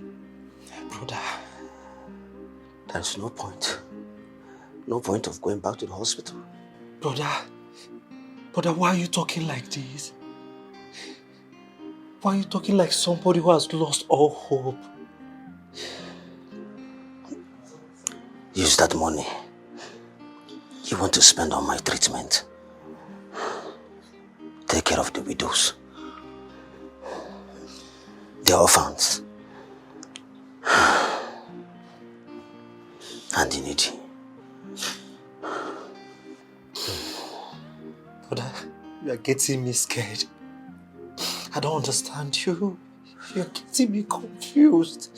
brother, there's no point. No point of going back to the hospital. Brother, why are you talking like this? Why are you talking like somebody who has lost all hope? Use that money you want to spend on my treatment. Take care of the widows, the orphans, and the needy. Brother, you are getting me scared. I don't understand you. You're getting me confused.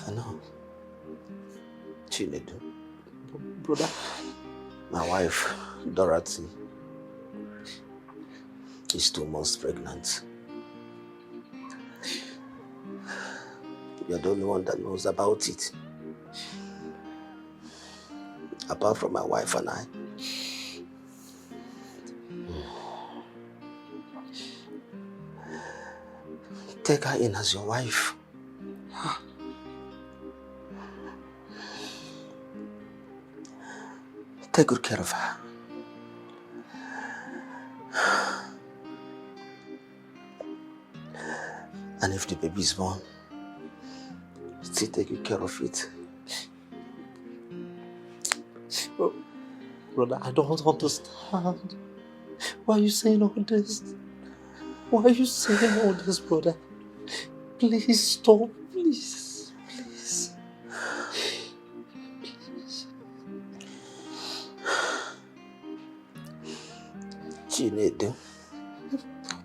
I know. Chinedu. Brother. My wife, Dorothy, is 2 months pregnant. You're the only one that knows about it. Apart from my wife and I. Take her in as your wife. Take good care of her. And if the baby is born, still take good care of it. Brother, I don't understand. Why are you saying all this? Why are you saying all this, brother? Please stop, please. Please. Chinedu.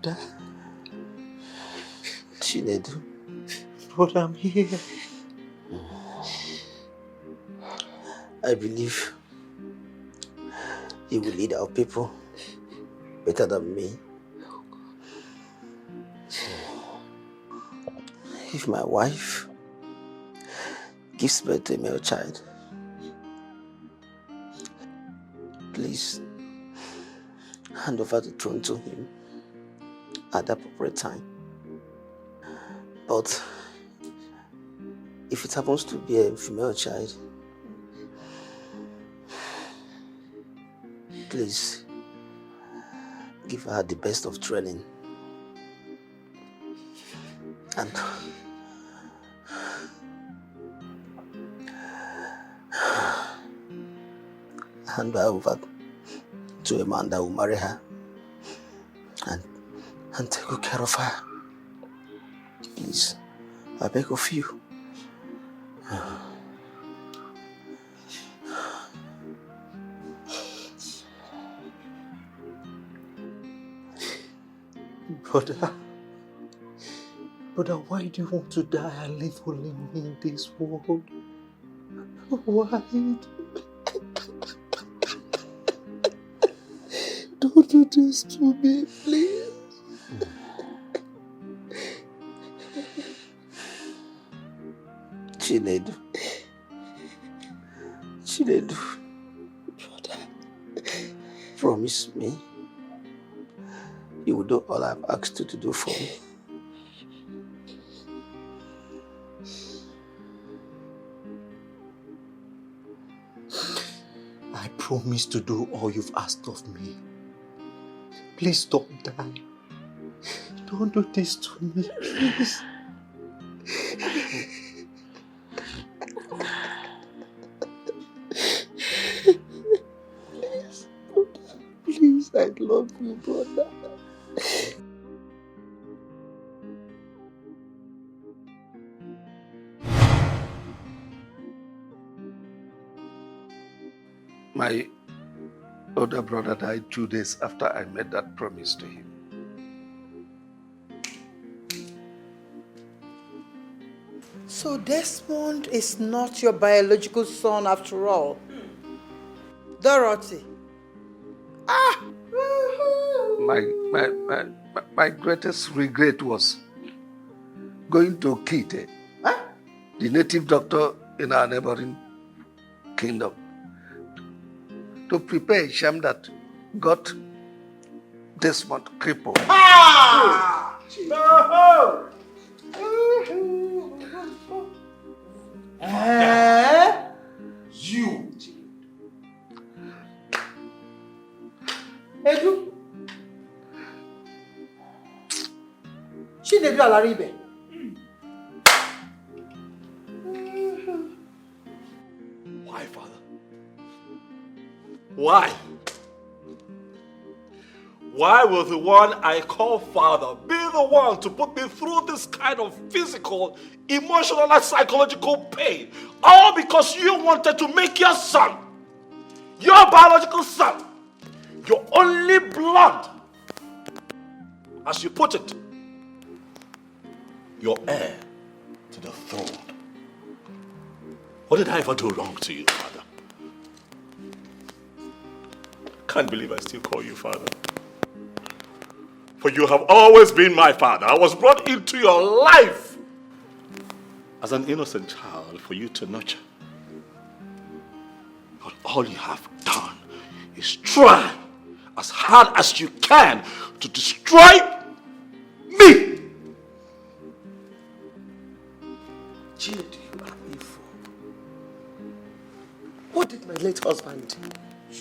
Brother. Chinedu. Brother, I'm here. I believe he will lead our people better than me. If my wife gives birth to a male child, please hand over the throne to him at the appropriate time. But if it happens to be a female child, please give her the best of training and hand her over to a man that will marry her and take good care of her. Please, I beg of you. Brother, why do you want to die and leave only me in this world? Why? Don't do this to me, please. Chinedu. Brother, promise me you will do all I've asked you to do for me. I promise to do all you've asked of me. Please don't die. Don't do this to me, please. Please, I love you, brother. My older brother died 2 days after I made that promise to him. So Desmond is not your biological son after all. Dorothy. My greatest regret was going to Kite, the native doctor in our neighboring kingdom, to prepare a sham that got Desmond crippled. No! You. Edu. Chinedu Alaribe. Why, Father? Why? Why will the one I call Father be the one to put me through this kind of physical, emotional, and psychological pain? All because you wanted to make your son, your biological son, your only blood, as you put it, your heir to the throne. What did I ever do wrong to you, Father? Can't believe I still call you Father. For you have always been my father. I was brought into your life as an innocent child for you to nurture. But all you have done is try as hard as you can to destroy me. Chinedu, you are evil. What did my late husband,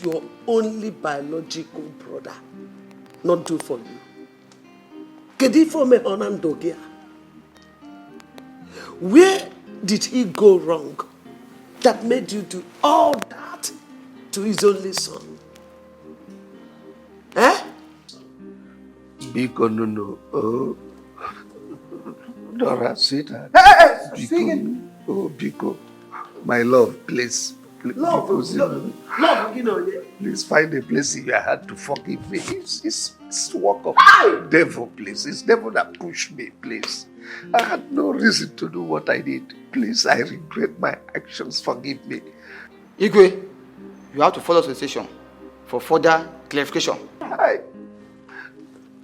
your only biological brother, not do for you? Where did he go wrong that made you do all that to his only son? Biko, no. Oh. Dora, sweetheart. Biko. Oh, Biko. My love, please. Love, please find a place in your heart to forgive me. It's work of devil, please. It's devil that pushed me, please. I had no reason to do what I did. Please, I regret my actions. Forgive me. Igwe, you have to follow the station for further clarification.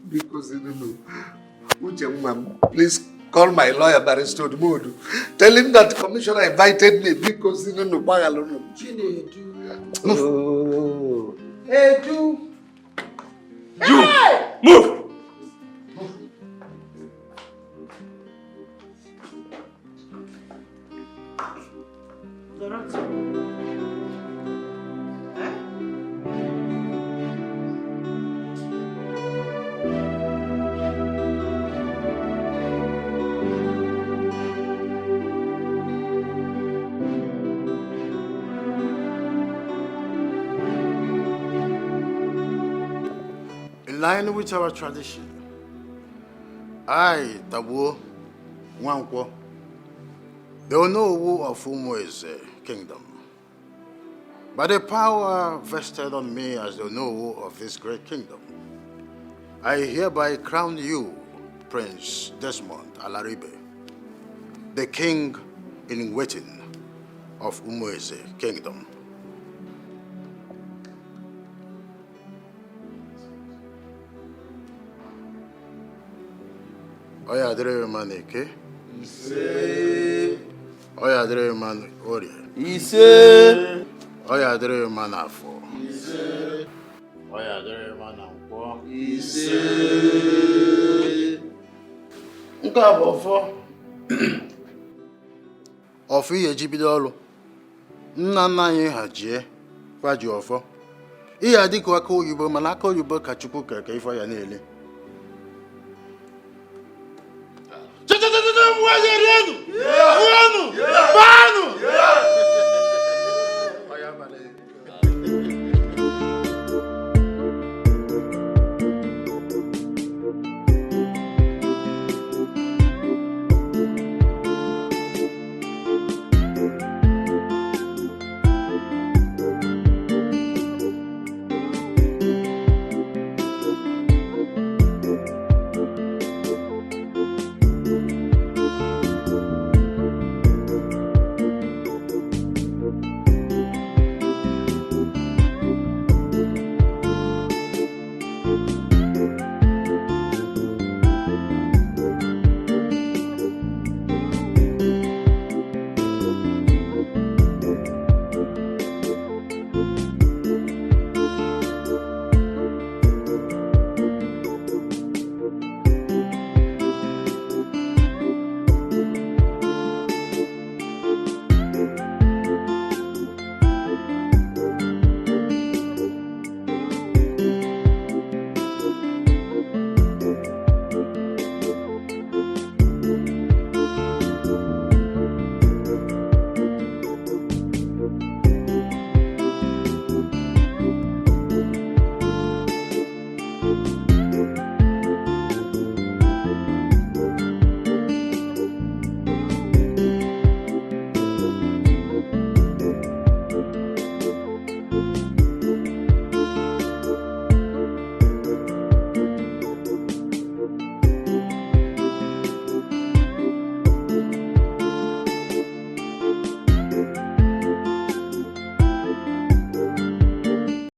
Because please call my lawyer, Barrister Modu. Tell him that the commissioner invited me because he didn't know. Oh. Hey, do. Move! In line with our tradition, I, Tabu, Wankwo, the Onowu of Umueze kingdom, by the power vested on me as the Onowu of this great kingdom, I hereby crown you, Prince Desmond Alaribe, the king in waiting of Umueze kingdom. Oya dere man eke. Ise. Oya dere man orie. Ise. Oya dere man afọ. Ise. Oya dere man nkwọ. Ise. Nke a bụ ọfọ. Ọfọ ihe ji bido ọrụ. Nna nna anyị ha jie kwa ji ọfọ. Ihe adịkwa aka oyibo mana aka oyibo ka Chukwu keke ifo ya na-ele.